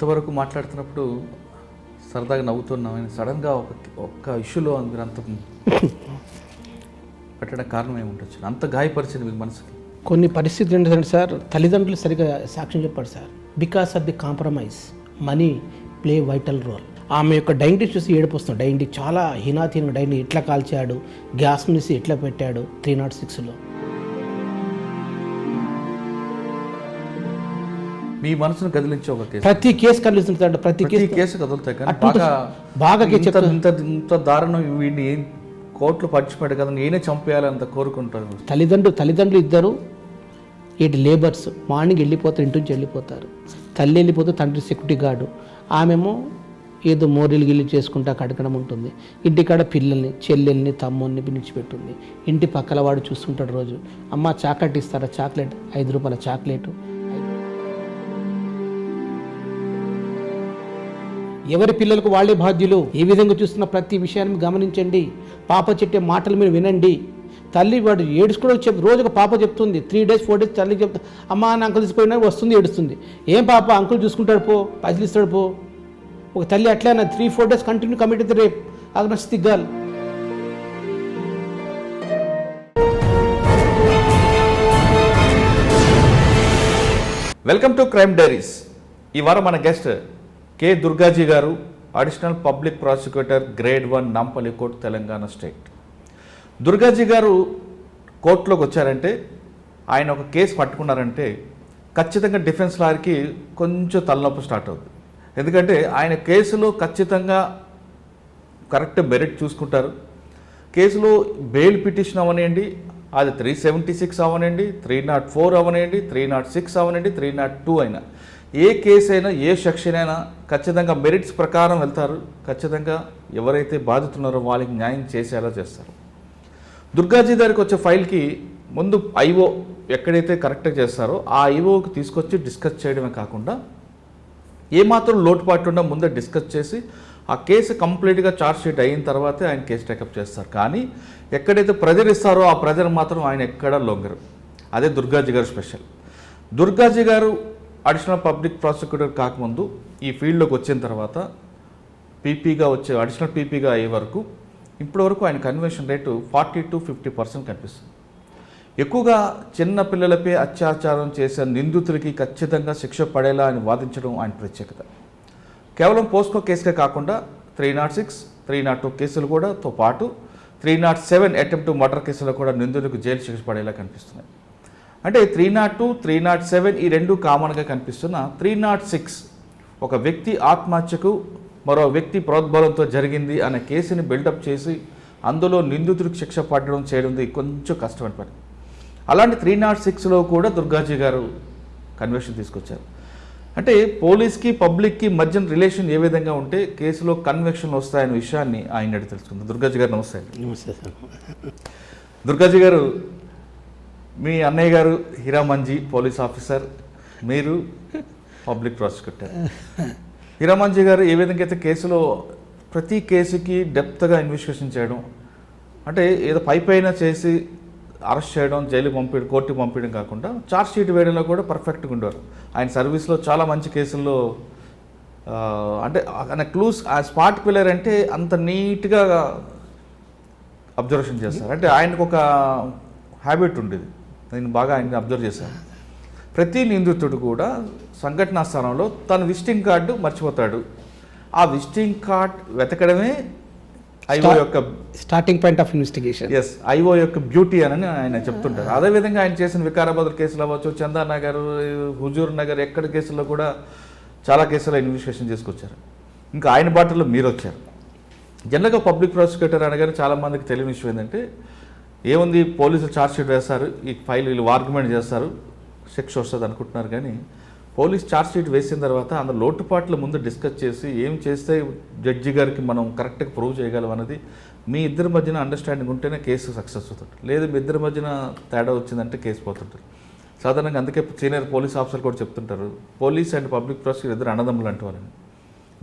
ఇంతవరకు మాట్లాడుతున్నప్పుడు సరదాగా నవ్వుతున్నాం, సడన్గా ఒక్క ఇష్యూలో మీరు అంత పెట్టడానికి కారణం ఏముండొచ్చు? అంత గాయపరిచింది మీకు మనసుకి? కొన్ని పరిస్థితులు ఏంటంటే సార్, తల్లిదండ్రులు సరిగా సాక్ష్యం చెప్పారు sir. Because of the compromise money play vital role. ఆమె యొక్క డైనిటీ చూసి ఏడుపు వస్తుంది. డైనిటీ చాలా హీనాతీనంగా, డైనిటీ ఎట్లా కాల్చాడు, గ్యాస్ తీసి ఎట్లా పెట్టాడు 306లో. మీ మనసును కదిలించే ఒక కేసు. ప్రతి కేసు కదిలిస్తుంది. ప్రతి కేసు కదులుతాయి. బాగా ఇంత దారుణం, వీడిని ఏం కోర్టులో పడిచిపెట్టు కదా, నేనే చంపేయాలంత కోరుకుంటారు తల్లిదండ్రులు ఇద్దరు ఇటు లేబర్స్. మార్నింగ్ వెళ్ళిపోతారు, ఇంటి నుంచి వెళ్ళిపోతారు. తల్లి వెళ్ళిపోతే తండ్రి సెక్యూరిటీ గార్డు, ఆమెమో ఏదో మోరీలు గిల్లి చేసుకుంటా కడకడం ఉంటుంది. ఇంటికాడ పిల్లల్ని, చెల్లెల్ని, తమ్ముల్ని విడిచిపెట్టుంది. ఇంటి పక్కల వాడు చూస్తుంటాడు రోజు, అమ్మ చాక్లెట్ ఇస్తారా? చాక్లెట్ 5 రూపాయల చాక్లెట్. ఎవరి పిల్లలకు వాళ్ళే బాధ్యులు. ఏ విధంగా చూస్తున్న ప్రతి విషయాన్ని గమనించండి. పాప చెప్పే మాటలు మీరు వినండి. తల్లి వాడు ఏడుచుకోవడం రోజుగా పాప చెప్తుంది. 3 days 4 days తల్లి చెప్తా, అమ్మ నా అంకుల్ తీసుకుపోయినా వస్తుంది, ఏడుస్తుంది. ఏం పాప, అంకుల్ చూసుకుంటాడు పో, పైసలు ఇస్తాడు పో. ఒక తల్లి అట్లా 3-4 days continue commit the rape against the girl. Welcome to crime diaries. ఈ వారం మన గెస్ట్ కె దుర్గాజీ గారు, additional public prosecutor, grade 1, Nampally court, Telangana state. Durgaji గారు కోర్టులోకి వచ్చారంటే, ఆయన ఒక కేసు పట్టుకున్నారంటే ఖచ్చితంగా డిఫెన్స్ లాయర్కి కొంచెం తలనొప్పి స్టార్ట్ అవుతుంది. ఎందుకంటే ఆయన కేసులో ఖచ్చితంగా కరెక్ట్ మెరిట్ చూసుకుంటారు. కేసులో బెయిల్ పిటిషన్ అవనండి, అది 376 అవనండి, 304 అవనండి, 306 అవనండి, 302 అయినా, ఏ కేసు అయినా, ఏ సెక్షన్ అయినా ఖచ్చితంగా మెరిట్స్ ప్రకారం వెళ్తారు. ఖచ్చితంగా ఎవరైతే బాధితున్నారో వాళ్ళకి న్యాయం చేసేలా చేస్తారు. దుర్గాజీ దగ్గరికి వచ్చే ఫైల్కి ముందు ఐఓ ఎక్కడైతే కరెక్ట్గా చేస్తారో ఆ ఐఓకి తీసుకొచ్చి డిస్కస్ చేయడమే కాకుండా, ఏమాత్రం లోటుపాటు ఉన్నా ముందే డిస్కస్ చేసి ఆ కేసు కంప్లీట్గా ఛార్జ్షీట్ అయిన తర్వాతే ఆయన కేసు టేకప్ చేస్తారు. కానీ ఎక్కడైతే ప్రెజర్ ఇస్తారో ఆ ప్రెజర్ మాత్రం ఆయన ఎక్కడా లొంగరు. అదే దుర్గాజీ గారు స్పెషల్. దుర్గాజీ గారు అడిషనల్ పబ్లిక్ ప్రాసిక్యూటర్ కాకముందు ఈ ఫీల్డ్లోకి వచ్చిన తర్వాత పీపీగా వచ్చే, అడిషనల్ పీపీగా అయ్యే వరకు ఇప్పటివరకు ఆయన కన్వర్షన్ రేటు 40-50% కనిపిస్తుంది. ఎక్కువగా చిన్న పిల్లలపై అత్యాచారం చేసే నిందితులకి ఖచ్చితంగా శిక్ష పడేలా ఆయన వాదించడం ఆయన ప్రత్యేకత. కేవలం పోస్కో కేసుకే కాకుండా 306, 302 కేసులు కూడాతో పాటు 307 అటెంప్ట్ మర్డర్ కేసులో కూడా నిందితులకు జైలు శిక్ష పడేలా కనిపిస్తున్నాయి. అంటే 302, 307 ఈ రెండు కామన్గా కనిపిస్తున్న 306 ఒక వ్యక్తి ఆత్మహత్యకు మరో వ్యక్తి ప్రోద్బలంతో జరిగింది అనే కేసుని బిల్డప్ చేసి అందులో నిందితుడికి శిక్ష పడడం చేయడం కొంచెం కష్టమైన పని. అలాంటి 306లో కూడా దుర్గాజీ గారు కన్వర్షన్ తీసుకొచ్చారు. అంటే పోలీస్కి పబ్లిక్కి మధ్య రిలేషన్ ఏ విధంగా ఉంటే కేసులో కన్వెక్షన్లు వస్తాయనే విషయాన్ని ఆయన అడిగి తెలుసుకుందాం. దుర్గాజీ గారు నమస్తే. నమస్తే సార్. దుర్గాజీ గారు, మీ అన్నయ్య గారు హీరామంజీ పోలీస్ ఆఫీసర్, మీరు పబ్లిక్ ప్రాసిక్యూటర్. హీరామంజీ గారు ఏ విధంగా అయితే కేసులో ప్రతి కేసుకి డెప్త్గా ఇన్వెస్టిగేషన్ చేయడం, అంటే ఏదో పైపైన చేసి అరెస్ట్ చేయడం, జైలు పంపించడం, కోర్టుకు పంపించడం కాకుండా ఛార్జ్షీట్ వేయడంలో కూడా పర్ఫెక్ట్గా ఉండేవారు. ఆయన సర్వీస్లో చాలా మంచి కేసుల్లో అంటే ఆయన క్లూస్, ఆ స్పాట్ కిల్లర్ అంటే అంత నీట్గా అబ్జర్వేషన్ చేస్తారు. అంటే ఆయనకు ఒక హ్యాబిట్ ఉండేది, నేను బాగా ఆయన్ని అబ్జర్వ్ చేశాను. ప్రతి నిందితుడు కూడా సంఘటనా స్థలంలో తన విజిటింగ్ కార్డు మర్చిపోతాడు. ఆ విజిటింగ్ కార్డ్ వెతకడమే ఐఓ యొక్క starting point of investigation. Yes, IO యొక్క బ్యూటీ అని ఆయన చెప్తుంటారు. అదేవిధంగా ఆయన చేసిన వికారాబాద్ కేసులు అవ్వచ్చు, చందానగర్, హుజూర్ నగర్, ఎక్కడ కేసుల్లో కూడా చాలా కేసులు ఇన్వెస్టిగేషన్ చేసుకొచ్చారు. ఇంకా ఆయన బాటలో మీరు వచ్చారు. జనరల్గా పబ్లిక్ ప్రాసిక్యూటర్ అనగానే చాలామందికి తెలియని విషయం ఏంటంటే, ఏముంది పోలీసులు ఛార్జ్షీట్ వేస్తారు, ఈ ఫైల్ వీళ్ళు ఆర్గ్యుమెంట్ చేస్తారు, శిక్ష వస్తుంది అనుకుంటున్నారు. కానీ పోలీస్ ఛార్జ్షీట్ వేసిన తర్వాత అందులో లోటుపాట్ల ముందు డిస్కస్ చేసి ఏం చేస్తే జడ్జి గారికి మనం కరెక్ట్గా ప్రూవ్ చేయగలం అన్నది మీ ఇద్దరి మధ్యన అండర్స్టాండింగ్ ఉంటేనే కేసు సక్సెస్ అవుతుంది. లేదు మీ ఇద్దరి మధ్యన తేడా వచ్చిందంటే కేసు పోతుంటారు. సాధారణంగా అందుకే సీనియర్ పోలీస్ ఆఫీసర్ కూడా చెప్తుంటారు, పోలీస్ అండ్ పబ్లిక్ ప్రాసిక్యూటర్ ఇద్దరు అన్నదమ్ములు అంటున్నారని.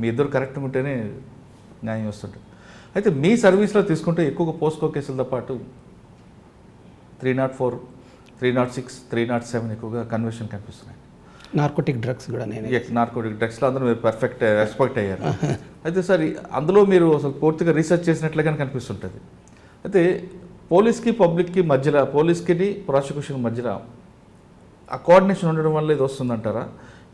మీ ఇద్దరు కరెక్ట్గా ఉంటేనే న్యాయం వస్తుంటుంది. అయితే మీ సర్వీస్లో తీసుకుంటే ఎక్కువగా పోస్కో కేసులతో పాటు 304, 306, 307 ఎక్కువగా కన్వర్షన్ కనిపిస్తున్నాయి. నార్కోటిక్ డ్రగ్స్ కూడా నేను నార్కోటిక్ డ్రగ్స్లో అందరూ మీరు పర్ఫెక్ట్ ఎక్స్పర్ట్ అయ్యారు. అయితే సార్ అందులో మీరు అసలు పూర్తిగా రీసెర్చ్ చేసినట్లుగానే కనిపిస్తుంటుంది. అయితే పోలీస్కి పబ్లిక్కి మధ్యలో, పోలీస్కి ప్రాసిక్యూషన్ మధ్యలో ఆ కోఆర్డినేషన్ ఉండడం వల్ల ఇది వస్తుందంటారా?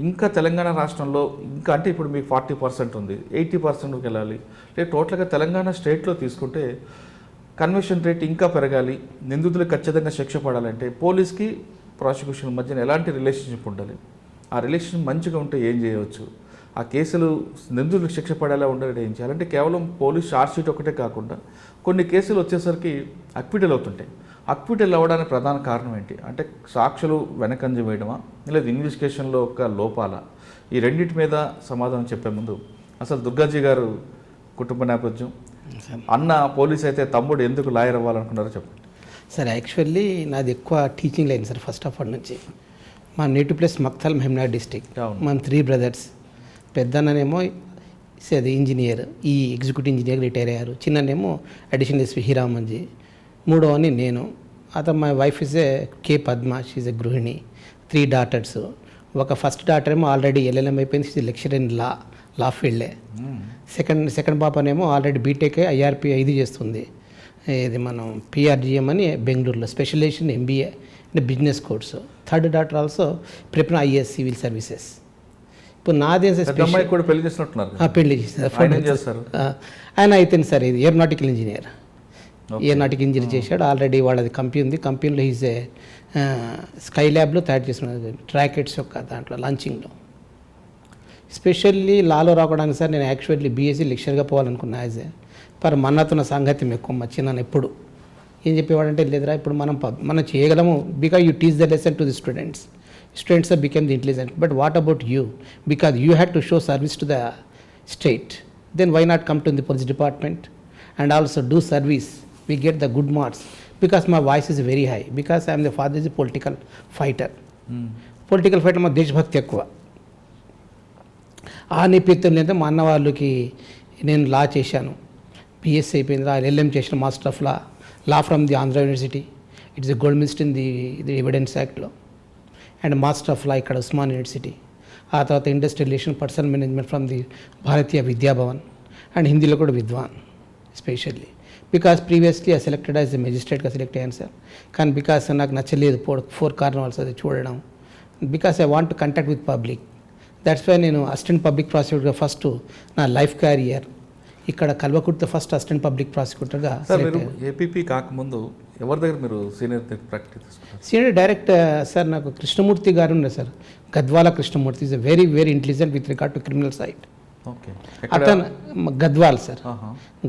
ఇంకా తెలంగాణ రాష్ట్రంలో ఇంకా అంటే ఇప్పుడు మీకు 40% ఉంది, 80%కి వెళ్ళాలి, లేదా టోటల్గా తెలంగాణ స్టేట్లో తీసుకుంటే కన్విక్షన్ రేట్ ఇంకా పెరగాలి, నిందితులకు ఖచ్చితంగా శిక్ష పడాలంటే పోలీస్కి ప్రాసిక్యూషన్ మధ్యన ఎలాంటి రిలేషన్షిప్ ఉండాలి? ఆ రిలేషన్ మంచిగా ఉంటే ఏం చేయవచ్చు? ఆ కేసులు నిందితులకు శిక్ష పడేలా ఉండాలంటే ఏం చేయాలంటే కేవలం పోలీస్ ఛార్జ్షీట్ ఒకటే కాకుండా కొన్ని కేసులు వచ్చేసరికి అక్విటల్ అవుతుంటాయి. అక్విటల్ అవ్వడానికి ప్రధాన కారణం ఏంటి? అంటే సాక్షులు వెనకంజ వేయడమా, లేదా ఇన్వెస్టిగేషన్లో ఒక లోపాల? ఈ రెండింటి మీద సమాధానం చెప్పే ముందు అసలు దుర్గాజీ గారు కుటుంబ నేపథ్యం, అన్న పోలీస్ అయితే తమ్ముడు ఎందుకు లాయర్ అవ్వాలనుకున్నారో చెప్పండి. సార్ యాక్చువల్లీ నాది ఎక్కువ teaching line sir. First of all నుంచి మా native place Maktal Mahabubnagar district. మనం 3 బ్రదర్స్. పెద్దన్ననేమో అది ఇంజనీర్, ఈ ఎగ్జిక్యూటివ్ ఇంజనీర్ రిటైర్ అయ్యారు. చిన్ననేమో అడిషనల్ ఎస్పీ హీరామంజీ. మూడవని నేను. అతను my wife is A K Padma, she a గృహిణి. 3 డాటర్స్. ఒక ఫస్ట్ డాటర్ ఏమో ఆల్రెడీ ఎల్ఎల్ఎం అయిపోయింది, షీఈ్ లెక్చరర్ ఇన్ లా ఫీల్డే. సెకండ్ పాపనేమో ఆల్రెడీ బీటెక్ ఐఆర్పి 5 చేస్తుంది. ఇది మనం పిఆర్జిఎం అని బెంగళూరులో specialisation MBA business course. Third daughter also prepare IAS civil services. ఇప్పుడు నాదే కూడా పెళ్లి చేసినట్టున్నారు. పెళ్లి చేస్తారు ఆయన. అయితే సార్ ఇది ఏరోనాటికల్ ఇంజనీర్. ఏరోనాటికల్ ఇంజనీర్ చేశాడు. ఆల్రెడీ వాళ్ళది కంపెనీ ఉంది. కంపెనీలో ఈజ్ ఏ స్కై ల్యాబ్లో తయారు చేసిన ట్రాకెట్స్ యొక్క దాంట్లో లాంచింగ్లో. స్పెషల్లీ లాలో రావడానికి సార్ నేను యాక్చువల్లీ బీఎస్సీ లెక్చర్గా పోవాలనుకున్నా. యాజ్ ఏ పర్ మన్నతున్న సాంగత్యం ఎక్కువ మా చిన్న ఎప్పుడు ఏం చెప్పేవాడంటే, లేదురా ఇప్పుడు మనం చేయగలము, because you teach the lesson to the students became the intelligent, but what about you, because you had to show service to the state, then why not come to the police department and also do service, we get the good marks, because my voice is very high, because I'm the father is political fighter. మా దేశభక్తి ఎక్కువ. ఆ నేపథ్యంలో అయితే మా అన్న వాళ్ళకి నేను లా చేశాను, పిఎస్సీ అయిపోయింది, ఎల్ఎం చేసిన master of law from the Andhra university. It's a gold medallist in the evidence యాక్ట్లో, అండ్ మాస్టర్ ఆఫ్ లా ఇక్కడ ఉస్మాన్ యూనివర్సిటీ. ఆ తర్వాత industrial relation, personal management from the Bharatiya Vidya Bhavan, and హిందీలో కూడా విద్వాన్ specially. Because previously I selected as a మెజిస్ట్రేట్గా select అయ్యాను sir. కానీ బికాస్ నాకు నచ్చలేదు 4 కారణాలు అది చూడడం. Because I want to contact with public. That's why నేను అసిస్టెంట్ పబ్లిక్ ప్రాసిక్యూటర్గా ఫస్ట్ నా లైఫ్ క్యారియర్ ఇక్కడ కల్వకుర్తితో ఫస్ట్ అసిస్టెంట్ పబ్లిక్ ప్రాసిక్యూటర్గా. ఏపీపీ కాకముందు ఎవరి దగ్గర మీరు సీనియర్ ప్రాక్టీస్ తీసుకున్నారు? సీనియర్ డైరెక్ట్ సార్ నాకు కృష్ణమూర్తి గారు ఉన్నారు sir. Gadwal Krishnamurthy is very very intelligent with regard to criminal side. అతను గద్వాల్ సార్,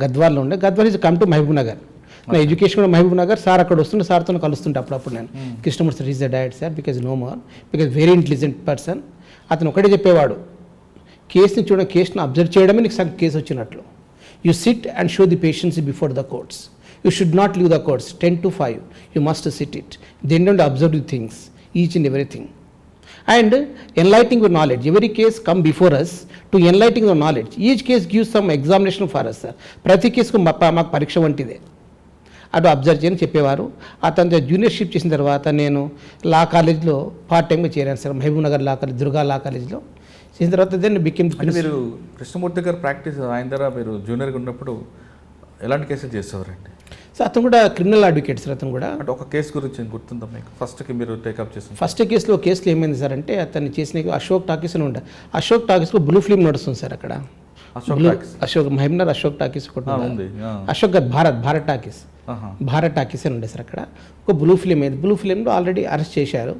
గద్వాల్లో ఉండే. Gadwal is come to Mahabubnagar. నా ఎడ్యుకేషన్ కూడా మహబూబ్నగర్. సార్ అక్కడ వస్తుంటే సార్తో కలుస్తుంటే అప్పుడప్పుడు నేను. Krishnamurthy is the direct sir, because no more, because very intelligent person. అతను ఒకటే చెప్పేవాడు, కేసుని అబ్జర్వ్ చేయడమే నీకు సగం కేసు వచ్చినట్లు. You sit and show the patience before the courts. You should not leave the courts 10 to 5. You must sit it. Then don't observe the things, each and everything. And enlightening your knowledge. Every case come before us to enlightening your knowledge. Each case gives some examination for us, sir. ప్రతి కేసుకు మాకు పరీక్ష వంటిదే. అటు observe చేయని చెప్పేవారు. అతను జూనియర్షిప్ చేసిన తర్వాత నేను లా కాలేజ్లో పార్ట్ టైంగా చేరాను sir. Mahabubnagar law college, Durga law కాలేజ్లో చేసిన తర్వాత దెన్ బికెమ్. మీరు కృష్ణమూర్తి గారు ప్రాక్టీస్ ఆయన దగ్గర మీరు జూనియర్గా ఉన్నప్పుడు ఎలాంటి కేసులు చేసేవారండి? సార్ అతను కూడా క్రిమినల్ అడ్వకేట్ సార్. అతను కూడా అంటే ఒక కేసు గురించి గుర్తుందా మీకు? ఫస్ట్కి మీరు టేకప్ చేసిన ఫస్ట్ కేసులో ఏమైంది సార్ అంటే, అతన్ని చేసిన అశోక్ టాకీస్ అని ఉండే. అశోక్ టాకీస్లో బ్లూ ఫిల్మ్ నడుస్తుంది సార్ అక్కడ. అశోక్ మహబూబ్నగర్ అశోక్ టాకీస్ కూడా ఉంది. అశోక్ గారు భారత్ టాకీస్ అని ఉండే సార్ అక్కడ. ఒక బ్లూ ఫిలిం అయింది. బ్లూ ఫిలింలో ఆల్రెడీ అరెస్ట్ చేశారు.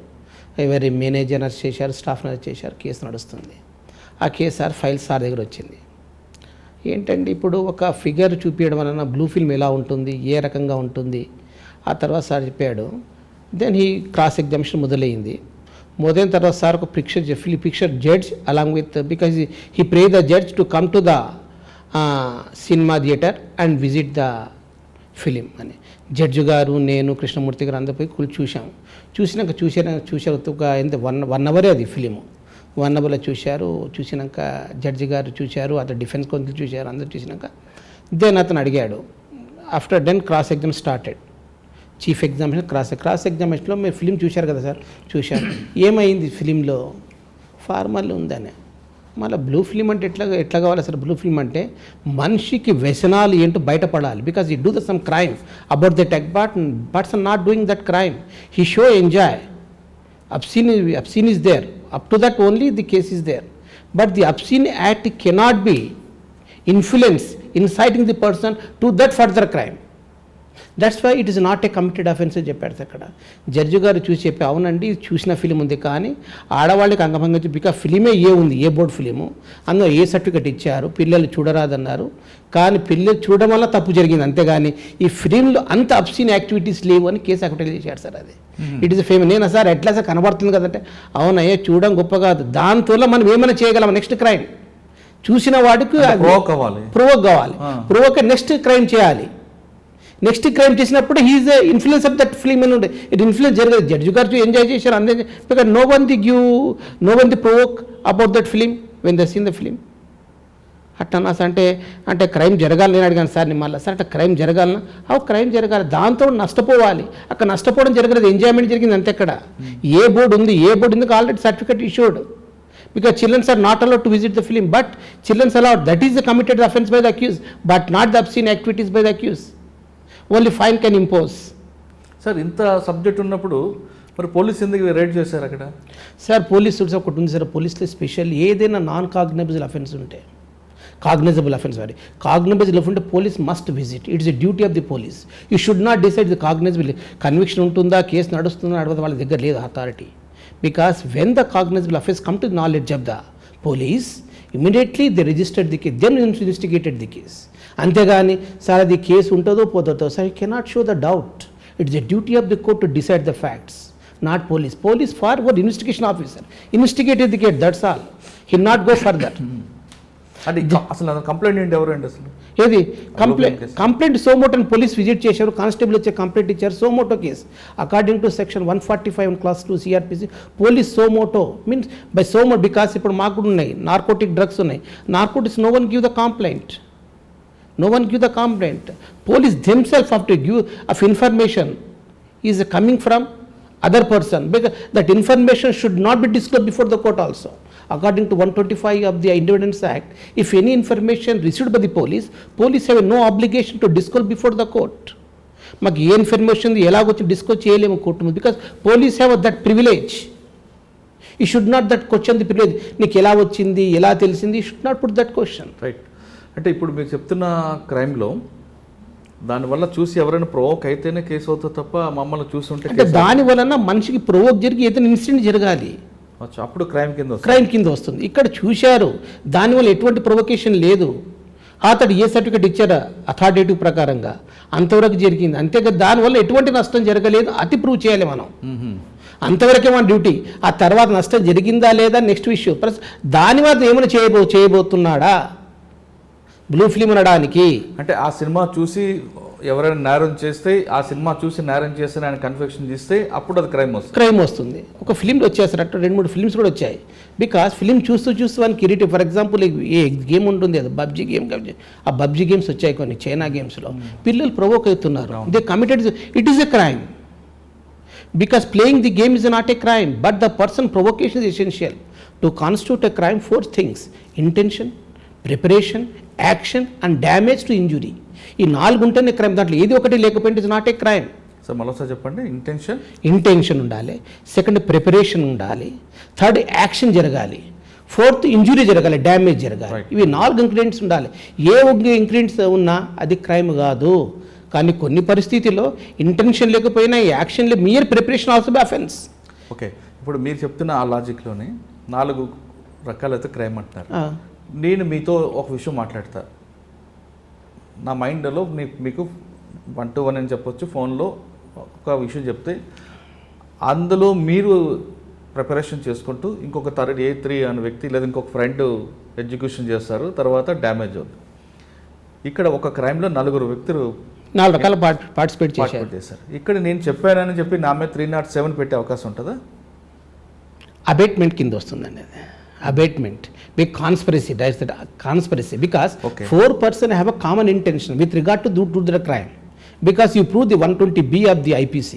ఎవరి మేనేజర్ అరెస్ట్ చేశారు, స్టాఫ్ని అరెస్ట్ చేశారు. కేసు నడుస్తుంది. ఆ కేసు సార్ ఫైల్ సార్ దగ్గర వచ్చింది. ఏంటంటే ఇప్పుడు ఒక ఫిగర్ చూపించడం వలన బ్లూ ఫిల్మ్ ఎలా ఉంటుంది, ఏ రకంగా ఉంటుంది, ఆ తర్వాత సార్ చెప్పాడు. దెన్ హీ క్రాస్ ఎగ్జామినేషన్ మొదలైంది. మొదలైన తర్వాత సార్ ఒక picture judge along with, because he pray the judge to come to the cinema theatre and visit the film అని. జడ్జి గారు, నేను, కృష్ణమూర్తి గారు అందరూ పోయి చూశారు. ఒక ఎంత 1 అవరే అది ఫిలిము. 1 అవర్లో చూసినాక జడ్జి గారు చూశారు, అతను డిఫెన్స్ కౌన్సిల్ చూశారు, అందరూ చూసినాక దెన్ అతను అడిగాడు. After then cross exam started. Chief examination cross ఎగ్జామినేషన్లో మీరు ఫిలిం చూశారు కదా సార్? చూశారు. ఏమైంది ఫిలింలో ఫార్మల్ ఉందని. మళ్ళీ బ్లూ ఫిల్మ్ అంటే ఎట్లా కావాలి అసలు? బ్లూ ఫిల్మ్ అంటే మనిషికి వ్యసనాలు ఏంటో బయటపడాలి. బికాజ్ ఈ do the sum crime about that act, but person not doing that crime, he show enjoy. obscene is there, up to that only the case is there, but the obscene act cannot be influence inciting the person to that further crime. That's why it is not a committed offence అని చెప్పాడు అక్కడ. Judge గారు చూసి చెప్పి అవునండి ఇది చూసిన film ఉంది, కానీ ఆడవాళ్ళకి అంగభంగం బికా ఫిలిమే ఏ ఉంది, ఏ బోర్డు ఫిలిము, అందులో ఏ సర్టిఫికెట్ ఇచ్చారు, పిల్లలు చూడరాదన్నారు, కానీ పిల్లలు చూడడం వల్ల తప్పు జరిగింది, అంతేగాని ఈ ఫిలింలో అంత అబ్సీన్ యాక్టివిటీస్ లేవు అని కేసు అక్కడ చేశాడు సార్. అది ఇట్ ఈస్ ఫేమస్. నేను సార్ ఎట్లా సార్ కనబడుతుంది కదంటే, అవునయ్యే చూడడం గొప్ప కాదు, దాంతో మనం ఏమైనా చేయగలం, నెక్స్ట్ క్రైమ్ చూసిన వాడికి ప్రొవోక్ కావాలి, ప్రొవోక్ నెక్స్ట్ క్రైమ్ చేయాలి. నెక్స్ట్ క్రైమ్ చేసినప్పుడు he's influence of that film అని ఉండే. ఇట్ ఇన్ఫ్లుయెన్స్ జరగదు. జడ్జి గారు ఎంజాయ్ చేశారు అంతే, because no one the provoke about that film when the scene the film. అట్టన్నా అంటే క్రైమ్ జరగాలి. నేను అడిగాను సార్ మళ్ళీ, సార్ అట్లా క్రైమ్ జరగాలన్నా, క్రైమ్ జరగాలి, దాంతో నష్టపోవాలి. అక్కడ నష్టపోవడం జరగలేదు, ఎంజాయ్మెంట్ జరిగింది అంతే. అక్కడ ఏ బోర్డు ఉంది, already certificate issued, because children are not allowed to visit the film, but children are allowed. That is the committed offence by the accused, but not the obscene activities by the accused. Only fine can impose. Sir ఇంత subject ఉన్నప్పుడు మరి police ఎందుకు ride చేశారు అక్కడ? Sir police ఒకటి ఉంది sir, పోలీసులో special ఏదైనా non cognisable offence ఉంటే, కాగ్నైజబుల్ అఫెన్స్ సారీ కాగ్నైజబుల్ ఉంటే police must visit. It's a duty of the police. You should not decide the cognisable. Conviction ఉంటుందా, కేసు నడుస్తుందా నడవదా వాళ్ళ దగ్గర లేదు authority. Because when the cognizable offence come to the knowledge of the police, immediately they registered the case, then investigated the case. అంతేగాని sir అది case ఉంటుందో పోతుందో sir, you cannot show the doubt. It's the duty of the court to decide the facts, not police. Police forward investigation officer, investigated the case, that's all. He not go further. అంటే అసలు complaint ఏంటి, ఎవరు అండి అసలు? ఏది complaint suo motu అని police visit చేశారు, constable వచ్చే కంప్లైంట్ ఇచ్చారు, suo motu case according to section 145 clause 2 CrPC. Police suo motu means by suo motu, because ఇప్పుడు మాకు కూడా ఉన్నాయి నార్కోటిక్ డ్రగ్స్ ఉన్నాయి, narcotics no one give the complaint, police themselves have to give of information is coming from other person, because that information should not be disclosed before the court also. According to 125 of the Independence Act, if any information received by the police have no obligation to disclose before the court. మాకు ఏ information ఎలాగొచ్చి discuss చేయలేము court, because police have that privilege. You should not that question the privilege, నీకు ఎలా వచ్చింది, ఎలా తెలిసింది, you should not put that question. Right. అంటే ఇప్పుడు మీరు చెప్తున్న క్రైమ్లో దానివల్ల చూసి ఎవరైనా ప్రొవోక్ అయితేనే కేసు అవుతుంది తప్ప మమ్మల్ని చూస్తుంటే, అంటే దాని వలన మనిషికి ప్రొవోక్ జరిగి ఏదైనా ఇన్సిడెంట్ జరగాలి, అప్పుడు క్రైమ్ కింద వస్తుంది. ఇక్కడ చూశారు, దానివల్ల ఎటువంటి ప్రొవొకేషన్ లేదు, అతడు ఏ సర్టిఫికేట్ ఇచ్చారా అథారిటేటివ్ ప్రకారంగా అంతవరకు జరిగింది, అంతేగా దానివల్ల ఎటువంటి నష్టం జరగలేదు, అతి ప్రూవ్ చేయాలి మనం, అంతవరకే మన డ్యూటీ. ఆ తర్వాత నష్టం జరిగిందా లేదా నెక్స్ట్ విషయం. ప్లస్ దాని వల్ల ఏమైనా చేయబోతున్నాడా బ్లూ ఫిలిం అనడానికి. అంటే ఆ సినిమా చూసి ఎవరైనా నేరం చేస్తే, ఆ సినిమా చూసి నేరం చేస్తే ఆయన కన్ఫెక్షన్ చేస్తే అప్పుడు అది క్రైమ్ వస్తుంది. ఒక ఫిలింలో వచ్చేసారు అట్లా 2-3 ఫిలిమ్స్ కూడా వచ్చాయి. బికాస్ ఫిలిం చూస్తూ వానికి creative. For example A game ఉంటుంది అది పబ్జీ గేమ్, ఆ పబ్జీ గేమ్స్ వచ్చాయి కొన్ని చైనా గేమ్స్లో, పిల్లలు ప్రొవోక్ అవుతున్నారు, they committed, it is a crime. Because playing the game is not a crime, but the person provocation is essential to constitute a crime. 4 things: intention, preparation, action and damage to injury. ఈ 4 ఉంటేనే crime. దాంట్లో ఏది ఒకటి లేకపోతే it's not a crime. Sir మరోసారి చెప్పండి. Intention ఉండాలి, second preparation ఉండాలి, థర్డ్ యాక్షన్ జరగాలి, ఫోర్త్ ఇంజురీ జరగాలి, డ్యామేజ్ జరగాలి. ఇవి 4 ఇంగ్రీడియంట్స్ ఉండాలి. ఏ ఒక్క ఇంగ్రీడియంట్స్ ఉన్నా అది క్రైమ్ కాదు. కానీ కొన్ని పరిస్థితుల్లో ఇంటెన్షన్ లేకపోయినా action mere preparation also be offence. Okay, ఇప్పుడు మీరు చెప్తున్న ఆ లాజిక్లోనే 4 రకాలైతే క్రైమ్ అంటున్నారు. నేను మీతో ఒక విషయం మాట్లాడతా, నా మైండ్లో మీకు 1 to 1 అని చెప్పొచ్చు, ఫోన్లో ఒక విషయం చెప్తే అందులో మీరు ప్రిపరేషన్ చేసుకుంటూ ఇంకొక థర్డ్ A3 అనే వ్యక్తి లేదా ఇంకొక ఫ్రెండ్ ఎగ్జిక్యూషన్ చేస్తారు, తర్వాత డ్యామేజ్ అవుతుంది. ఇక్కడ ఒక క్రైమ్లో 4 వ్యక్తులు 4 రకాల పార్టిసిపేట్ చేశారు. ఇక్కడ నేను చెప్పానని చెప్పి నా మీద 307 పెట్టే అవకాశం ఉంటుందా? అబేట్మెంట్ కింద వస్తుందండి అది. Abatement with conspiracy, that's the conspiracy, because 4 persons have a common intention with regard to do the crime, because you prove the 120B of the IPC,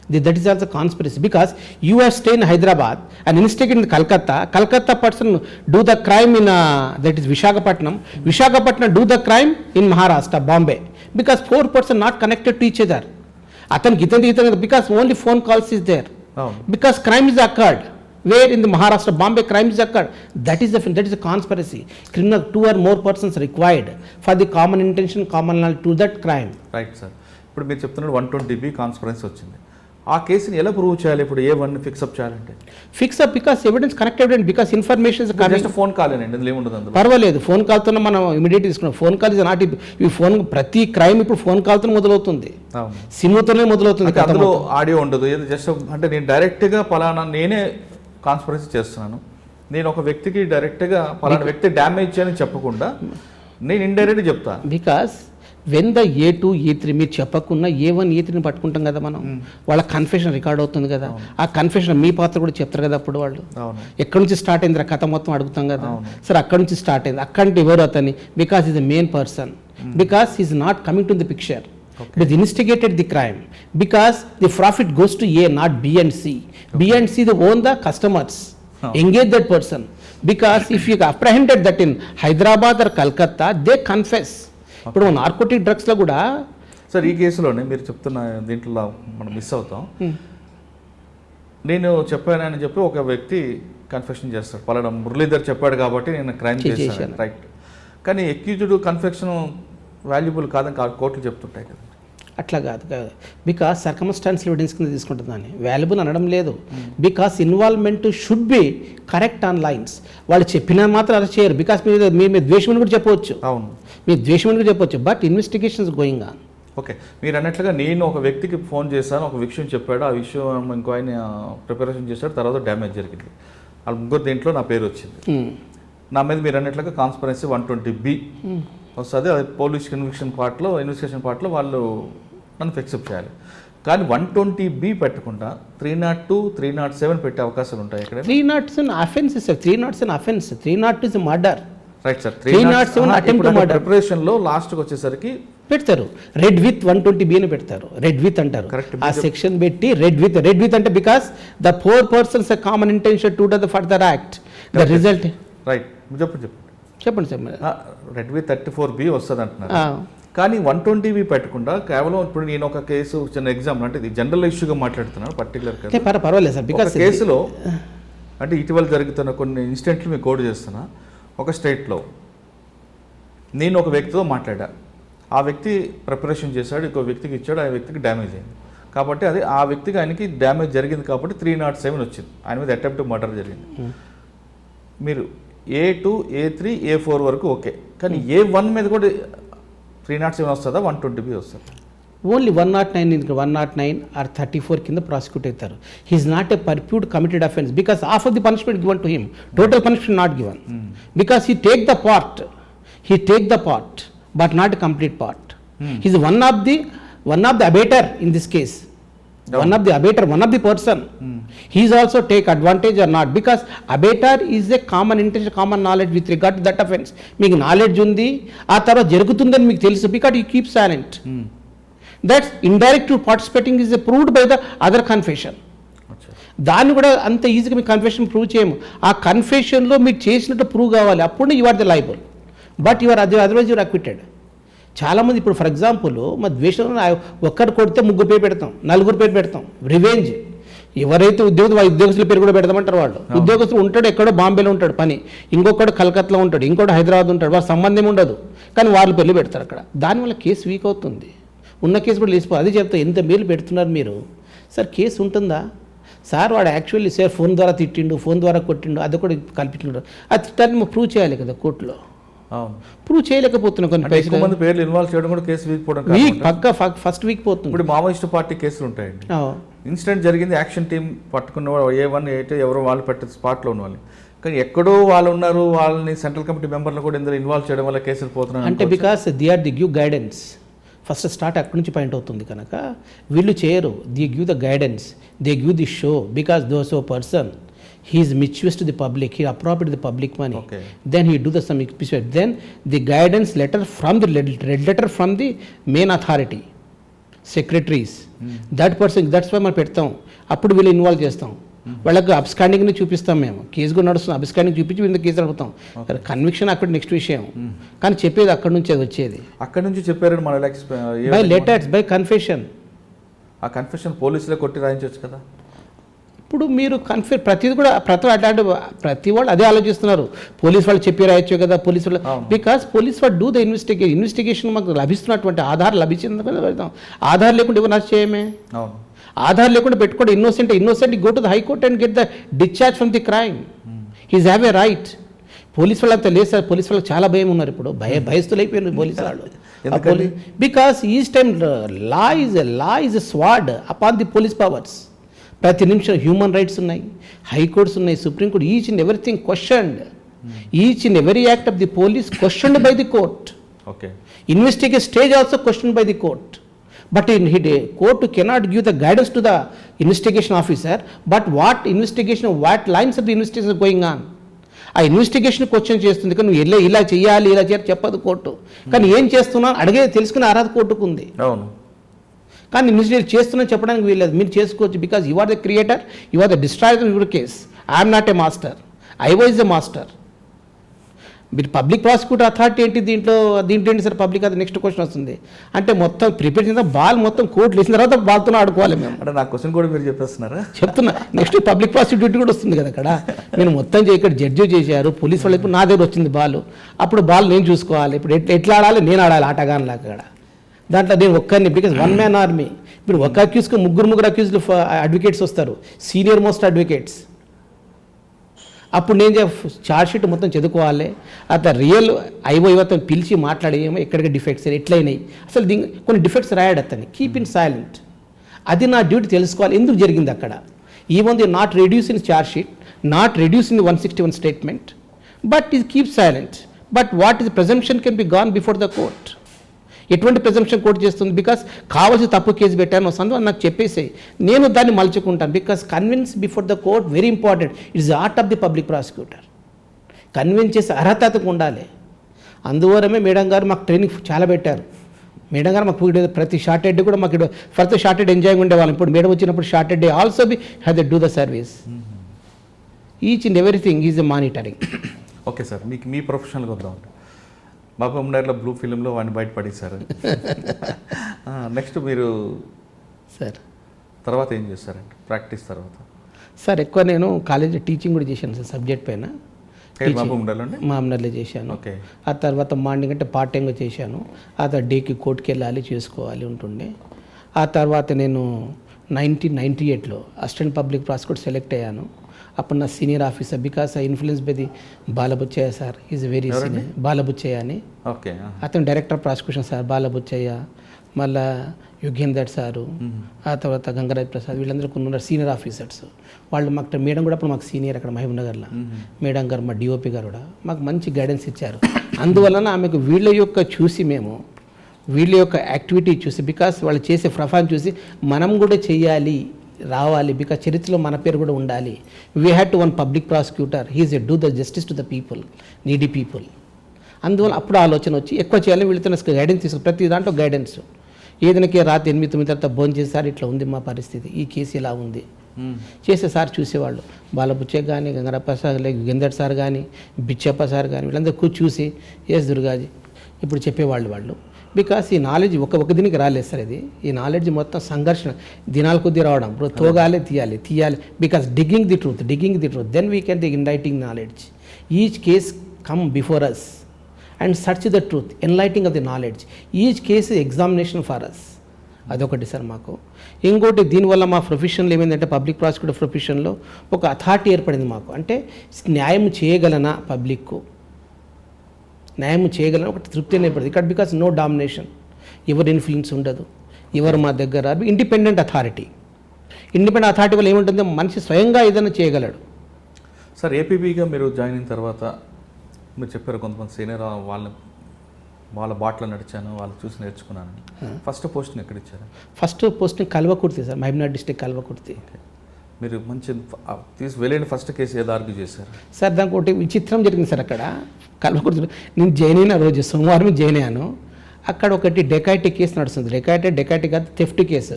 That is also conspiracy, because you are staying in Hyderabad and instigate in Calcutta person do the crime in that is Visakhapatnam do the crime in Maharashtra, Bombay, because 4 person not connected to each other. Because only phone calls is there. Because crime is occurred. Where in the Maharashtra, Bombay, crime is occurred. That is a conspiracy. Criminal 2 or more persons required for the common intention, common knowledge to that crime. Right sir. ఇప్పుడు మీరు చెప్తున్నారు 120B conspiracy వచ్చింది. ఆ కేసుని ఎలా prove చేయాలి? ఇప్పుడు A1 fix up చేయాలంటే Fix up because evidence connected and because information is coming. Just phone call అండి, అందులో ఏముండదు. అందులో పర్వాలేదు, ఫోన్ కాల్తో మనం ఇమీడియట్ తీసుకున్నాం. ఫోన్ కాల్ ఇస్ నాట్ ఈ ఫోన్, ప్రతి క్రైమ్ ఇప్పుడు ఫోన్ కాల్తో మొదలవుతుంది, అవును. సినిమాతోనే మొదలవుతుంది. అంటే అందులో ఆడియో ఉండదు, ఏదో జస్ట్ అంటే నేను డైరెక్ట్గా పలానా నేనే కాన్స్పరెన్సీ చేస్తున్నాను, నేను ఒక వ్యక్తికి డైరెక్ట్గా పలానా వ్యక్తి డ్యామేజ్ చేయని చెప్పకుండా నేను ఇండైరెక్ట్గా చెప్తాను. Because when the A2, A3 మీరు చెప్పకుండా A1, A3ని పట్టుకుంటాం కదా మనం, వాళ్ళ కన్ఫెషన్ రికార్డ్ అవుతుంది కదా, ఆ కన్ఫెషన్ మీ పాత్ర కూడా చెప్తారు కదా అప్పుడు వాళ్ళు. ఎక్కడి నుంచి స్టార్ట్ అయింది కథ మొత్తం అడుగుతాం కదా, సరే అక్కడి నుంచి స్టార్ట్ అయింది, అక్కడి ఎవరు అతని, because is the main person, because is not coming to the picture, but instigated the crime, because the profit goes to A, not B and C. B and C they own the customers. Engage that person, because if you apprehended that in Hyderabad or Calcutta, they confess. ఇప్పుడు narcotic drugs లో కూడా sir ఈ కేసులోనే మీరు చెప్తున్న దీంట్లో మనం miss అవుతాం. నేను చెప్పానని చెప్పి ఒక వ్యక్తి కన్ఫెషన్ చేస్తాడు, పలానా మురళీధర్ చెప్పాడు కాబట్టి నేను క్రైమ్ చేశాను, రైట్. కానీ అక్యూజ్డ్ కన్ఫెషన్ వాల్యుబుల్ కాదని కోర్టులు చెప్తుంటాయి కదా. అట్లా కాదు, బికాస్ సర్కమ్స్టాన్షియల్ ఎవిడెన్స్ కింద తీసుకుంటుందని వాల్యుబుల్ అనడం లేదు. Because involvement should be correct on lines. వాళ్ళు చెప్పినా మాత్రం అరెస్ట్ చేయరు, బికాస్ మీరు ద్వేషమని కూడా చెప్పవచ్చు, అవును, మీరు ద్వేషమని కూడా చెప్పవచ్చు, but investigations going on. Okay, మీరు అన్నట్లుగా నేను ఒక వ్యక్తికి ఫోన్ చేశాను, ఒక విషయం చెప్పాడు, ఆ విషయం ఇంకో ఆయన ప్రిపరేషన్ చేశాడు, తర్వాత డ్యామేజ్ జరిగింది, వాళ్ళ ముగ్గురు దీంట్లో నా పేరు వచ్చింది, నా మీద మీరు అన్నట్లుగా కాన్స్పరెన్సీ 120B వస్తుంది. అది పోలీస్ ఇన్వెస్టిగేషన్ పార్ట్లో వాళ్ళు నన్ను ఫిక్సప్ చేయాలి. కానీ 120B పెట్టకుండా 302, 307 పెట్టే అవకాశాలు ఉంటాయి ఇక్కడ. 307 offence sir, 307 offence, 302 is murder, right sir. 307 attempt murder. ప్రిపరేషన్లో లాస్ట్కి వచ్చేసరికి పెడతారు రెడ్ విత్ 120B అని పెడతారు, రెడ్ విత్ అంటారు ఆ సెక్షన్ పెట్టి, రెడ్ విత్ అంటే because the 4 persons a common intention to do the further act, the result. Right, చెప్పండి సార్. రెడ్ విత్ 34B వస్తుంది అంటున్నారు, కానీ 120B పెట్టకుండా కేవలం ఇప్పుడు నేను ఒక కేసు చిన్న ఎగ్జాంపుల్, అంటే ఇది జనరల్ ఇష్యూగా మాట్లాడుతున్నాను, పర్టికులర్ పర్వాలేదు సార్. బికాస్ కేసులో అంటే ఇటీవల జరుగుతున్న కొన్ని ఇన్సిడెంట్లు మీకు కోడ్ చేస్తున్నా. ఒక స్టేట్లో నేను ఒక వ్యక్తితో మాట్లాడా, ఆ వ్యక్తి ప్రిపరేషన్ చేశాడు, ఇంకో వ్యక్తికి ఇచ్చాడు, ఆ వ్యక్తికి డ్యామేజ్ అయింది, కాబట్టి అది ఆ వ్యక్తికి ఆయనకి డ్యామేజ్ జరిగింది కాబట్టి 307 వచ్చింది, ఆయన మీద అటెంప్ట్ మర్డర్ జరిగింది. మీరు A2, A3, A4 వరకు ఓకే, కానీ A1 మీద కూడా 307 వస్తుందా, 120B వస్తుందా? ఓన్లీ 109 ఆర్ 34 కింద ప్రాసిక్యూట్ అవుతారు. He's not a pursuit committed offence, because half of the punishment given to him, total punishment not given, because he take the part but not a complete part. He's one of the abettor in this case, one of the person. He is also take advantage or not, because abater is a common intention, common knowledge with regard to that offense. మీకు knowledge ఉంది, ఆ తర్వాత జరుగుతుందని మీకు తెలుసు, because you keep silent. That's indirect to participating is proved by the other confession. దాన్ని కూడా అంత ఈజీగా మీ కన్ఫెషన్ ప్రూవ్ చేయము, ఆ కన్ఫెషన్లో మీరు చేసినట్టు ప్రూవ్ కావాలి, అప్పుడు you are the liable, but you are otherwise you are acquitted. చాలామంది ఇప్పుడు ఫర్ ఎగ్జాంపుల్ మా ద్వేషం ఒక్కరు కొడితే 3 పేరు పెడతాం, 4 పేరు పెడతాం, రివెంజ్. ఎవరైతే ఉద్యోగస్తుల పేరు కూడా పెడతామంటారు వాళ్ళు. ఉద్యోగస్తులు ఉంటాడు ఎక్కడో బాంబేలో ఉంటాడు పని, ఇంకొకడు కలకత్తాలో ఉంటాడు, ఇంకోటి హైదరాబాద్ ఉంటాడు, వాళ్ళ సంబంధం ఉండదు, కానీ వాళ్ళు పెళ్లి పెడతారు అక్కడ. దానివల్ల కేసు వీక్ అవుతుంది, ఉన్న కేసు కూడా లేచిపోతుంది. అది చెప్తా, ఎంత మేలు పెడుతున్నారు మీరు సార్, కేసు ఉంటుందా సార్? వాడు యాక్చువల్లీ సార్ ఫోన్ ద్వారా తిట్టిండు, ఫోన్ ద్వారా కొట్టిండు, అది కూడా కల్పించిండు, అది తిట్టాలని ప్రూవ్ చేయాలి కదా కోర్టులో. ప్రూవ్ చేయలేకపోతున్నాం, కొన్ని మంది పేర్లు ఇన్వాల్వ్ చేయడం కూడా కేసు వీక్ పక్క ఫస్ట్ వీక్ పోతుంది. ఇప్పుడు మావోయిస్ట్ పార్టీ కేసులు ఉంటాయండి, ఇన్సిడెంట్ జరిగింది, యాక్షన్ టీం పట్టుకున్న A1, A2 ఎవరో వాళ్ళు పెట్టే స్పాట్లో ఉన్న వాళ్ళు, కానీ ఎక్కడో వాళ్ళు ఉన్నారు, వాళ్ళని సెంట్రల్ కమిటీ మెంబర్లు కూడా ఇందులో ఇన్వాల్వ్ చేయడం వల్ల కేసులు పోతున్నాయి అంటే, because they are the give guidance. First start అక్కడి నుంచి పాయింట్ అవుతుంది కనుక వీళ్ళు చేయరు, they give the guidance, they give the show, because those ఓ person he is mischievous to the public, he appropriate the public money, then he do the some then the guidance letter from the red letter from the main authority, secretaries, that person, that's why మనం పెడతాం. అప్పుడు వీళ్ళు involve చేస్తాం. వాళ్ళకి అబ్స్కాండింగ్ని చూపిస్తాం మేము, case కూడా నడుస్తుంది, అబ్స్కాండింగ్ చూపించి వీళ్ళ కేసు అడుగుతాం. కన్విక్షన్ అక్కడ నెక్స్ట్ విషయం, కానీ చెప్పేది అక్కడ నుంచి అది వచ్చేది. అక్కడ నుంచి చెప్పారని మన బై లెటర్స్, బై కన్ఫెషన్. ఆ కన్ఫెషన్ పోలీసులే కొట్టి రాయించవచ్చు కదా. ఇప్పుడు మీరు ప్రతిది కూడా ప్రతి వాళ్ళు అదే ఆలోచిస్తున్నారు. పోలీస్ వాళ్ళు చెప్పి రాయొచ్చు కదా, పోలీసు వాళ్ళు, బికాస్ పోలీస్ వాళ్ళు డూ ద ఇన్వెస్టిగేషన్ మాకు లభిస్తున్నటువంటి ఆధార్ లభించింది కదా పెడతాం. ఆధార్ లేకుండా ఎవరు నచ్చ చేయమే, అవును. ఆధార్ లేకుండా పెట్టుకోండి. Innocent go to the high court and get the discharge from the crime. He's have a right. Police వాళ్ళు అంతా లేదు సార్, పోలీస్ వాళ్ళకి చాలా భయం ఉన్నారు ఇప్పుడు, భయస్తులు అయిపోయినారు పోలీసు వాళ్ళు. Because each time law is a sword upon the police powers. ప్రతి నిమిషం హ్యూమన్ రైట్స్ ఉన్నాయి, హైకోర్ట్స్ ఉన్నాయి, supreme court, each and everything questioned. Each and every act of the police questioned by the court. Okay. Investigate stage also questioned by the court. But in court cannot give the guidance to the investigation officer, but what investigation, what lines of the investigation is going on. ఆ investigation question చేస్తుంది, కానీ నువ్వు ఇలా చేయాలి చెప్పదు court. కానీ ఏం చేస్తున్నావు అడిగే తెలుసుకునే అర్హత కోర్టుకు ఉంది. అవును. కానీ ఇన్వెస్టిగేట్ చేస్తున్నా చెప్పడానికి వీల్లేదు. మీరు చేసుకోవచ్చు, because you are the creator, you are the destroyer in your case. I'm not a master, I was the master. మీరు పబ్లిక్ ప్రాసిక్యూటర్ అథారిటీ ఏంటి దీంట్లో ఏంటి సార్ పబ్లిక్, అది నెక్స్ట్ క్వశ్చన్ వస్తుంది. అంటే మొత్తం ప్రిపేర్ చేసిన బాల్ మొత్తం కోర్టులు వేసిన తర్వాత బాల్తో ఆడుకోవాలి మేము. అంటే నా క్వశ్చన్ కూడా మీరు చెప్పేస్తున్నారా? చెప్తున్నా, నెక్స్ట్ పబ్లిక్ ప్రాసిక్యూటర్ కూడా వస్తుంది కదా అక్కడ. నేను మొత్తం ఇక్కడ జడ్జి చేశారు, పోలీస్ వాళ్ళు, ఇప్పుడు నా దగ్గర వచ్చింది బాల్. అప్పుడు బాల్ నేను చూసుకోవాలి, ఇప్పుడు ఎట్లా ఆడాలి, నేను ఆడాలి ఆటగానిలా అక్కడ. దాంట్లో నేను ఒక్కరిని, బికాజ్ వన్ మ్యాన్ ఆర్మీ. ఇప్పుడు ఒక అక్యూజ్కి ముగ్గురు అక్యూజ్లు అడ్వకేట్స్ వస్తారు, సీనియర్ మోస్ట్ అడ్వకేట్స్. అప్పుడు నేను ఛార్జ్ షీట్ మొత్తం చదువుకోవాలి, అత రియల్ ఐవో పిలిచి మాట్లాడేమో ఎక్కడికి డిఫెక్ట్స్ ఎట్లయినాయి, అసలు కొన్ని డిఫెక్ట్స్ రాయాడు అతన్ని, కీప్ ఇన్ సైలెంట్. అది నా డ్యూటీ తెలుసుకోవాలి ఎందుకు జరిగింది అక్కడ. Even the not reduce in charge sheet, not reduce in 161 statement, but is keep silent. But what is presumption can be gone before the court. ఎటువంటి ప్రెజంప్షన్ కోర్టు చేస్తుంది, because కావాల్సి తప్పు కేసు పెట్టాను సందర్భం నాకు చెప్పేసాయి, నేను దాన్ని మలుచుకుంటాను. Because convince before the court very important. It's art of the public prosecutor. Convince చేసే అర్హతకు ఉండాలి. అందువలనే మేడం గారు మాకు ట్రైనింగ్ చాలా పెట్టారు. మేడం గారు మాకు ప్రతి షార్ట్ హెడ్ కూడా మాకు ఫస్ట్ షార్ట్ హెడ్ ఎంజాయ్ ఉండేవాళ్ళం. ఇప్పుడు మేడం వచ్చినప్పుడు short head also be have the do the service. Each and everything is a monitoring. Okay sir, మీకు మీ ప్రొఫెషనల్గా వద్దాం. మహబూబ్నగర్లో బ్లూ ఫిలింలో వాడిని బయటపడేశారు. నెక్స్ట్ మీరు సార్ తర్వాత ఏం చేస్తారండి ప్రాక్టీస్ తర్వాత? సార్ ఎక్కువ నేను కాలేజీ టీచింగ్ కూడా చేశాను సార్, సబ్జెక్ట్ పైన. మహబూబ్నగర్లో చేశాను. ఓకే. ఆ తర్వాత మార్నింగ్ అంటే పార్ట్ టైంగా చేశాను. ఆ తర్వాత డేకి కోర్టుకి వెళ్ళాలి, చేసుకోవాలి ఉంటుండే. ఆ తర్వాత నేను 1998లో అసిస్టెంట్ పబ్లిక్ ప్రాసిక్యూటర్ సెలెక్ట్ అయ్యాను. అప్పుడు నా senior officer, because I influence by the Balabuchaiah sir, is very senior. Balabuchaiah అని, ఓకే, అతను డైరెక్టర్ ప్రాసిక్యూషన్ సార్ బాలబుచ్చయ్య, మళ్ళా యుగేందర్ సారు, ఆ తర్వాత గంగరాజ్ ప్రసాద్, వీళ్ళందరూ కొన్ని ఉన్నారు సీనియర్ ఆఫీసర్స్. వాళ్ళు మాకు మేడం కూడా అప్పుడు మాకు సీనియర్ అక్కడ మహబూబ్నగర్లో. మేడం గారు, మా డిఓపి గారు కూడా మాకు మంచి గైడెన్స్ ఇచ్చారు. అందువలన ఆమెకు వీళ్ళ యొక్క చూసి మేము వీళ్ళ యొక్క యాక్టివిటీ చూసి, బికాస్ వాళ్ళు చేసే ప్రొఫైల్ చూసి మనం కూడా చెయ్యాలి, రావాలి, బికాస్ చరిత్రలో మన పేరు కూడా ఉండాలి. We had to one public prosecutor, he's a do the justice to the people, needy people. అందువల్ల అప్పుడు ఆలోచన వచ్చి ఎక్కువ చేయాలి, వీళ్ళతో గైడెన్స్ తీసుకు, ప్రతి దాంట్లో గైడెన్స్. ఏదైనా రాత్రి 8-9 తర్వాత భోజనం చేసేసారి ఇట్లా ఉంది మా పరిస్థితి, ఈ కేసు ఇలా ఉంది చేసే సార్ చూసేవాళ్ళు. బాలబుచ్చయ్య కానీ, గంగరప్రసాద్, యుగేందర్ సార్ కానీ, బిచ్చప్ప సార్ కానీ, వీళ్ళందరూ చూసి ఎస్ దుర్గాజీ ఇప్పుడు చెప్పేవాళ్ళు వాళ్ళు. బికాస్ ఈ నాలెడ్జ్ ఒక దీనికి రాలేదు సార్. ఇది ఈ నాలెడ్జ్ మొత్తం సంఘర్షణ దినాల కొద్దీ రావడం, తోగాలి, తీయాలి. Because digging the truth, then we can the enlightening knowledge. Each case come before us and search the truth, enlightening of the knowledge. Each case examination for us. అదొకటి సార్ మాకు. ఇంకోటి దీనివల్ల మా ప్రొఫెషన్లో ఏమైందంటే, పబ్లిక్ ప్రాసిక్యూటర్ ప్రొఫెషన్లో ఒక authority ఏర్పడింది మాకు. అంటే న్యాయం చేయగలనా, పబ్లిక్కు న్యాయం చేయగలనా ఒక తృప్తి ఏర్పడింది ఇక్కడ. బికాస్ నో డామినేషన్, ఎవరు ఇన్ఫ్లుయెన్స్ ఉండదు, ఎవరు మా దగ్గర. ఇండిపెండెంట్ అథారిటీ వల్ల ఏముంటుందో మనిషి స్వయంగా ఏదైనా చేయగలడు. సార్, ఏపీబీగా మీరు జాయిన్ అయిన తర్వాత మీరు చెప్పారు కొంతమంది సీనియర్ వాళ్ళ బాటలో నడిచాను, వాళ్ళు చూసి నేర్చుకున్నాను. ఫస్ట్ పోస్టింగ్ ఎక్కడ ఇచ్చారు? First posting Kalwakurthy sir, Mahabubnagar district Kalwakurthy. మీరు మంచి వెళ్ళిన ఫస్ట్ కేసు ఏదో ఆర్గ్యూ చేశారు సార్? దానికి ఒకటి విచిత్రం జరిగింది సార్ అక్కడ కల్వకుర్తిలో. నేను జాయిన్ అయిన రోజు సోమవారం జాయిన్ అయ్యాను. అక్కడ ఒకటి డెకాయిటీ కేసు నడుస్తుంది. డెకాయిటీ కాదు, థెఫ్ట్ కేసు.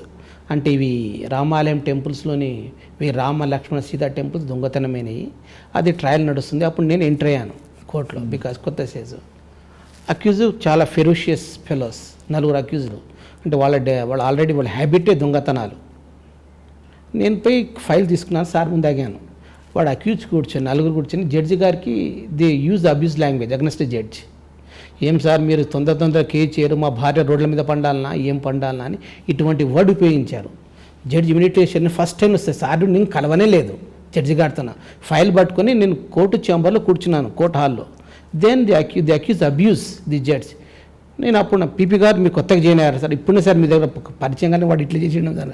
అంటే ఇవి రామాలయం టెంపుల్స్లోని రామ లక్ష్మణ సీతా టెంపుల్స్ దొంగతనమైనవి. అది ట్రయల్ నడుస్తుంది. అప్పుడు నేను ఎంటర్ అయ్యాను కోర్టులో, బికాజ్ కొత్త కేసు. అక్యూజ్ చాలా ఫెరోషియస్ ఫెలోస్, 4 అక్యూజ్లు. అంటే వాళ్ళ ఆల్రెడీ వాళ్ళ హ్యాబిటే దొంగతనాలు. నేను పోయి ఫైల్ తీసుకున్నాను, సార్ ముందు ఆగాను. వాడు అక్యూజ్ కూర్చొని 4 కూర్చొని జడ్జి గారికి they use abuse language against judge. ఏం సార్ మీరు తొందర కేసు చేయరు, మా భార్య రోడ్ల మీద పండాలనా, ఏం పండాలనా అని ఇటువంటి వర్డ్ ఉపయోగించారు. జడ్జి ఇమిడిటేషన్ ఫస్ట్ టైం వస్తే సార్ నేను కలవనే లేదు జడ్జి గారితో. ఫైల్ పట్టుకొని నేను కోర్టు ఛాంబర్లో కూర్చున్నాను, కోర్టు హాల్లో. Then the accused abuse the judge. నేను అప్పుడు నా పీపీ గారు మీరు కొత్తగా జాయిన్ అయ్యారు సార్, ఇప్పుడే సార్ మీ దగ్గర పరిచయం కానీ వాడు ఇట్లా చేసి sir.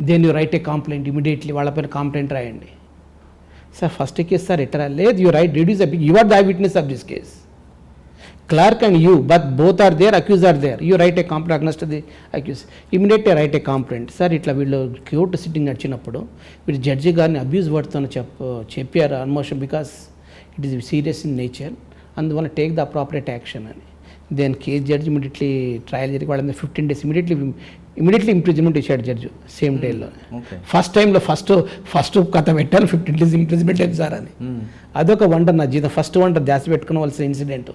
Then you write a complaint immediately, వాళ్ళపైన కంప్లైంట్ రాయండి. సార్ ఫస్ట్ కేసు సార్ ఎట్లా లేదు, you write reduce you are the eye witness of this case, clerk and you but both are there, accused are there, you write a complaint against the accused, immediately write a complaint. Sir ఇట్లా వీళ్ళు court sitting నడిచినప్పుడు వీళ్ళు judge గారిని abuse వర్డ్తో చెప్పారు almost, because it is serious in nature, అందువల్ల take the appropriate action అని. Then case judge immediately trial జరిగి వాళ్ళ 15 days ఇమీడియట్లీ ఇంప్రిజన్మెంట్ ఇచ్చాడు జడ్జి సేమ్ డేలో. ఫస్ట్ టైంలో ఫస్ట్ కథ పెట్టాను 15 days ఇంప్రిజన్మెంట్ సార్ అని. అదొక వండర్ నా జీవితం, ఫస్ట్ వండర్ ధ్యాస పెట్టుకోవాల్సిన ఇన్సిడెంట్.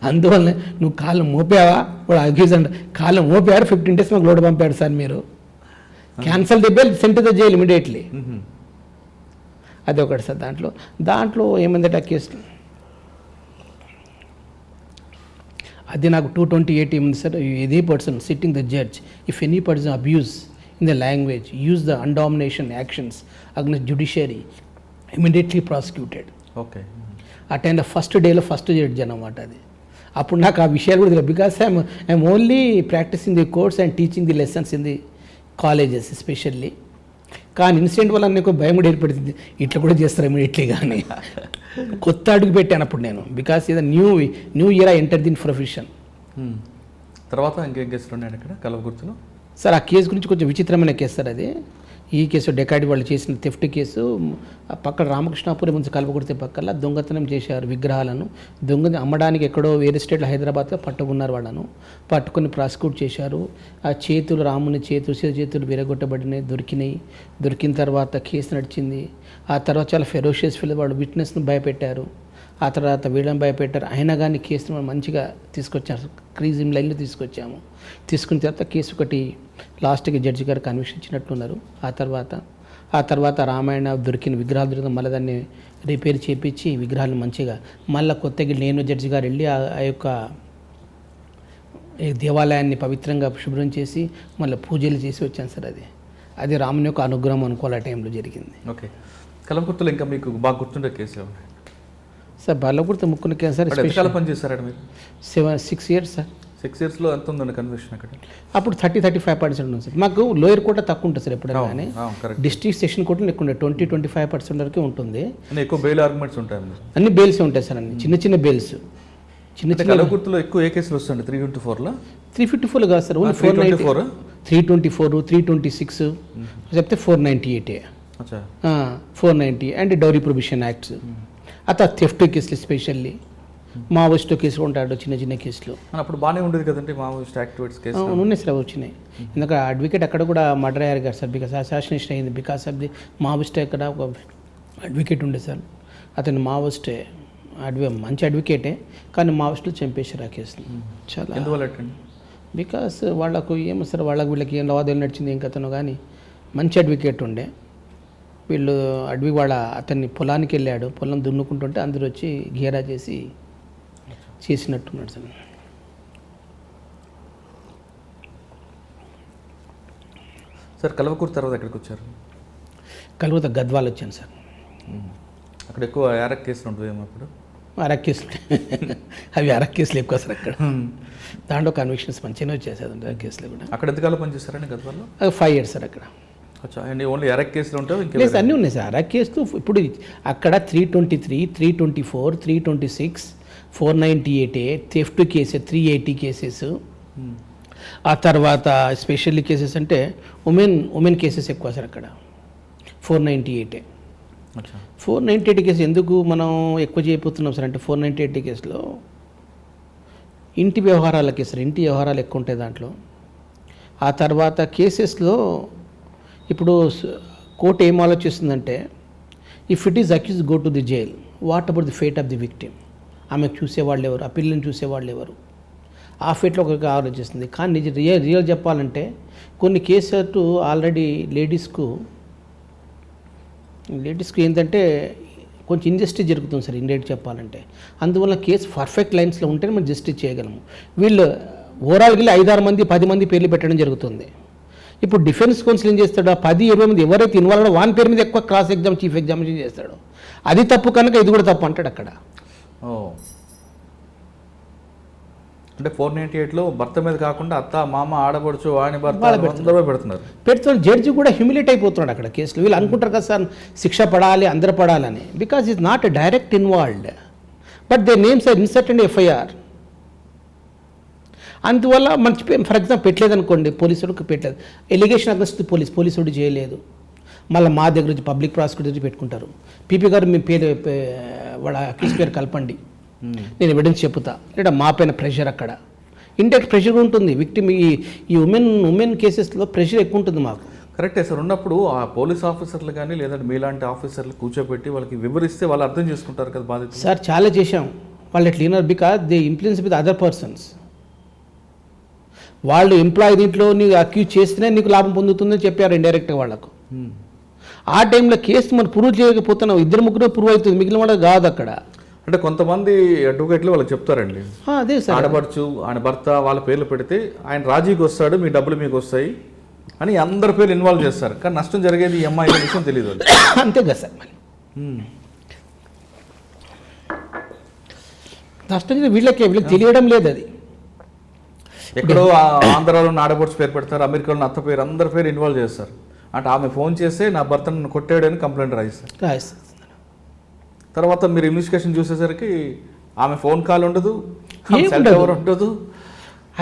అందువల్ల నువ్వు కాళ్ళు మోపావా, వాడు అక్యూజ్ అంటే కాళ్ళు మోపారు, 15 days మాకు లోడ్ పంపాడు సార్, మీరు cancel the bell, cent the jail immediately. అది ఒకటి సార్. దాంట్లో ఏమైందంటే ఆ కేసు అది నాకు 228 ఏముంది sir. Any person sitting the judge if any person abuse in the language use the abomination actions against judiciary immediately prosecuted. Okay. Attend first డేలో first judge అన్నమాట అది. అప్పుడు నాకు ఆ విషయాలు కూడా తెలియదు, because I'm only practising the course and teaching the lessons in the colleges especially. కానీ ఇన్సిడెంట్ వల్ల నాకు భయం కూడా ఏర్పడుతుంది, ఇట్లా కూడా చేస్తారు ఇమీడియట్లీ. కానీ కొత్త అడుగు పెట్టాను అప్పుడు నేను, బికాస్ ఇది new year I enter the profession. తర్వాత ఇంకేం కేసులు ఉన్నాయండి ఇక్కడ కల్వకుర్తిలో? సార్ ఆ కేసు గురించి కొంచెం విచిత్రమైన కేసు సార్ అది. ఈ కేసు డెకాయిటీ వాళ్ళు చేసిన థెఫ్ట్ కేసు. పక్కన రామకృష్ణాపురం నుంచి కల్వకుర్తి పక్కల దొంగతనం చేశారు విగ్రహాలను. అమ్మడానికి ఎక్కడో వేరే స్టేట్లో హైదరాబాద్లో పట్టుకున్నారు వాళ్ళను. పట్టుకొని ప్రాసిక్యూట్ చేశారు. ఆ చేతులు, రాముని చేతులు విరగొట్టబడినాయి, దొరికిన తర్వాత కేసు నడిచింది. ఆ తర్వాత చాలా ఫెరోషియస్ ఫీల్, వాళ్ళు విట్నెస్ను భయపెట్టారు. ఆ తర్వాత వీళ్ళని భయపెట్టారు. అయినా కానీ కేసును మనం మంచిగా తీసుకొచ్చారు, క్రీజింగ్ లైన్లో తీసుకున్న తర్వాత కేసు ఒకటి లాస్ట్కి జడ్జి గారు కన్విక్షన్ ఇచ్చినట్టున్నారు. ఆ తర్వాత రామాయణ దొరికిన విగ్రహాలు దొరికిన మళ్ళీ దాన్ని రిపేర్ చేయించి విగ్రహాలు మంచిగా మళ్ళీ కొత్తగా నేను జడ్జి గారు వెళ్ళి ఆ యొక్క దేవాలయాన్ని పవిత్రంగా శుభ్రం చేసి మళ్ళీ పూజలు చేసి వచ్చాను సార్. అది రాముని యొక్క అనుగ్రహం అనుకోవాలి ఆ టైంలో జరిగింది. ఓకే. కల్వకుర్తిలో ఇంకా మీకు బాగా గుర్తుండే కేసు సార్? బాలకుర్తి ముక్కుని కేసు సార్. ఎంతకాలం పని చేశారు మీరు? 6 years సార్. 6 yearsలో ఎంత ఉందండి కన్విక్షన్ అక్కడ? అప్పుడు 30-35% ఉంది సార్. మాకు లోయర్ కోట తక్కువ ఉంటుంది సార్ ఎప్పుడైనా, కానీ డిస్ట్రిక్ట్ సెషన్ కోర్టులో ఎక్కువ 20-25% వరకు ఉంటుంది. ఎక్కువ బెయిల్ ఆర్గ్యుమెంట్స్ ఉంటాయి, అన్ని బెయిల్స్ ఉంటాయి సార్, అన్ని చిన్న బెయిల్స్. కల్వకుర్తిలో ఎక్కువ ఏ కేసులు వస్తాయండి? 324లో? 354 కాదు సార్, ఓన్లీ 494, 324, 326 చెప్తే 498, 490 అండ్ డౌరీ ప్రొహిబిషన్ యాక్ట్స్. అతను థెఫ్ట్ కేసులు ఎస్పెషల్లీ మావోయిస్ట్ కేసులు ఉంటాడు, చిన్న కేసులు. అప్పుడు బాగానే ఉండేది కదండి మావోయిస్ట్ యాక్టివిటీస్ కేసు? ఉన్నాయి సార్, వచ్చినాయి. ఎందుకంటే అడ్వకేట్ అక్కడ కూడా మర్డర్ అయ్యారు కదా సార్, బికాస్ అసాసినేషన్ అయింది బికాస్ ఆఫ్ ది మావోయిస్ట్. అక్కడ ఒక అడ్వకేట్ ఉండే సార్, అతను మావోయిస్టే, మంచి అడ్వకేటే, కానీ మావోయిస్టులు చంపేశారు ఆ కేసుని. చాలా ఎందువల్ల? బికాస్ వాళ్ళకు ఏమో సార్, వీళ్ళకి ఏం లావాదేవీలు నడిచింది ఏం కథనో, కానీ మంచి అడ్వకేట్ ఉండే. వీళ్ళు అతన్ని పొలానికి వెళ్ళాడు, పొలం దున్నుకుంటుంటే అందరూ వచ్చి ఘేరా చేసినట్టున్నాడు సార్. సార్ కల్వకుర్తి తర్వాత ఎక్కడికి వచ్చారు? కల్వకుర్తి గద్వాల్ వచ్చాను సార్. అక్కడ ఎక్కువ అరక్ కేసులు ఉంటుంది అప్పుడు? అరక్ కేసులు అవి అరక్ కేసులు ఎక్కువ సార్ అక్కడ. దాంట్లో కన్విక్షన్స్ మంచిగానే వచ్చేసారు అరక్ కేసులు కూడా. అక్కడ ఎంతకాలం పనిచేస్తారండి గద్వాల్లో? 5 years సార్ అక్కడ. ఓన్లీ అరక్ కేసులు ఉంటాయి? లేదు, అన్నీ ఉన్నాయి సార్ అరక్ కేసులు. ఇప్పుడు అక్కడ 323, 324, 326, 498 థెఫ్ట్ కేసెస్, 380 కేసెస్. ఆ తర్వాత స్పెషల్లీ కేసెస్ అంటే ఉమెన్ కేసెస్ ఎక్కువ సార్ అక్కడ. 498. 498 కేసు ఎందుకు మనం ఎక్కువ చేయబోతున్నాం సార్ అంటే, 498 కేసులో ఇంటి వ్యవహారాలకి సార్, ఇంటి వ్యవహారాలు ఎక్కువ ఉంటాయి దాంట్లో. ఆ తర్వాత కేసెస్లో ఇప్పుడు కోర్టు ఏం ఆలోచిస్తుందంటే, if it is accuse go to the jail, what about the fate of the victim? ఆమెకు చూసేవాళ్ళు ఎవరు, ఆ పిల్లల్ని చూసేవాళ్ళు ఎవరు? ఆ ఫేట్లో ఒక ఆలోచిస్తుంది. కానీ రియల్ చెప్పాలంటే కొన్ని కేసులు ఆల్రెడీ లేడీస్కు ఏంటంటే కొంచెం ఇంజస్టిస్ జరుగుతుంది సార్, ఇండైరెక్ట్ చెప్పాలంటే. అందువల్ల కేసు పర్ఫెక్ట్ లైన్స్లో ఉంటేనే మనం జస్టిస్ చేయగలము. వీళ్ళు ఓవరాల్గా 5-6 మంది 10 మంది పేర్లు పెట్టడం జరుగుతుంది. ఇప్పుడు డిఫెన్స్ కౌన్సిల్ ఏం చేస్తాడు, 10-20 మంది ఎవరైతే ఇన్వాల్వ్ వాని పేరు మీద ఎక్కువ క్రాస్ ఎగ్జామ్, చీఫ్ ఎగ్జామినేషన్ చేస్తాడు. అది తప్పు కనుక ఇది కూడా తప్పు అంటాడు అక్కడ. అంటే 498లో భర్త మీద కాకుండా అత్త, మామ, ఆడపడుచు, వాని భర్త అందరూ పెడుతున్నారు. జడ్జి కూడా హ్యూమిలేట్ అయిపోతున్నాడు అక్కడ కేసులో. వీళ్ళు అనుకుంటారు కదా సార్ శిక్ష పడాలి, అందరూ పడాలని. Because it's not direct involved, but they names are inserted FIR. అందువల్ల మంచి ఫర్ ఎగ్జాంపుల్ పెట్టలేదు అనుకోండి, పోలీసుడికి పెట్టలేదు, ఎలిగేషన్ అగెన్స్ట్ పోలీసుడు చేయలేదు, మళ్ళీ మా దగ్గర నుంచి పబ్లిక్ ప్రాసిక్యూటర్ పెట్టుకుంటారు. పీపీ గారు మీ పేరు వాళ్ళ అక్యూజ్ పేరు కలపండి, నేను ఎవిడెన్స్ చెప్తా, లేదా మా పైన ప్రెషర్. అక్కడ ఇండైరెక్ట్ ప్రెషర్ ఉంటుంది విక్టిమ్. ఈ ఉమెన్ కేసెస్లో ప్రెషర్ ఎక్కువ ఉంటుంది మాకు. కరెక్టే సార్. ఉన్నప్పుడు ఆ పోలీస్ ఆఫీసర్లు కానీ లేదంటే మీలాంటి ఆఫీసర్లు కూర్చోబెట్టి వాళ్ళకి వివరిస్తే వాళ్ళు అర్థం చేసుకుంటారు కదా బాధ్యత. సార్ చాలా చేశాం వాళ్ళ cleaner, because they influence with other persons. వాళ్ళు ఎంప్లాయీ దీంట్లో నీకు అక్యూజ్ చేస్తేనే నీకు లాభం పొందుతుందని చెప్పారు ఇండైరెక్ట్గా వాళ్ళకు. ఆ టైంలో కేసు మనం ప్రూవ్ చేయకపోతున్నాం, 2-3 ప్రూవ్ అవుతుంది, మిగిలిన వాళ్ళకి కాదు అక్కడ. అంటే కొంతమంది అడ్వకేట్లు వాళ్ళకి చెప్తారండి, అదే సార్, ఆడపడుచు ఆయన భర్త వాళ్ళ పేర్లు పెడితే ఆయన రాజీకి వస్తాడు, మీ డబ్బులు మీకు వస్తాయి అని అందరి పేర్లు ఇన్వాల్వ్ చేస్తారు. కానీ నష్టం జరిగేది ఈ అమ్మాయి విషయం తెలియదు. అంతే కదా సార్. మరి నష్టం వీళ్ళకి తెలియడం లేదు. అది ఎక్కడో ఆంధ్రాలో ఆడపడుచు పేరు పెడతారు, అమెరికాలో అత్త పేరు, అందరి పేరు ఇన్వాల్వ్ చేస్తారు. అంటే ఆమె ఫోన్ చేస్తే నా భర్తను కొట్టాడని కంప్లైంట్ రాయిస్తారు. తర్వాత మీరు ఇన్వెస్టిగేషన్ చూసేసరికి ఆమె ఫోన్ కాల్ ఉండదు, ఉండదు.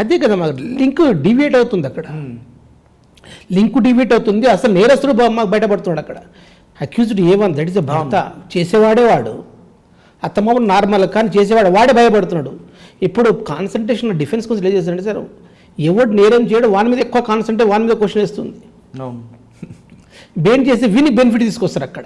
అదే కదా మాకు లింక్ డివియేట్ అవుతుంది అక్కడ. లింక్ డివియేట్ అవుతుంది, అసలు నేరస్తుడు మాకు బయటపడుతున్నాడు అక్కడ. అక్యూజ్డ్ ఏమన్, దట్ ఇస్ అ భర్త, చేసేవాడే వాడు, అత్తమామ నార్మల్, కానీ చేసేవాడు వాడే భయపడుతున్నాడు. ఇప్పుడు కాన్సన్ట్రేషన్ డిఫెన్స్ కోసం ఏం చేస్తారంటే సార్, ఎవడు నేరం చేయడం వాని మీద ఎక్కువ కాన్సన్ట్రేట్, వాని మీద క్వశ్చన్ వేస్తుంది. బెయిన్ చేసి విని బెనిఫిట్ తీసుకొస్తారు అక్కడ.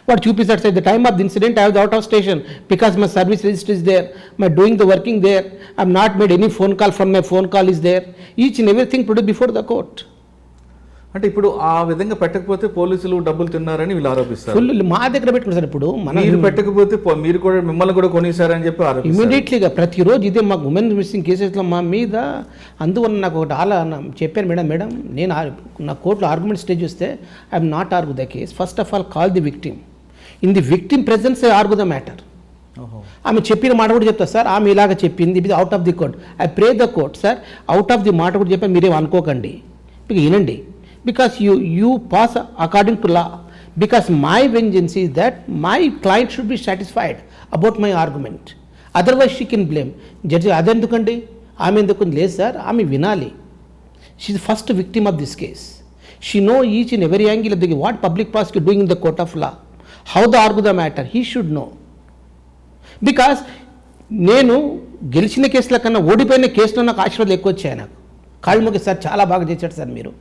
వాడు చూపిస్తాడు sir, the time of the incident I was out of station because my service register is there, my doing the working there, I have not made any phone call from my phone call is there, each and everything put before the court. అంటే ఇప్పుడు ఆ విధంగా పెట్టకపోతే పోలీసులు డబ్బులు తిన్నారని వీళ్ళు ఆరోపిస్తారు. Full మా దగ్గర పెట్టుకున్నారు సార్. ఇప్పుడు మీరు పెట్టకపోతే మీరు కూడా మిమ్మల్ని కూడా కొనేసారని చెప్పి ఆరోపిస్తారు. ఇమీడియట్లీగా ప్రతిరోజు ఇదే మాకు ఉమెన్ మిస్సింగ్ కేసెస్లో మా మీద. అందువల్ల నాకు ఒకటి చెప్పాను, మేడం నేను నా కోర్టులో ఆర్గ్యుమెంట్ స్టేజ్ వస్తే I M not argue the case, first of all call the victim, in the victim presence argue the matter. ఆమె చెప్పిన మాట కూడా చెప్తా సార్, ఆమె ఇలాగ చెప్పింది, ఇది out of the court, I pray the court sir, out of the మాట కూడా చెప్పాను, మీరేం అనుకోకండి, మీకు వినండి, because you pass according to law, because my vengeance is that my client should be satisfied about my argument, otherwise she can blame. Judge adendukandi ఆమె ఎందుకు లేదు సార్, ఆమె వినాలి. she is the first victim of this case, she know each and every angle of the what public prosecutor doing in the court of law, how to argue the matter, he should know. because నేను గెలిచిన కేసుల కన్నా ఓడిపోయిన కేసులో నాకు ఆశీర్వాదాలు ఎక్కువ వచ్చాయి. నాకు కాళ్ళు మొక్కి సార్ చాలా బాగా చేశాడు సార్, మీరు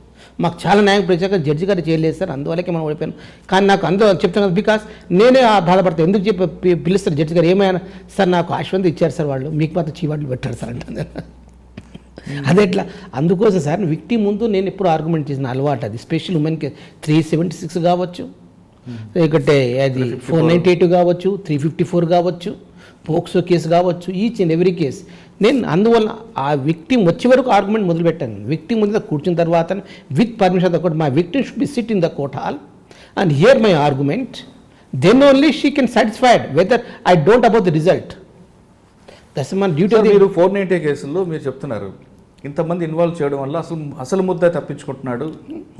మాకు చాలా న్యాయం ప్రచారం, జడ్జి గారు చేయలేదు సార్, అందువల్లకే మనం ఓడిపోయాను. కానీ నాకు అందులో చెప్తాను కదా, బికాస్ నేనే బాధపడతాను, ఎందుకు చెప్పి పిలుస్తారు జడ్జి గారు, ఏమైనా సార్ నాకు ఆశ్వంతం ఇచ్చారు సార్ వాళ్ళు, మీకు మాత్రం చీవాట్లు పెట్టారు సార్ అంటే. అదే ఎట్లా, అందుకోసం సార్ విక్టిమ్ ముందు నేను ఎప్పుడు ఆర్గ్యుమెంట్ చేసిన అలవాటు అది. స్పెషల్ ఉమెన్కి 376 కావచ్చు, లేకపోతే అది 498 కావచ్చు, 354 కావచ్చు, పోక్సో కేసు కావచ్చు, ఈచ్ అండ్ ఎవ్రీ కేసు నేను అందువల్ల ఆ విక్టిమ్ వచ్చే వరకు ఆర్గ్యుమెంట్ మొదలుపెట్టాను. విక్టిమ్ ముందు కూర్చున్న తర్వాత with permission the court, my victim should be sit in the court hall and hear my argument, then only she can satisfied whether I don't about the result. That's my duty. మీరు 498 కేసుల్లో మీరు చెప్తున్నారు ఇంతమంది involve చేయడం వల్ల అసలు ముద్ద తప్పించుకుంటున్నాడు,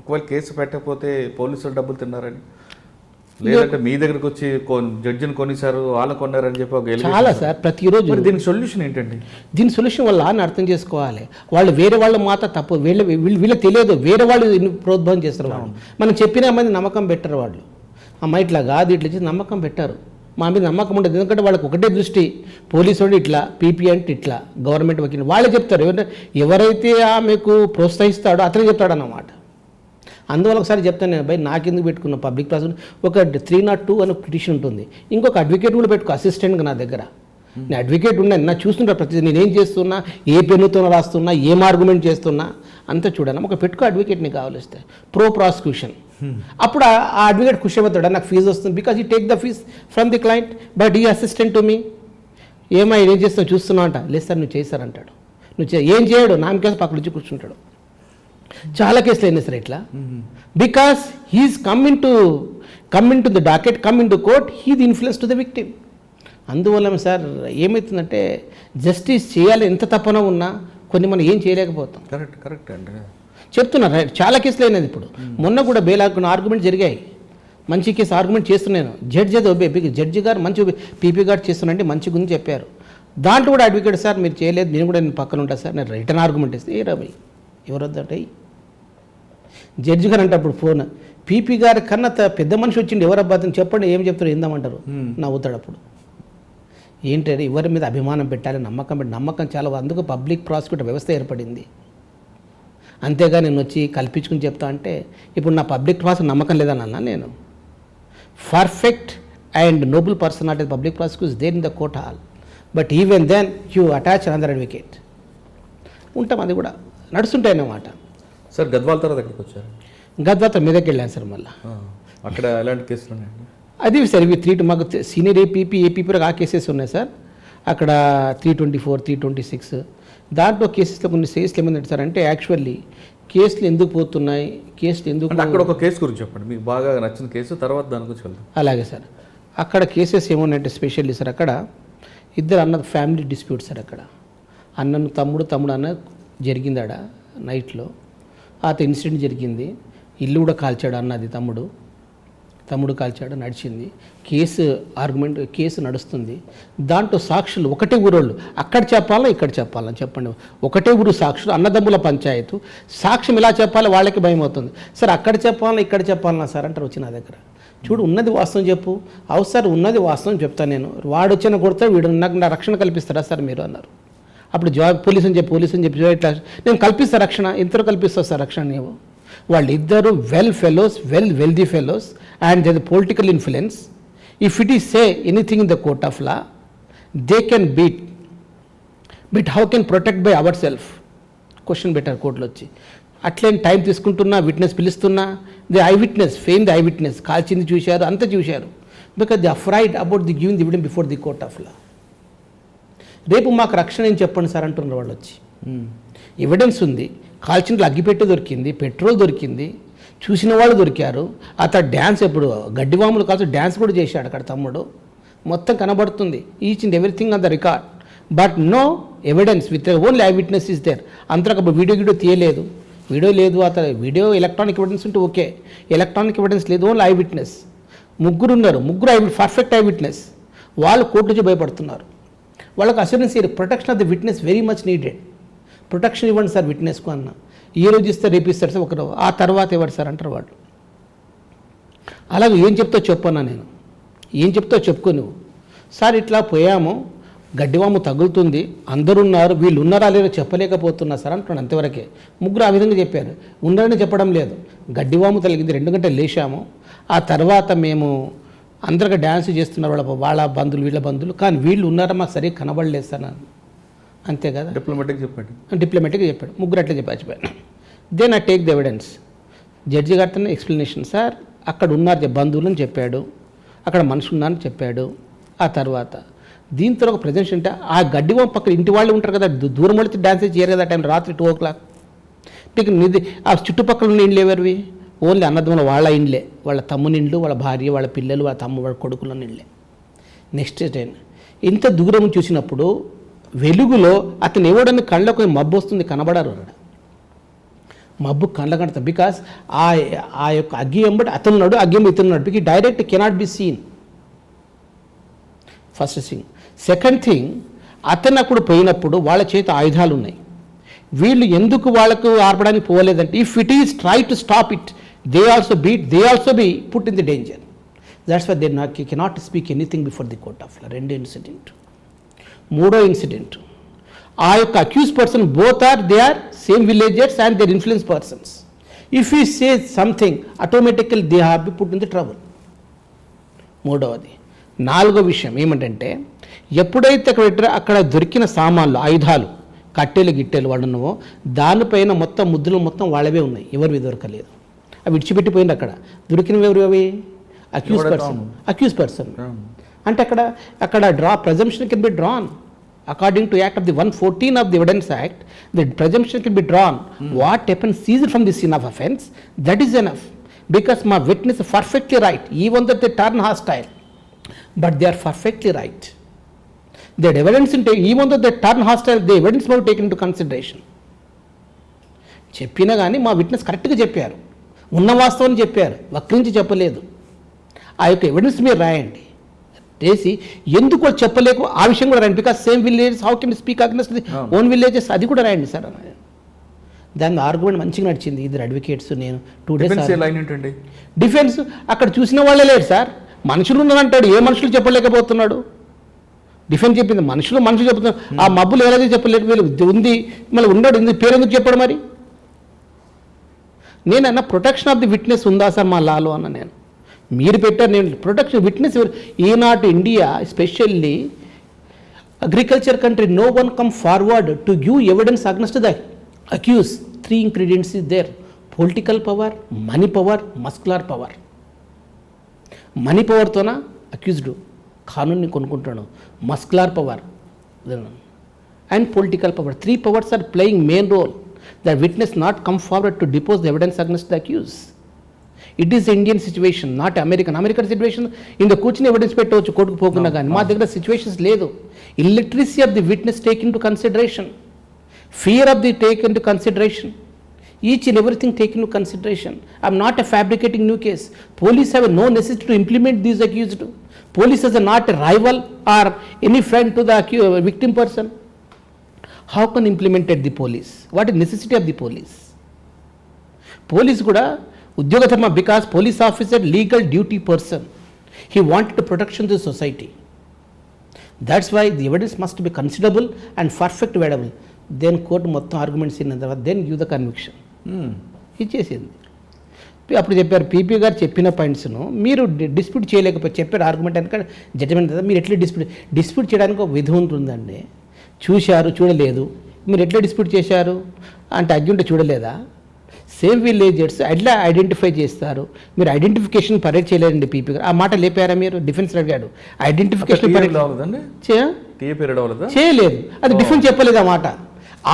ఒకవేళ కేసు పెట్టకపోతే పోలీసులు డబ్బులు తిన్నారని, లేదంటే మీ దగ్గరకు వచ్చి జడ్జిని కొనిసారు వాళ్ళు కొన్నారని చెప్పి చాలా సార్ ప్రతిరోజు. దీనికి సొల్యూషన్ ఏంటండి? దీని సొల్యూషన్ వల్ల అని అర్థం చేసుకోవాలి. వాళ్ళు వేరే వాళ్ళ మాట తప్పు, వీళ్ళకి తెలియదు, వేరే వాళ్ళు ప్రోద్బలం చేస్తారు. వాళ్ళు మనం చెప్పిన మంది నమ్మకం పెట్టరు, వాళ్ళు అమ్మ ఇట్లా కాదు ఇట్లా చేసి నమ్మకం పెట్టారు. మా మీద నమ్మకం ఉండదు. ఎందుకంటే వాళ్ళకి ఒకటే దృష్టి, పోలీసు వాడు ఇట్లా, పీపీ అంటే ఇట్లా, గవర్నమెంట్ వకీలు వాళ్ళే చెప్తారు. ఎవరైతే ఆమెకు ప్రోత్సహిస్తాడో అతనే చెప్తాడన్నమాట. అందువల్ల ఒకసారి చెప్తాను నేను, భయ్ నాకెందుకు పెట్టుకున్న పబ్లిక్ ప్రాసిక్యూషన్ ఒక 302 అని పిటిషన్ ఉంటుంది, ఇంకొక అడ్వకేట్ కూడా పెట్టుకో అసిస్టెంట్గా నా దగ్గర. నేను అడ్వకేట్ ఉన్నాను, నా చూస్తుంటా ప్రతి నేనేం చేస్తున్నా, ఏ పెన్నుతో రాస్తున్నా, ఏం ఆర్గ్యుమెంట్ చేస్తున్నా అంతా చూడాలి. ఒక పెట్టుకో అడ్వకేట్ నీకు కావాలిస్తే, ప్రో ప్రాసిక్యూషన్. అప్పుడు ఆ అడ్వకేట్ ఖుషి అవుతాడు, నాకు ఫీజు వస్తుంది, because he take the fees from the client but he assistant to me. ఏమై ఏం చేస్తావు చూస్తున్నావు అంట, లేదు సార్ నువ్వు చేశారంటాడు. ఏం చేయడు, నామకేసి పక్కన నుంచి కూర్చుంటాడు. చాలా కేసులు అయినాయి సార్ ఇట్లా, because he's coming to the docket, coming to court, he the influence to the victim. అందువల్ల సార్ ఏమవుతుందంటే జస్టిస్ చేయాలి ఎంత తప్పన ఉన్నా కొన్ని మనం ఏం చేయలేకపోతాం. కరెక్ట్ అండి చెప్తున్నారు. చాలా కేసులు అయినది. ఇప్పుడు మొన్న కూడా బెయిల్ ఆర్గ్యుమెంట్ జరిగాయి, మంచి కేసు ఆర్గ్యుమెంట్ చేస్తున్నాను, జడ్జి అది ఒబ్బే, జడ్జి గారు మంచి పీపీ గారు చేస్తున్నాంటే మంచి గురించి చెప్పారు. దాంట్లో కూడా అడ్వకేట్ సార్ మీరు చేయలేదు, నేను కూడా నేను పక్కన ఉంటాను సార్, నేను రిటర్న్ ఆర్గ్యుమెంట్ ఇస్తే ఏ రవి ఎవరు వద్దంటే జడ్జి గారు అంటే అప్పుడు ఫోన్, పీపీ గారి కన్నా పెద్ద మనిషి వచ్చింది, ఎవరు అబ్బాయి చెప్పండి, ఏం చెప్తారు ఏందామంటారు, నవ్వుతాడు. అప్పుడు ఏంటంటే ఎవరి మీద అభిమానం పెట్టాలి, నమ్మకం చాలా, అందుకు పబ్లిక్ ప్రాసిక్యూటర్ వ్యవస్థ ఏర్పడింది. అంతేగా నేను వచ్చి కల్పించుకుని చెప్తా అంటే, ఇప్పుడు నా పబ్లిక్ ప్రాసిక్యూషన్ నమ్మకం లేదని అన్నా నేను. Perfect and noble personality public prosecution there in the court hall, but even then you attach another advocate ఉంటాం. అది కూడా నడుస్తుంటాయి అన్నమాట. సార్ గద్వాల తర్వాత ఎక్కడికి వచ్చారు? గద్వాల మీదకి వెళ్ళాను సార్. మళ్ళీ అక్కడ ఎలాంటి కేసులు ఉన్నాయండి? అది సార్ ఇవి 3 మాకు సీనియర్ ఏపీపీ ఆ కేసెస్ ఉన్నాయి సార్. అక్కడ 324, 326 దాంట్లో కేసెస్లో కొన్ని కేసులు ఏమైందంటే సార్, అంటే యాక్చువల్లీ కేసులు ఎందుకు పోతున్నాయి, కేసులు ఎందుకు, అక్కడ ఒక కేసు గురించి చెప్పండి, మీకు బాగా నచ్చిన కేసు, తర్వాత దాని గురించి వెళ్దాం. అలాగే సార్. అక్కడ కేసెస్ ఏమున్నాయంటే స్పెషల్లీ సార్, అక్కడ ఇద్దరు అన్న ఫ్యామిలీ డిస్ప్యూట్ సార్. అక్కడ అన్నను తమ్ముడు అన్న జరిగింది ఆడ నైట్లో. ఇన్సిడెంట్ జరిగింది, ఇల్లు కూడా కాల్చాడు అన్నది, తమ్ముడు కాల్చాడు, నడిచింది కేసు నడుస్తుంది. దాంట్లో సాక్షులు ఒకటే ఊరోళ్ళు, అక్కడ చెప్పాలా ఇక్కడ చెప్పాలని చెప్పండి, ఒకటే ఊరు సాక్షులు, అన్నదమ్ముల పంచాయతీ, సాక్ష్యం ఇలా చెప్పాలి, వాళ్ళకి భయం అవుతుంది. సార్ అక్కడ చెప్పాలా ఇక్కడ చెప్పాలన్నా సార్ అంటారు వచ్చి నా దగ్గర. చూడు ఉన్నది వాస్తవం చెప్పు, అవు సార్ ఉన్నది వాస్తవం చెప్తాను నేను, వాడు వచ్చిన కొడితే వీడు నాకు నా రక్షణ కల్పిస్తారా సార్ మీరు అన్నారు. అప్పుడు పోలీసుని చెప్పి ఇట్లా నేను కల్పిస్తా రక్షణ, ఎంతలో కల్పిస్తా సార్ రక్షణ నీవు. వాళ్ళిద్దరూ wealthy fellows and they political influence. If it is say anything in the court of law, they can but how can protect by our self? Question పెట్టారు కోర్టులో వచ్చి. అట్లేం టైం తీసుకుంటున్నా, విట్నెస్ పిలుస్తున్నా, ది ఐ విట్నెస్ కాల్చింది చూశారు, అంతా చూశారు, because they afraid about the giving the evidence before the court of లా. రేపు మాకు రక్షణ ఏం చెప్పండి సార్ అంటున్నారు వాళ్ళు వచ్చి. ఎవిడెన్స్ ఉంది, కాల్చిన అగ్గిపెట్టె దొరికింది, పెట్రోల్ దొరికింది, చూసిన వాళ్ళు దొరికారు. అతను డ్యాన్స్ ఎప్పుడు గడ్డివాములు కాల్చి డ్యాన్స్ కూడా చేశాడు అక్కడ తమ్ముడు, మొత్తం కనబడుతుంది, each and everything on the record. But no evidence with only eye witness is there. అంతకు వీడియో తీయలేదు, అతను వీడియో ఎలక్ట్రానిక్ ఎవిడెన్స్ ఉంటే ఓకే, ఎలక్ట్రానిక్ ఎవిడెన్స్ లేదు, ఓన్లీ ఐ విట్నెస్. ముగ్గురు పర్ఫెక్ట్ ఐ విట్నెస్. వాళ్ళు కోర్టు నుంచి భయపడుతున్నారు. వాళ్ళకి assurance protection of the witness very much needed. ప్రొటెక్షన్ ఇవ్వండి సార్ విట్నెస్కు అన్న, ఈ రోజు ఇస్తే రేపు ఇస్తారు సార్, ఒకరు ఆ తర్వాత ఇవ్వండి సార్ అంటారు వాళ్ళు. అలాగే ఏం చెప్తావు చెప్పన్నా నేను, ఏం చెప్తావు చెప్పుకో నువ్వు. సార్ ఇట్లా పోయాము, గడ్డివాము తగులుతుంది, అందరున్నారు, వీళ్ళు ఉన్నారా లేదో చెప్పలేకపోతున్నా సార్ అంటున్నాడు. అంతవరకే. ముగ్గురు ఆ విధంగా చెప్పారు, ఉన్నారని చెప్పడం లేదు. గడ్డివాము తగిలింది, 2 గంటలు లేచాము, ఆ తర్వాత మేము అందరికీ డ్యాన్స్ చేస్తున్నారు వాళ్ళ బంధువులు వీళ్ళ బంధువులు, కానీ వీళ్ళు ఉన్నారా మాకు సరిగ్గా కనబడలేదు సార్ అని. అంతే కదా, డిప్లొమాటిక్గా చెప్పాడు. ముగ్గురు అట్లా చెప్పాను. Then I take the evidence. Judge గారితో ఎక్స్ప్లెనేషన్, సార్ అక్కడ ఉన్నారు బంధువులని చెప్పాడు, అక్కడ మనిషి ఉన్నారని చెప్పాడు. ఆ తర్వాత దీంతో ఒక ప్రజెంట్ అంటే ఆ గడ్డివాం పక్కన ఇంటి వాళ్ళు ఉంటారు కదా, దూరం వెళితే డ్యాన్స్ చేయరు కదా టైం, రాత్రి 2 o'clock. మీకు ఆ చుట్టుపక్కల ఉన్న ఇండ్లు ఎవరివి? ఓన్లీ అన్నదమ్ముల వాళ్ళ ఇండ్లే, వాళ్ళ తమ్ముని ఇండ్లు, వాళ్ళ భార్య, వాళ్ళ పిల్లలు, వాళ్ళ వాళ్ళ కొడుకుల ఇండ్లే. నెక్స్ట్ టైం ఇంత దూరం చూసినప్పుడు వెలుగులో అతను ఎవడని కళ్ళకు మబ్బు వస్తుంది, కనబడారు. మబ్బు కళ్ళ కడతాం, బికాస్ ఆ యొక్క అగ్గి ఎంబడి అతనున్నాడు, అగ్గి ఇతనున్నాడు, because direct cannot be seen. First thing. Second thing, అతను అప్పుడు పోయినప్పుడు వాళ్ళ చేత ఆయుధాలు ఉన్నాయి. వీళ్ళు ఎందుకు వాళ్ళకు ఆర్పడానికి పోలేదంటే, if it is try to stop it, they also be put in the danger. That's why they cannot speak anything before the court of law. రెండో ఇన్సిడెంట్. మూడో ఇన్సిడెంట్, ఆ యొక్క accuse person both are they are same villagers and their influence persons. If you say something automatical they have be put in the trouble. మూడవది. నాలుగో విషయం ఏమిటంటే, ఎప్పుడైతే అక్కడ దొరికిన సామాన్లు, ఆయుధాలు, కట్టెలు గిట్టెలు వాడున్నావో దానిపైన మొత్తం ముద్దులు మొత్తం వాళ్ళవే ఉన్నాయి, ఎవరివి దొరకలేదు. అవి విడిచిపెట్టిపోయింది. అక్కడ దొరికినవి ఎవరు? అవి అక్యూజ్ పర్సన్. అంటే అక్కడ presumption can be drawn according to Act of the 114 of the Evidence Act. The presumption can be drawn. What happens seized from the scene of offence, that is enough, because my witness is perfectly right, even though they turn hostile, but they are perfectly right. Their evidence, even though they turn hostile, the evidence will be taken into consideration. చెప్పినా కానీ మా witness కరెక్ట్గా చెప్పారు, ఉన్న వాస్తవాన్ని చెప్పారు, వక్రించి చెప్పలేదు. ఆ యొక్క ఎవిడెన్స్ మీరు రాయండి. చేసి ఎందుకు చెప్పలేకు ఆ విషయం కూడా రాయండి. Because same villages how can speak against the own villages, అది కూడా రాయండి సార్. దాని ఆర్గ్యుమెంట్ మంచిగా నడిచింది. ఇద్దరు అడ్వకేట్స్, నేను 2 days. డిఫెన్స్ అక్కడ చూసిన వాళ్ళే లేరు సార్, మనుషులు ఉన్నారంటాడు. ఏ మనుషులు చెప్పలేకపోతున్నాడు? డిఫెన్స్ చెప్పింది మనుషులు చెప్తున్నారు. ఆ మబ్బులు ఎలాగే చెప్పలేదు, వీళ్ళు ఉంది మళ్ళీ ఉన్నాడు, ఎందుకు పేరు ఎందుకు చెప్పాడు మరి? నేనన్నా ప్రొటెక్షన్ ఆఫ్ ది విట్నెస్ ఉందా సార్ మా లాలో అన్న. నేను మీరు పెట్టారు, నేను ప్రొటెక్షన్ విట్నెస్ ఈనాటి India especially agriculture country, no one come forward to give evidence against the accuse. 3 ingredients is there: political power, money power, muscular power. Money పవర్తోన అక్యూజ్డ్ కానూన్ని కొనుక్కుంటాడు. Muscular power and political power, 3 powers are playing main role. The witness not come forward to depose the evidence against the accused. It is Indian situation, not American situation. In the కూర్చుని evidence పెట్టవచ్చు కోర్టుకు పోకుండా, కానీ మా దగ్గర situations లేదు. Illiteracy of the witness take in to consideration, fear of the take in to consideration, each and everything taken into consideration. I am not fabricating new case. Police have no necessity to implement these accused. Police is not a rival or any friend to the victim person. How can implemented the police? What is necessity of the police? Police kuda udyog dharma, because police officer legal duty person, he wanted to protection to the society. That's why the evidence must be considerable and perfect available. Then court మొత్తం arguments ఇన్న తర్వాత then give the conviction ఇచ్చేసింది. అప్పుడు చెప్పారు PP గారు చెప్పిన పాయింట్స్ను మీరు dispute చేయలేకపోతే చెప్పారు ఆర్గ్యుమెంట్ అనుక జడ్జిమెంట్ కదా, మీరు ఎట్లా డిస్ప్యూట్ చేయడానికి ఒక విధి ఉంటుందండి. చూడలేదు, మీరు ఎట్లా డిస్ప్యూట్ చేశారు అంటే అగ్యుంటే చూడలేదా? సేమ్ విలేజర్స్ ఎట్లా ఐడెంటిఫై చేస్తారు? మీరు ఐడెంటిఫికేషన్ పరేడ్ చేయలేదండి పీపీ గారు. ఆ మాట లేపారా మీరు? డిఫెన్స్ అడిగాడు ఐడెంటిఫికేషన్ చేయలేదు, అది డిఫెన్స్ చెప్పలేదు.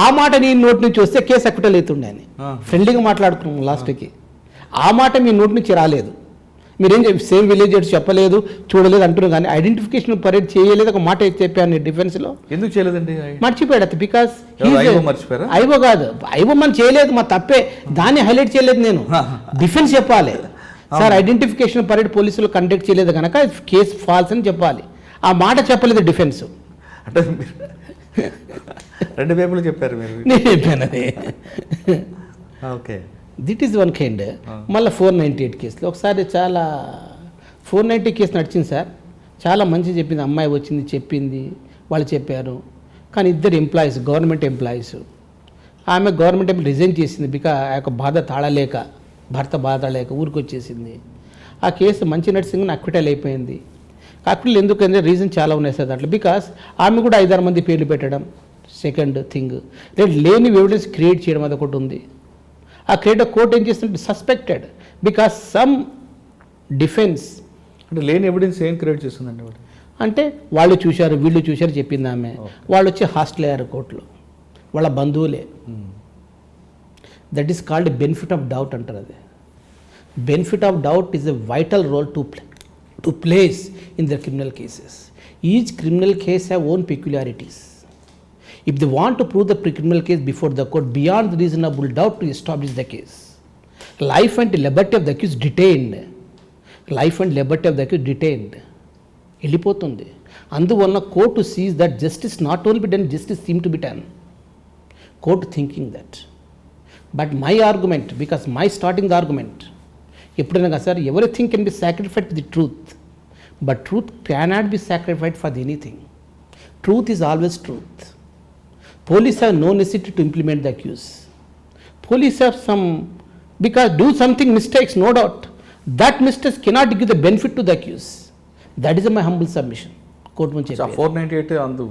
ఆ మాట నీ నోటి నుంచి వస్తే కేసు అక్విటల్ అవుతుండే అని ఫ్రెండ్లీగా మాట్లాడుకున్నాం లాస్ట్కి. ఆ మాట మీ నోటి నుంచి రాలేదు. మీరేం సేమ్ విలేజర్స్ చెప్పలేదు, చూడలేదు అంటున్నారు, కానీ ఐడెంటిఫికేషన్ పరేడ్ చేయలేదు ఒక మాట చెప్పాను డిఫెన్స్లో. ఎందుకు చేయలేదండి? మర్చిపోయాడు అది. బికాస్ ఐవో కాదు, ఐవో మనం చేయలేదు, మా తప్పే, దాన్ని హైలైట్ చేయలేదు నేను. డిఫెన్స్ చెప్పాలి సార్, ఐడెంటిఫికేషన్ పరేడ్ పోలీసులు కండక్ట్ చేయలేదు కనుక కేసు ఫాల్స్ అని చెప్పాలి. ఆ మాట చెప్పలేదు డిఫెన్స్. అంటే 2 పేపర్లు చెప్పారు మీరు? నేను చెప్పాను అది. Okay, that is one kind. మళ్ళీ 498 కేసులు ఒకసారి చాలా 490 కేసు నడిచింది సార్. చాలా మంచి చెప్పింది, అమ్మాయి వచ్చింది చెప్పింది, వాళ్ళు చెప్పారు. కానీ 2 ఎంప్లాయీస్, గవర్నమెంట్ ఎంప్లాయీస్, ఆమె గవర్నమెంట్ ఎంప్లాయీ రిజైన్ చేసింది. బికాజ్ ఆ యొక్క బాధ తాళలేక, భర్త బాధ లేక ఊరికి వచ్చేసింది. ఆ కేసు మంచి నడిచింది, అక్విటల్ అయిపోయింది. అక్విటల్ ఎందుకంటే రీజన్ చాలా ఉన్నాయి సార్ దాంట్లో. బికాస్ ఆమె కూడా 5-6 మంది పేర్లు పెట్టడం సెకండ్ థింగ్, లేని ఎవిడెన్స్ క్రియేట్ చేయడం అదొకటి ఉంది. ఆ క్రియేట్ కోర్ట్ ఏం చేస్తుంటే సస్పెక్టెడ్ బికాస్ సమ్ డిఫెన్స్. అంటే లేని ఎవిడెన్స్ ఏం క్రియేట్ చేస్తుందండి? అంటే వాళ్ళు చూశారు, వీళ్ళు చూశారు చెప్పింది ఆమె. వాళ్ళు వచ్చి హాస్టల్ అయ్యారు కోర్టులో, వాళ్ళ బంధువులే. That is called benefit of doubt అంటారు. అది benefit of doubt is a vital role to place in their criminal cases. Each criminal case have own peculiarities. If they want to prove the criminal case before the court beyond the reasonable doubt to establish the case, life and liberty of the accused detained, వెళ్ళిపోతుంది. అందువల్ల court seize that justice not only be done, justice seem to be done. Court thinking that. But my argument, because my starting the argument, ఎప్పుడైనా కదా sir, everything can be sacrificed to the truth. But truth cannot be sacrificed for anything. Truth is always truth. Police have no necessity to implement the accuse. Police have some, because do something mistakes, no doubt. That mistakes cannot give the benefit to the accused. That is my humble submission. Court నుంచి 498 అందు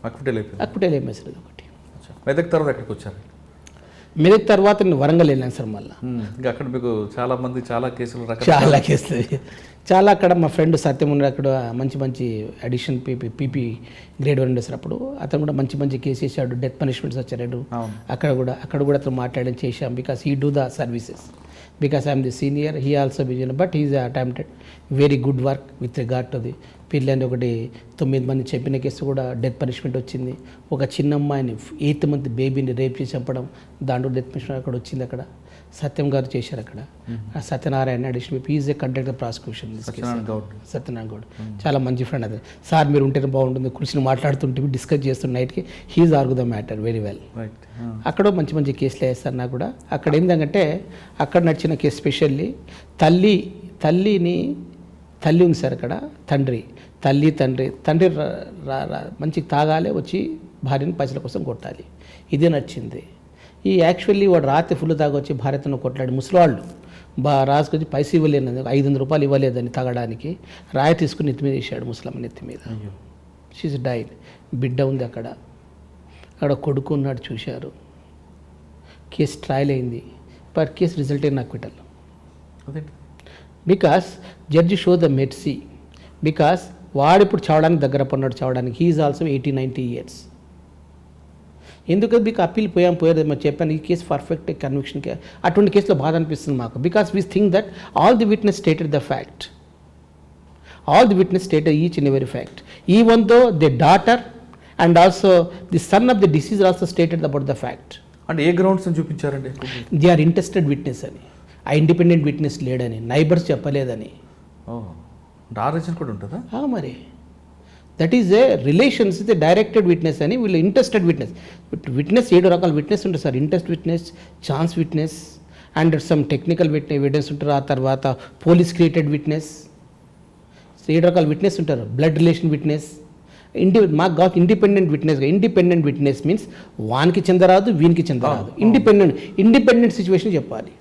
acquittal అయిపోయింది. Acquittal ఏమేసారు ఒకటి. మెదక్ తర్వాత ఎక్కడికి వచ్చారు? మెదక్ తర్వాత నేను వరంగల్ వెళ్ళాను సార్ మళ్ళీ. ఇంకా అక్కడ మీకు చాలా మంది చాలా కేసులు చాలా కేసులు చాలా అక్కడ మా ఫ్రెండ్ సత్యం ఉన్నాడు, అక్కడ మంచి మంచి అడిషన్ పీపీ గ్రేడ్ 1 సార్. అప్పుడు అతను కూడా మంచి మంచి కేసు చేశాడు, డెత్ పనిష్మెంట్స్ వచ్చాడు. అక్కడ కూడా అతను మాట్లాడడం చేశాం. Because he do the services, because I'm the senior, he also begin, but he's attempted very good work with regard to the పిల్లని. ఒకటి 9 మంది చెప్పిన కేసు కూడా డెత్ పనిష్మెంట్ వచ్చింది. ఒక చిన్న అమ్మాయిని 8th month బేబీని రేప్ చేసి చంపడం, దాంట్లో డెత్ పనిష్మెంట్ అక్కడ వచ్చింది. అక్కడ సత్యం గారు చేశారు. అక్కడ Satyanarayana additional is a conduct the prosecution. Satyanarayana Goud చాలా మంచి ఫ్రెండ్. అదే సార్ మీరు ఉంటేనే బాగుంటుంది, కూర్చుని మాట్లాడుతుంటే డిస్కస్ చేస్తున్న నైట్కి he's argue the matter very well. అక్కడ మంచి మంచి కేసులు వేస్తారు నాకు కూడా. అక్కడ ఏంటంటే అక్కడ నడిచిన కేసు స్పెషల్లీ తల్లి ఉంది సార్. అక్కడ తండ్రి మంచి తాగాలి, వచ్చి భార్యను పైసల కోసం కొట్టాలి, ఇదే నచ్చింది. ఈ యాక్చువల్లీ వాడు రాత్రి ఫుల్ తాగొచ్చి భార్యతో కొట్లాడి ముసలివాళ్ళు రాసుకొచ్చి పైసలు ఇవ్వలేదని, 500 రూపాయలు ఇవ్వలేదని తాగడానికి రాయి తీసుకుని నెత్తి మీద వేసాడు ముసలమ్మ నెత్తి మీద. She's died. బిడ్డ ఉంది అక్కడ కొడుకు ఉన్నాడు, చూశారు. కేసు ట్రయల్ అయింది, బట్ కేసు రిజల్ట్ అయిన acquittal. Because judge show the mercy, because వాడు ఇప్పుడు చావడానికి దగ్గర పడినాడు. చావడానికి హీఈస్ ఆల్సో 80-90 years. ఎందుకంటే మీకు అప్పీల్ పోయారు మరి చెప్పాను. ఈ కేసు పర్ఫెక్ట్ కన్విక్షన్. అటువంటి కేసులో బాధ అనిపిస్తుంది మాకు, because we think that all the witness stated the fact. All the witness stated each and every fact. Even though the daughter and also the son of the deceased also stated about the fact. అంటే ఏ grounds చూపించారండి? They are interested witness అని, ఆ independent witness లేడని, neighbours చెప్పలేదని. ఆ reason కూడా ఉంటుందా? మరి దట్ ఈజ్ ఏ రిలేషన్స్ ఇది డైరెక్టెడ్ విట్నెస్ అని, వీళ్ళు ఇంట్రెస్టెడ్ విట్నెస్. 7 రకాల విట్నెస్ ఉంటుంది sir. Interest witness, chance witness and some technical evidence ఉంటారు. ఆ తర్వాత పోలీస్ క్రియేటెడ్ విట్నెస్. 7 రకాల విట్నెస్ ఉంటారు. Blood relation witness. మాకు కాదు independent witness. Independent witness means వానికి చెందరాదు, వీనికి చెందరాదు. ఇండిపెండెంట్ సిచ్యువేషన్ చెప్పాలి.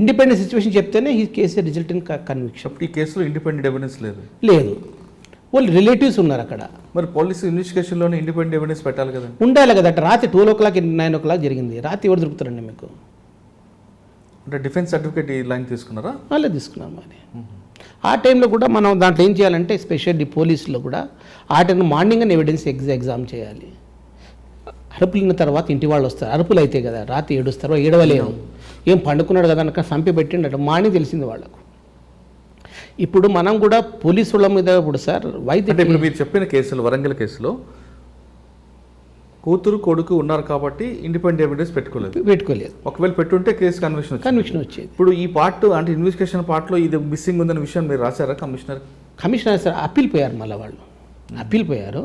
ఇండిపెండెంట్ సిచ్యువేషన్ చెప్తేనే ఈ కేసు రిజల్ట్ ఇన్ కన్విక్షన్. ఈ కేసులో ఇండిపెండెంట్ ఎవిడెన్స్ లేదు. వాళ్ళు రిలేటివ్స్ ఉన్నారు అక్కడ. మరి పోలీసు ఇన్వెస్టిగేషన్లోనే ఇండిపెండెంట్ ఎవిడెన్స్ పెట్టాలి కదా? ఉండాలి కదా. రాత్రి 12 o'clock 9 o'clock జరిగింది. రాత్రి ఎవరు దొరుకుతారండి మీకు? అంటే డిఫెన్స్ సర్టిఫికేట్ ఈ లైన్ తీసుకున్నారా? వాళ్ళే తీసుకున్నాం. మరి ఆ టైంలో కూడా మనం దాంట్లో ఏం చేయాలంటే స్పెషల్లీ పోలీసులో కూడా ఆ టైంలో మార్నింగ్ అని ఎవిడెన్స్ ఎగ్జామ్ చేయాలి. అరుపులిన తర్వాత ఇంటి వాళ్ళు వస్తారు. అరుపులు అయితే కదా రాత్రి ఏడుస్తారు, ఏడవలేదు. ఏం పండుకున్నాడు కదా అన్న సంపి పెట్టిండట. మార్నింగ్ తెలిసింది వాళ్ళకు. ఇప్పుడు మనం కూడా పోలీసు వాళ్ళ మీద ఇప్పుడు సార్ అంటే ఇప్పుడు మీరు చెప్పిన కేసులు, వరంగల్ కేసులో కూతురు కొడుకు ఉన్నారు కాబట్టి ఇండిపెండెంట్ ఎవిడెన్స్ పెట్టుకోలేదు. ఒకవేళ పెట్టుంటే కేసు కన్విక్షన్ వచ్చేది. ఇప్పుడు ఈ పార్ట్ అంటే ఇన్వెస్టిగేషన్ పార్ట్లో ఇది మిస్సింగ్ ఉందన్న విషయం మీరు రాశారా కమిషనర్ సార్? అప్పీల్ పోయారు. మళ్ళీ వాళ్ళు అప్పీల్ పోయారు.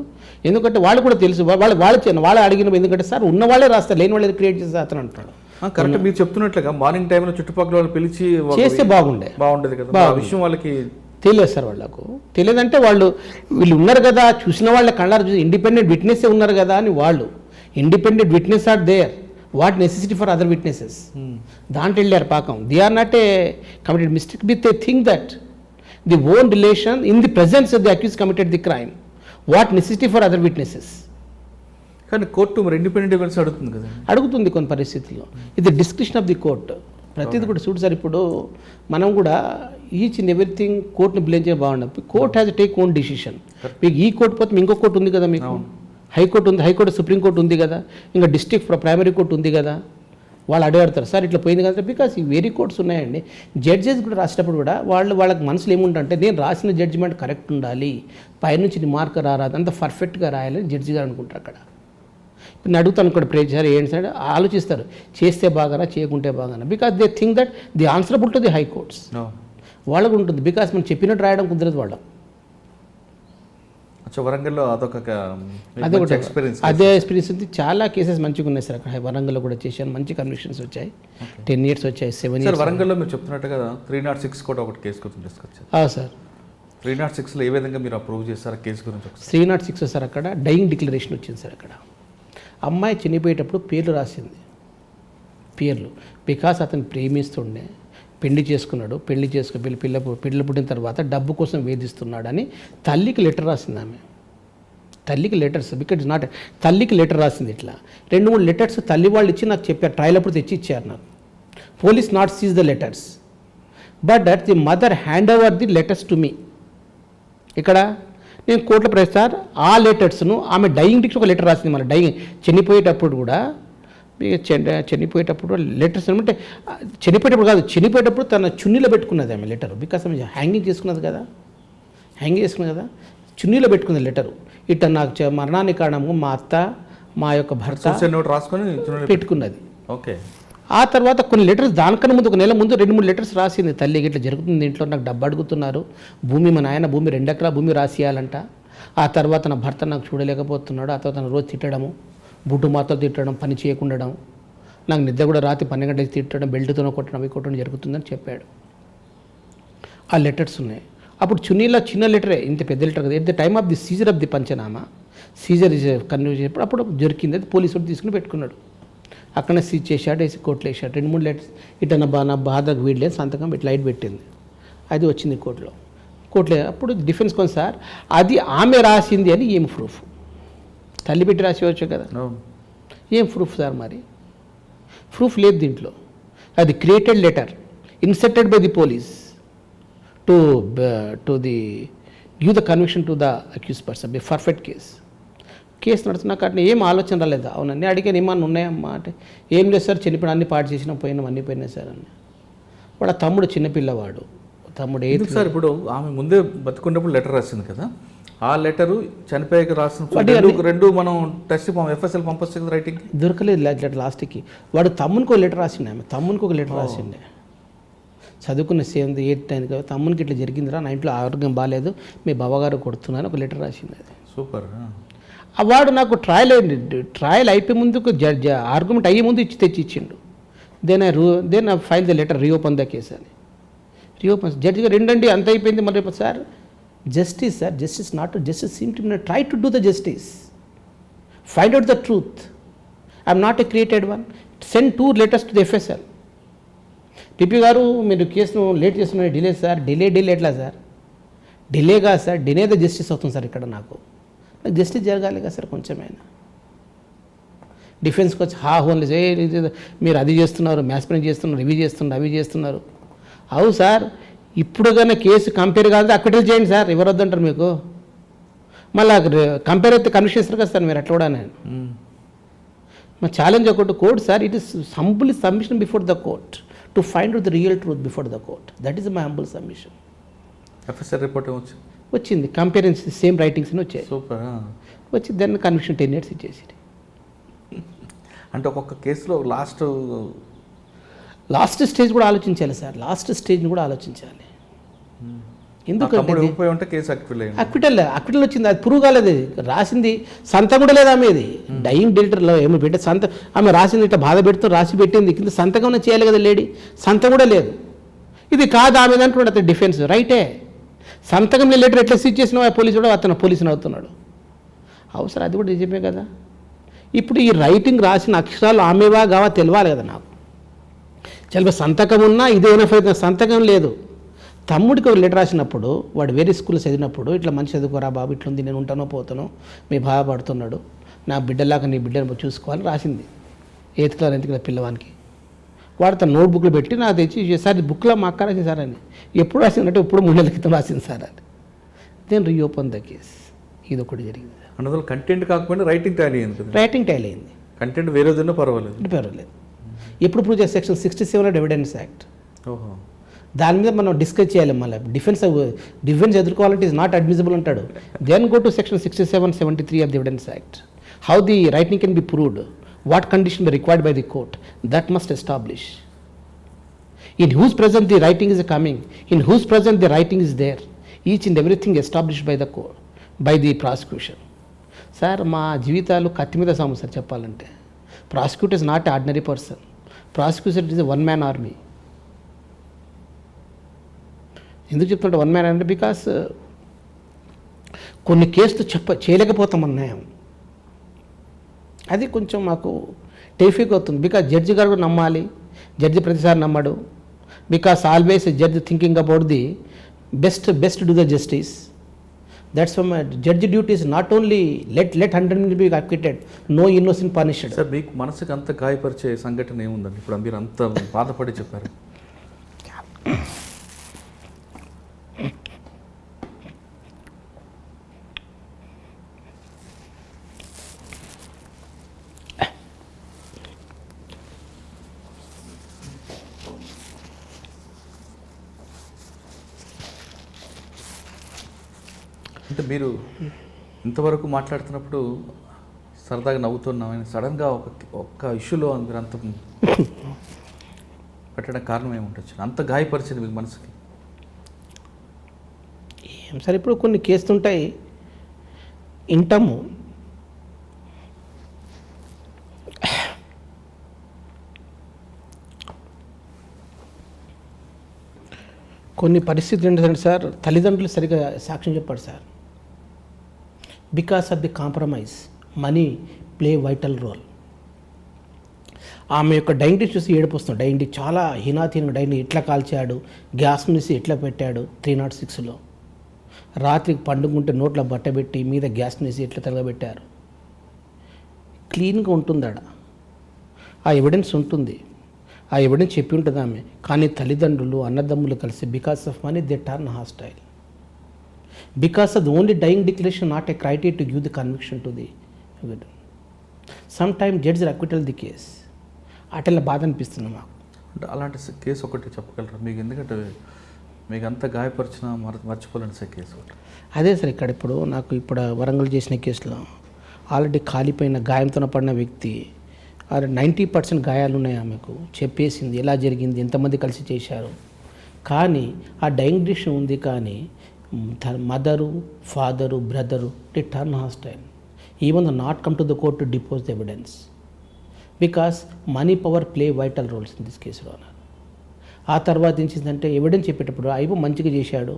ఎందుకంటే వాళ్ళు కూడా తెలుసు, వాళ్ళు అడిగిన, ఎందుకంటే సార్ ఉన్న వాళ్ళే రాస్తారు, లేని వాళ్ళే క్రియేట్ చేసి అతను అంటాడు. కరెక్ట్. మీరు చెప్తున్నట్లుగా మార్నింగ్ టైంలో చుట్టుపక్కల వాళ్ళు పిలిచి చేస్తే బాగుండేది కదా. ఆ విషయం వాళ్ళకి తెలియదు సార్. వాళ్ళకు తెలియదంటే వీళ్ళు ఉన్నారు కదా, చూసిన వాళ్ళ కళ్ళారు చూసి ఇండిపెండెంట్ విట్నెస్ ఉన్నారు కదా అని వాళ్ళు. Independent witness are there, what necessity for other witnesses, దాంట్లో వెళ్ళారు పాకం. They are not a committed mistake with a thing that the own relation in the presence of the accused committed the crime, what necessity for other witnesses. కానీ court మరి independent evidence అడుగుతుంది కదా? అడుగుతుంది కొన్ని పరిస్థితుల్లో. ఇది డిస్క్రిప్షన్ ఆఫ్ ది కోర్టు. ప్రతిదీ కూడా చూడు సార్. ఇప్పుడు మనం కూడా ఈచ్ అండ్ ఎవ్రీథింగ్ కోర్టుని బ్లేమ్ చేయడం బాగుండదు. Court has take own decision. మీకు ఈ కోర్టు పోతే ఇంకో కోర్టు ఉంది కదా, మీకు హైకోర్టు ఉంది, హైకోర్టు సుప్రీంకోర్టు ఉంది కదా, ఇంకా డిస్ట్రిక్ట్ ప్రైమరీ కోర్టు ఉంది కదా. వాళ్ళు అడుగుతారు సార్ ఇట్లా పోయింది కదా, బికాస్ ఈ వేరీ కోర్ట్స్ ఉన్నాయండి. జడ్జెస్ కూడా రాసేటప్పుడు కూడా వాళ్ళకి మనసులో ఏముంటుంటే నేను రాసిన జడ్జిమెంట్ కరెక్ట్ ఉండాలి, పైనుంచి మార్క్ రారాదు, అంత పర్ఫెక్ట్గా రాయాలని జడ్జి గారు అనుకుంటారు అక్కడ. ఇప్పుడు నేను అడుగుతాను కూడా ప్రే సార్ ఏంటి సార్, ఆలోచిస్తారు చేస్తే బాగానా చేయకుంటే బాగానా, because they think that the answerable to the high courts. వాళ్ళకు ఉంటుంది, బికాస్ మనం చెప్పినట్టు రాయడం కుదరదు వాళ్ళం. వరంగల్లో అదే ఎక్స్పీరియన్స్ ఉంది. చాలా కేసెస్ మంచిగా ఉన్నాయి సార్ అక్కడ. వరంగల్లో కూడా చేశాను, మంచి కన్విక్షన్స్ వచ్చాయి. 10 years వచ్చాయి, 7 years. వరంగల్లో మీరు చెప్తున్నట్టుగా 306 కూడా ఒకటి కేసు గురించి తీసుకొచ్చారు. సార్ 306లో ఏ విధంగా మీరు అప్రూవ్ చేస్తారు కేసు గురించి ఒకసారి? 306 సార్ అక్కడ డైయింగ్ డిక్లరేషన్ వచ్చింది సార్. అక్కడ అమ్మాయి చనిపోయేటప్పుడు పేర్లు రాసింది, పేర్లు. బికాస్ అతను ప్రేమిస్తుండే, పెళ్లి చేసుకున్నాడు, పిల్ల పుట్టిన తర్వాత డబ్బు కోసం వేధిస్తున్నాడని తల్లికి లెటర్ రాసింది ఆమె. తల్లికి లెటర్స్, బికాజ్ నాట్ తల్లికి లెటర్ రాసింది. ఇట్లా 2-3 లెటర్స్ తల్లి వాళ్ళు ఇచ్చి నాకు చెప్పారు, ట్రయల్ అప్పుడు తెచ్చి ఇచ్చారు నాకు. Police not seize the letters, but that the mother hand over the letters to me. ఇక్కడ నేను కోర్టులో ప్రశ్న ఆ లెటర్స్ను ఆమె డైయింగ్ డిక్స్ ఒక లెటర్ రాసింది. మన డైయింగ్ చనిపోయేటప్పుడు కూడా, చనిపోయేటప్పుడు లెటర్స్ అంటే చనిపోయేటప్పుడు కాదు, చనిపోయేటప్పుడు తన చున్నీలో పెట్టుకున్నది ఆమె లెటర్. బికాస్ ఆమె హ్యాంగింగ్ చేసుకున్నది కదా, చున్నీలో పెట్టుకున్నది లెటరు. ఇట్లా నాకు మరణానికి కారణము మా అత్త, మా యొక్క భర్త రాసుకొని పెట్టుకున్నది. ఓకే. ఆ తర్వాత కొన్ని లెటర్స్, దానికన్నా ముందు 1 నెల ముందు 2-3 లెటర్స్ రాసింది. తల్లికి ఇట్లా జరుగుతుంది ఇంట్లో, నాకు డబ్బు అడుగుతున్నారు, భూమి మా నాయన భూమి 2 ఎకరాల భూమి రాసియాలంట. ఆ తర్వాత నా భర్త నాకు చూడలేకపోతున్నాడు. ఆ తర్వాత తన రోజు తిట్టడము, బుడ్డు మాతలు తిట్టడం, పని చేయకుండడం, నాకు నిద్ర కూడా రాత్రి 12 గంటలకి తిట్టడం, బెల్ట్తో కొట్టడం, అవి కొట్టడం జరుగుతుందని చెప్పాడు. ఆ లెటర్స్ ఉన్నాయి. అప్పుడు చున్నీలో చిన్న లెటరే, ఇంత పెద్ద లెటర్ కదా. At the time of the seizure of the panchnama, seizure is convene అప్పుడు దొరికింది. అది పోలీసు వాడు తీసుకుని పెట్టుకున్నాడు. అక్కడనే సీజ్ చేశాడు, వేసి కోర్టులో వేసాడు. 2-3 లెటర్స్ ఇట్లా నా బాధకు వీడలేదు సంతకం ఇట్లా లైట్ పెట్టింది. అది వచ్చింది కోర్టులో. అప్పుడు డిఫెన్స్ కొంత సార్ అది ఆమె రాసింది అని ఏం ప్రూఫ్? తల్లి పెట్టి రాసేవచ్చు కదా, ఏం ప్రూఫ్ సార్? మరి ప్రూఫ్ లేదు దీంట్లో. అది created letter inserted by the police to the give the conviction to the accuse person by perfect case నడుస్తున్నాక అట్లా ఏం ఆలోచన రాలేదా? అవునండి అడిగాను, ఏమన్నా ఉన్నాయమ్మా అంటే ఏం లేదు సార్, చనిపోయిన అన్ని పాటు చేసినా పోయినాం, అన్నీ పోయినాయి సార్ అని. వాడు తమ్ముడు చిన్నపిల్లవాడు, తమ్ముడు ఏది సార్. ఇప్పుడు ఆమె ముందే బతుకున్నప్పుడు లెటర్ రాసింది కదా, ఆ లెటరు చనిపోయాక రాసిన రెండు మనం టెస్ట్ ఎఫ్ఎస్ఎల్ పంపొచ్చు కదా రైటింగ్? దొరకలేదు లెటర్ లాస్ట్కి. వాడు తమ్మునికి ఒక లెటర్ రాసిండే, ఆమె తమ్మునికి ఒక లెటర్ రాసిండే. చదువుకున్న 7th 8th 9th కదా, తమ్మునికి ఇట్లా జరిగిందిరా, నా ఇంట్లో ఆరోగ్యం బాగాలేదు, మీ బావగారు కొడుతున్నాను ఒక లెటర్ రాసింది. అది సూపర్. వాడు నాకు ట్రయల్ అయిపోయే ముందుకు ఆర్గ్యుమెంట్ అయ్యే ముందు తెచ్చి ఇచ్చిండు. Then I file the letter, reopen the case అని. రీఓపెన్ జడ్జి గారు రెండండి అంత అయిపోయింది. మరి sir justice sir, justice not justice seem to try to do the justice, find out the truth. I'm not a created one. Send 2 letters to the FSL. PP గారు మీరు కేసును late చేస్తున్నారు, delay sir. Delay ఎట్లా sir? Delay కాదు sir, delay the justice అవుతుంది sir. ఇక్కడ నాకు justice జరగాలి కదా సార్ కొంచెమైనా. డిఫెన్స్కి వచ్చి హోన్లీ మీరు అది చేస్తున్నారు, మ్యాస్ప్రెంట్ చేస్తున్నారు, ఇవి చేస్తున్నారు, అవి చేస్తున్నారు. అవు సార్, ఇప్పుడు కానీ కేసు కంపేర్ కాదు అక్విటల్ చేయండి సార్, ఎవరు వద్దంటారు మీకు? మళ్ళీ కంపేర్ అయితే కన్విక్షన్ ఇస్తారు కదా సార్ మీరు అట్లా కూడా. నేను మా ఛాలెంజ్ ఒకటి court sir, it is humble submission before the court to find out the real truth before the court. That is my humble submission. FSR report వచ్చింది, కంపేరెన్స్ సేమ్ రైటింగ్స్ వచ్చాయి. సూపర్. వచ్చి దాన్ని కన్విక్షన్ 10 years ఇచ్చేసి. అంటే ఒక్కొక్క కేసులో last stage కూడా ఆలోచించాలి సార్, లాస్ట్ స్టేజ్ని కూడా ఆలోచించాలి. ఎందుకంటే కేసు అక్విటల్ వచ్చింది, అది ప్రూవ్ కాలేదు. రాసింది సంతకం కూడా లేదు ఆమెది. డైయింగ్ డెలిటర్లో ఏమో పెట్టే ఆమె రాసింది ఇట్లా బాధ పెడుతూ రాసి పెట్టింది, కింద సంతకం చేయాలి కదా లేడీ, సంతకం కూడా లేదు. ఇది కాదు ఆమె అంటున్నాడు అతను డిఫెన్స్. రైటే, సంతకం లెటర్ ఎట్లా సీజ్ చేసినా పోలీసు కూడా అతను పోలీసుని అవుతున్నాడు. అవసరం అది కూడా నిజమే కదా. ఇప్పుడు ఈ రైటింగ్ రాసిన అక్షరాలు ఆమెవా కావా తెలియాలి కదా నాకు. చాలా సంతకం ఉన్నా ఇదేనా సంతకం లేదు. తమ్ముడికి ఒక లెటర్ రాసినప్పుడు వాడు వేరే స్కూల్లో చదివినప్పుడు ఇట్లా మంచి చదువుకోరా బాబు, ఇట్లుంది, నేను ఉంటానో పోతానో, మీ బాధపడుతున్నాడు, నా బిడ్డలాగా నీ బిడ్డను చూసుకోవాలని రాసింది. 8th class 9th class పిల్లవానికి. వాడు తన నోట్బుక్లు పెట్టి నాకు తెచ్చి సార్ బుక్లో మా అక్క రాసింది సార్ అని. ఎప్పుడు రాసిందంటే ఇప్పుడు 3 నెలల క్రితం రాసింది సార్ అని. Then reopen the case. ఇది ఒకటి జరిగింది. అందులో కంటెంట్ కాకపోయినా రైటింగ్ టైల్ అయ్యింది. రైటింగ్ టైల్ అయింది. కంటెంట్ వేరేదన్నా పర్వాలేదు. ఎప్పుడు ప్రూవ్ చేస్తే సెక్షన్ 67 ఎవిడెన్స్ యాక్ట్. ఓహో, దాని మీద మనం డిస్కస్ చేయాలి. మళ్ళీ డిఫెన్స్ ఎదుర్కోవాలంటే ఇస్ నాట్ అడ్మిసిబుల్ అంటాడు. Then go to section 67, 73 of the evidence act. How the writing can be proved, what condition be required by the court, that must establish. In whose presence the writing is coming, in whose presence the writing is there, each and everything established by the court, by the prosecution. Sir మా జీవితాలు కత్తి మీద సాము sir చెప్పాలంటే. Prosecutor is not ordinary person. Prosecutor is 1 man army. ఎందుకు చెప్తుంటే 1 man అంటే because కొన్ని కేసులు చేయలేకపోతాం అన్యాయం. అది కొంచెం మాకు టెరిఫిక్ అవుతుంది. బికాజ్ జడ్జి గారు కూడా నమ్మాలి, జడ్జి ప్రతిసారి నమ్మడు. Because always judge thinking about the best do the justice. That's why judge duty is not only let 100 be acquitted, no innocent punished. Sir మీకు మనసుకు అంత గాయపరిచే సంఘటన ఏముందండి? ఇప్పుడు మీరు అంత బాధపడి చెప్పారు. అంటే మీరు ఇంతవరకు మాట్లాడుతున్నప్పుడు సరదాగా నవ్వుతున్నామని సడన్గా ఒక్క ఇష్యూలో మీరు అంత పెట్టడం కారణం ఏముండొచ్చు? అంత గాయపరిచింది మీకు మనసుకి? ఏం సార్, ఇప్పుడు కొన్ని కేసులు ఉంటాయి వింటాము. కొన్ని పరిస్థితులు ఏంటంటే సార్, తల్లిదండ్రులు సరిగా సాక్ష్యం చెప్పారు sir. Because of the compromise money play vital role. ఆమె యొక్క డైనింగ్ చూసి ఏడుపు వస్తుంది. డైనింగ్ చాలా హీనాతీనంగా డైనింగ్ ఎట్లా కాల్చాడు, గ్యాస్ తీసి ఎట్లా పెట్టాడు 306లో. రాత్రికి పండుకుంటే నోట్లో బట్ట పెట్టి మీద గ్యాస్ తీసి ఎట్లా తగలబెట్టారు. క్లీన్గా ఉంటుందాడ, ఆ ఎవిడెన్స్ ఉంటుంది, ఆ ఎవిడెన్స్ చెప్పి ఉంటుంది ఆమె. కానీ తల్లిదండ్రులు అన్నదమ్ములు కలిసి because of money they turn hostile. Because of the only dying declaration not a criteria to give the conviction to the. Some time judge acquittal the case. అటెల్లా బాధ అనిపిస్తుంది మాకు. అంటే అలాంటి కేసు ఒకటి చెప్పగలరా మీకు? ఎందుకంటే మీకు అంత గాయపరిచిన మర్చిపోలేని సార్ కేసు ఒకటి. అదే సార్, ఇప్పుడు ఇప్పుడు వరంగల్ చేసిన కేసులో ఆల్రెడీ కాలిపోయిన గాయంతో పడిన వ్యక్తి 90% గాయాలు ఉన్నాయి ఆమెకు. చెప్పేసింది ఎలా జరిగింది, ఎంతమంది కలిసి చేశారు. కానీ ఆ డైయింగ్ డిసిషన్ ఉంది, కానీ mother, father, brother they turn hostile. Even the not come to the court to depose the evidence because money power play vital roles in this కేసులో. ఆ తర్వాత ఏం చేసిందంటే ఎవిడెన్స్ చెప్పేటప్పుడు ఐబో మంచిగా చేశాడు,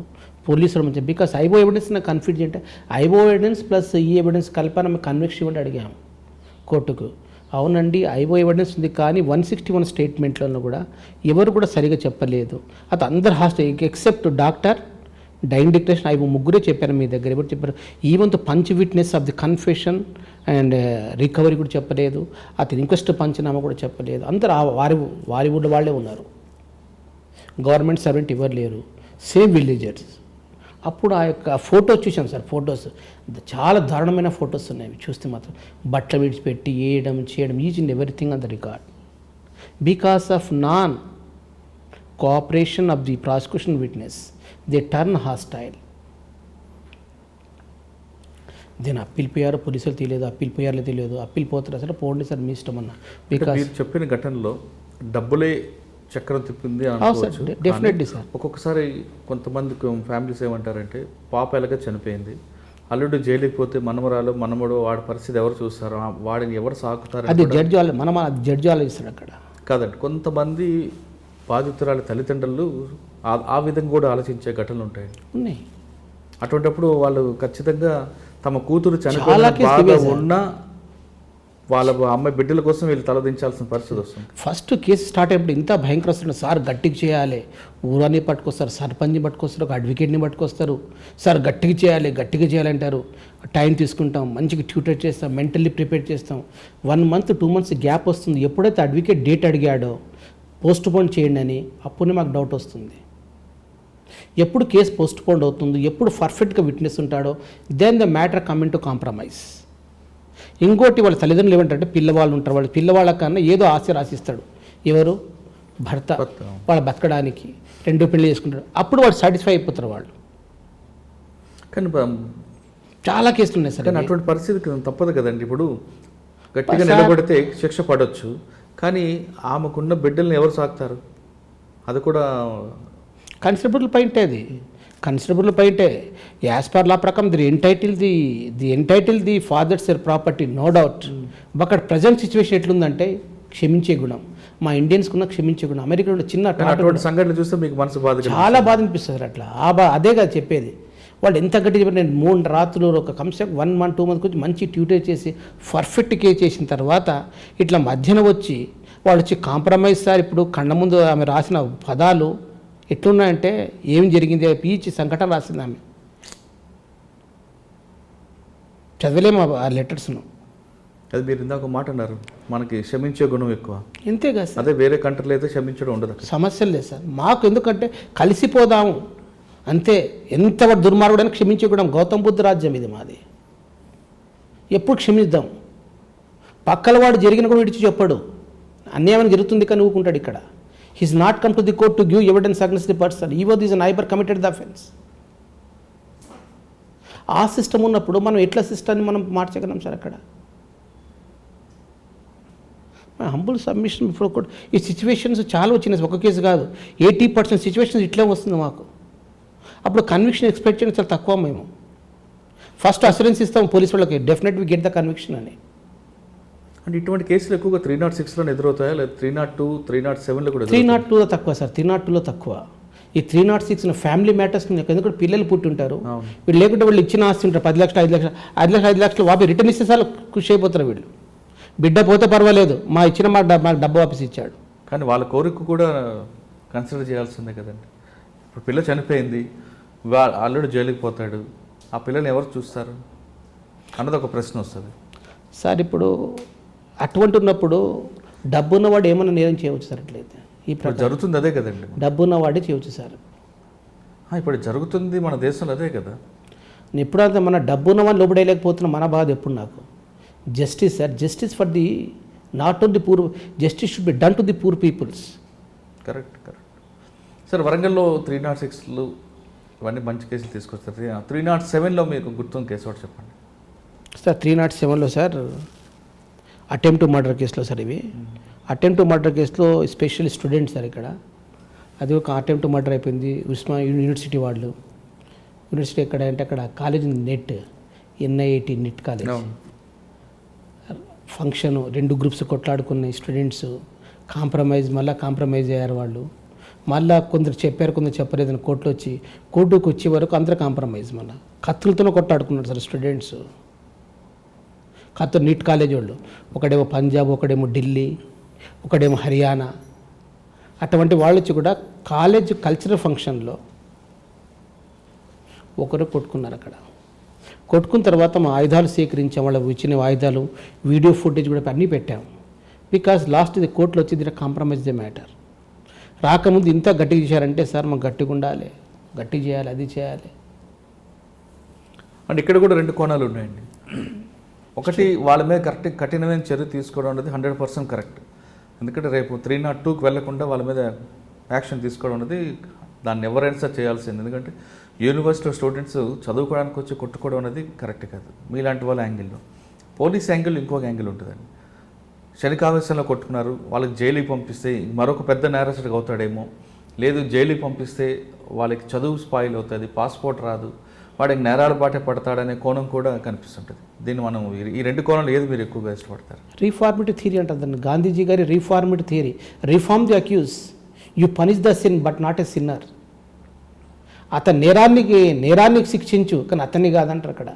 పోలీసులు మంచిగా, బికాస్ ఐబో ఎవిడెన్స్ నాకు కన్ఫ్యూజ్ అంటే ఐబో ఎవిడెన్స్ ప్లస్ ఈ ఎవిడెన్స్ కలిపి ఆమె కన్విక్షన్ ఇవ్వండి అడిగాము కోర్టుకు. అవునండి ఐబో ఎవిడెన్స్ ఉంది, కానీ 161 స్టేట్మెంట్లలో కూడా ఎవరు కూడా సరిగా చెప్పలేదు. అది అందరు hostile except doctor dying declaration ఐబో ముగ్గురే చెప్పారు మీ దగ్గర. ఎవరు చెప్పారు? Even the punch witness of the confession and recovery కూడా చెప్పలేదు. అతని ఇంక్వెస్ట్ పంచనామా కూడా చెప్పలేదు. అందరూ వారి ఊళ్ళో వాళ్ళే ఉన్నారు, గవర్నమెంట్ సర్వెంట్ ఎవరు లేరు, సేమ్ విలేజర్స్. అప్పుడు ఆ యొక్క ఫొటోస్ చూసాం సార్. ఫొటోస్ చాలా దారుణమైన ఫొటోస్ ఉన్నాయి. చూస్తే మాత్రం బట్టలు విడిచిపెట్టి చేయడం is in everything on the record. Because of non cooperation of the prosecution witness they turn hostile. దీని అప్పీల్ పోయారు, పోలీసులు తెలియదు, అప్పీల్ పోయారో తెలియదు, అప్పీల్ పోతారు అసలు పోండి సార్ మీ ఇష్టం అన్న. బికాస్ మీరు చెప్పిన ఘటనలో డబ్బులే చక్రం తిప్పింది అనుకోవచ్చు. Definitely sir. ఒక్కొక్కసారి కొంతమంది ఫ్యామిలీస్ ఏమంటారంటే పాప ఎలాగ చనిపోయింది, అల్లుడు జైలుకి పోతే మనమడు వాడి పరిస్థితి ఎవరు చూస్తారు, వాడిని ఎవరు సాకుతారు? అది జడ్జి ఆలోచిస్తాడు అక్కడ కాదండి. కొంతమంది బాధితురాలి తల్లిదండ్రులు ఆ విధంగా కూడా ఆలోచించే ఘటనలు ఉన్నాయి. అటువంటిప్పుడు వాళ్ళు ఖచ్చితంగా తమ కూతురు చనిపోయిన ఉన్నా వాళ్ళ అమ్మాయి బిడ్డల కోసం వీళ్ళు తలదించాల్సిన పరిస్థితి వస్తుంది. ఫస్ట్ కేసు స్టార్ట్ అయినప్పుడు ఇంత భయంకర వస్తుంది సార్. గట్టిగా చేయాలి, ఊరాన్ని పట్టుకొస్తారు, సర్పంచ్ని పట్టుకొస్తారు, ఒక అడ్వకేట్ని పట్టుకొస్తారు. సార్ గట్టిగా చేయాలి అంటారు. టైం తీసుకుంటాం, మంచిగా ట్యూటర్ చేస్తాం, మెంటల్లీ ప్రిపేర్ చేస్తాం. 1 month 2 months గ్యాప్ వస్తుంది. ఎప్పుడైతే అడ్వకేట్ డేట్ అడిగాడో పోస్ట్ పోన్ చేయండి అని, అప్పుడే మాకు డౌట్ వస్తుంది. ఎప్పుడు కేసు పోస్ట్ పోన్ అవుతుందో, ఎప్పుడు పర్ఫెక్ట్గా విట్నెస్ ఉంటాడో, then the matter come in to compromise. ఇంకోటి వాళ్ళ తల్లిదండ్రులు ఏమంటారంటే పిల్లవాళ్ళు ఉంటారు, వాళ్ళ పిల్లవాళ్ళ కన్నా ఏదో ఆశ రాసిస్తాడు. ఎవరు? భర్త. వాళ్ళ బతకడానికి 2 పెళ్లి చేసుకుంటారు. అప్పుడు వాళ్ళు సాటిస్ఫై అయిపోతారు వాళ్ళు. కానీ చాలా కేసులు ఉన్నాయి సార్. కానీ అటువంటి పరిస్థితి తప్పదు కదండి. ఇప్పుడు గట్టిగా నిలబడితే శిక్ష పడవచ్చు, కానీ ఆమెకున్న బిడ్డల్ని ఎవరు సాకుతారు? అది కూడా కన్సిడరబుల్ పాయింటే. అది కన్సిడరబుల్ పాయింటే. యాజ్ పర్ లా ప్రకారం entitle the father's property, no doubt. But present situation ఎట్లుందంటే క్షమించే గుణం మా ఇండియన్స్కున్న క్షమించే గుణం. అమెరికాలో చిన్న అటువంటి సంఘటన చూస్తే మీకు మనసు బాధ, చాలా బాధ అనిపిస్తుంది అట్లా. అదే కదా చెప్పేది. వాళ్ళు ఎంత గట్టి చెప్పారు. నేను 3 రాత్రులు ఒక కమ్సే 1 month 2 months కొంచెం మంచి ట్యూటర్ చేసి పర్ఫెక్ట్ కేర్ చేసిన తర్వాత ఇట్లా మధ్యన వచ్చి వాళ్ళు వచ్చి కాంప్రమైజ్ సార్. ఇప్పుడు కళ్ళ ముందు ఆమె రాసిన పదాలు ఎట్లున్నాయంటే ఏం జరిగింది పీచి సంఘటన రాసింది ఆమె. చదవలేము ఆ లెటర్స్ను. అది మీరు ఇందాక మాట అన్నారు, మనకి క్షమించే గుణం ఎక్కువ. ఇంతేగా సార్. అదే వేరే కంట్రీలో అయితే క్షమించడం ఉండదు. సమస్యలు లేదు సార్ మాకు, ఎందుకంటే కలిసిపోదాము అంతే. ఎంత దుర్మార్గుడని క్షమించకూడదు. గౌతమ్ బుద్ధ రాజ్యం ఇది మాది. ఎప్పుడు క్షమిద్దాం. పక్కల వాడు జరిగిన కూడా విడిచి చెప్పడు. అన్యాయం జరుగుతుంది కానీ ఊరుకుంటాడు. ఇక్కడ he's not come to the court to give evidence against the person ever is neighbour committed the offence. ఆ సిస్టమ్ ఉన్నప్పుడు మనం ఎట్లా సిస్టమ్ని మనం మార్చగలం సార్? అక్కడ హంబుల్ సబ్మిషన్ ఇప్పుడు కూడా ఈ సిచ్యువేషన్స్ చాలా వచ్చినాయి. ఒక కేసు కాదు, 80% సిచ్యువేషన్స్ ఇట్లా వస్తుంది మాకు. అప్పుడు కన్విక్షన్ ఎక్స్పెక్ట్ చేయడం చాలా తక్కువ. మేము ఫస్ట్ అసూరెన్స్ ఇస్తాం పోలీసు వాళ్ళకి, definite we get the conviction అని. అంటే ఇటువంటి కేసులు ఎక్కువగా 306లో ఎదురవుతాయా, లేదా 302, 307లో కూడా? 302లో తక్కువ సార్. 302లో తక్కువ. ఈ 306 ఫ్యామిలీ మ్యాటర్స్, ఎందుకంటే పిల్లలు పుట్టి ఉంటారు. వీళ్ళు లేకుంటే వాళ్ళు ఇచ్చిన ఆస్తి ఉంటారు 10 లక్షలు 5 లక్షలు వాపి రిటర్న్ ఇస్తే సార్ ఖుషి అయిపోతారు వీళ్ళు. బిడ్డ పోతే పర్వాలేదు, మా ఇచ్చిన మాకు డబ్బు వాపస్ ఇచ్చాడు. కానీ వాళ్ళ కోరిక కూడా కన్సిడర్ చేయాల్సిందే కదండి. ఇప్పుడు పిల్ల చనిపోయింది, అల్లుడు జైలుకి పోతాడు, ఆ పిల్లని ఎవరు చూస్తారు అన్నది ఒక ప్రశ్న వస్తుంది సార్. ఇప్పుడు అటువంటి ఉన్నప్పుడు డబ్బు ఉన్నవాడు ఏమైనా నేరం చేయవచ్చు సార్. అట్లయితే ఇప్పుడు జరుగుతుంది అదే కదండి. డబ్బు ఉన్నవాడే చేయవచ్చు సార్. ఇప్పుడు జరుగుతుంది మన దేశంలో అదే కదా. ఎప్పుడంతా మన డబ్బు ఉన్నవాడిని లోపడేయలేకపోతున్నా మన బాధ ఎప్పుడు నాకు. Justice sir, justice for the not own the poor, justice should be done to the poor peoples. Correct sir. వరంగల్లో 306లు ఇవన్నీ మంచి కేసులు తీసుకొస్తారు. 307లో మీకు గుర్తున్న కేసు ఒకటి చెప్పండి సార్. 307లో సార్ అటెంప్ట్ మర్డర్ కేసులో సార్. ఇవి అటెంప్ట్ మర్డర్ కేసులో స్పెషల్ స్టూడెంట్ సార్. ఇక్కడ అది ఒక అటెంప్ట్ మర్డర్ అయిపోయింది. ఉస్మా యూనివర్సిటీ వాళ్ళు. యూనివర్సిటీ ఎక్కడ అంటే అక్కడ college net, NIT net college. Function 2 groups కొట్లాడుకున్నాయి స్టూడెంట్స్. మళ్ళీ కాంప్రమైజ్ అయ్యారు వాళ్ళు. మళ్ళీ కొందరు చెప్పారు, కొందరు చెప్పలేదని కోర్టుకు వచ్చే వరకు అందరూ కాంప్రమైజ్. మళ్ళీ కత్తులతోనే కొట్లాడుకున్నారు సార్ స్టూడెంట్స్. కత్తులు నీట్ కాలేజ్ వాళ్ళు, ఒకడేమో పంజాబ్, ఒకడేమో ఢిల్లీ, ఒకడేమో హర్యానా. అటువంటి వాళ్ళు వచ్చి కూడా కాలేజ్ కల్చరల్ ఫంక్షన్లో ఒకరు కొట్టుకున్నారు. అక్కడ కొట్టుకున్న తర్వాత మా ఆయుధాలు సేకరించాం. వాళ్ళకు ఇచ్చిన ఆయుధాలు, వీడియో ఫుటేజ్ కూడా అన్నీ పెట్టాము. బికాజ్ లాస్ట్ ఇది కోర్టులో వచ్చి దీని కాంప్రమైజ్ ది మ్యాటర్. రాకముందు ఇంత గట్టిగా చేశారంటే సార్ మాకు గట్టిగా ఉండాలి, గట్టి చేయాలి, అది చేయాలి. అంటే ఇక్కడ కూడా 2 కోణాలు ఉన్నాయండి. ఒకటి, వాళ్ళ మీద కఠినమైన చర్య తీసుకోవడం అనేది 100% కరెక్ట్. ఎందుకంటే రేపు 302కి వెళ్లకుండా వాళ్ళ మీద యాక్షన్ తీసుకోవడం అనేది దాన్ని ఎవరైనా సరే చేయాల్సింది. ఎందుకంటే యూనివర్సిటీ స్టూడెంట్స్ చదువుకోవడానికి వచ్చి కొట్టుకోవడం అనేది కరెక్ట్ కాదు. మీలాంటి వాళ్ళ యాంగిల్లో. పోలీస్ యాంగిల్ ఇంకొక యాంగిల్ ఉంటుందండి. శనికావేశంలో కొట్టుకున్నారు, వాళ్ళకి జైలుకి పంపిస్తే మరొక పెద్ద నేరస్తుడికి అవుతాడేమో, లేదు జైలుకి పంపిస్తే వాళ్ళకి చదువు స్పాయిల్ అవుతుంది, పాస్పోర్ట్ రాదు, వాడికి నేరాల బాటే పడతాడనే కోణం కూడా కనిపిస్తుంటుంది. దీన్ని మనం ఈ 2 కోణాలు ఏది మీరు ఎక్కువగా ఇష్టపడతారు? రీఫార్మిటివ్ థియరీ అంటుందండి గాంధీజీ గారి reformative theory. Reform the accuse, you punish the sin but not a sinner. అతను నేరానికి శిక్షించు కానీ అతన్ని కాదంటారు అక్కడ.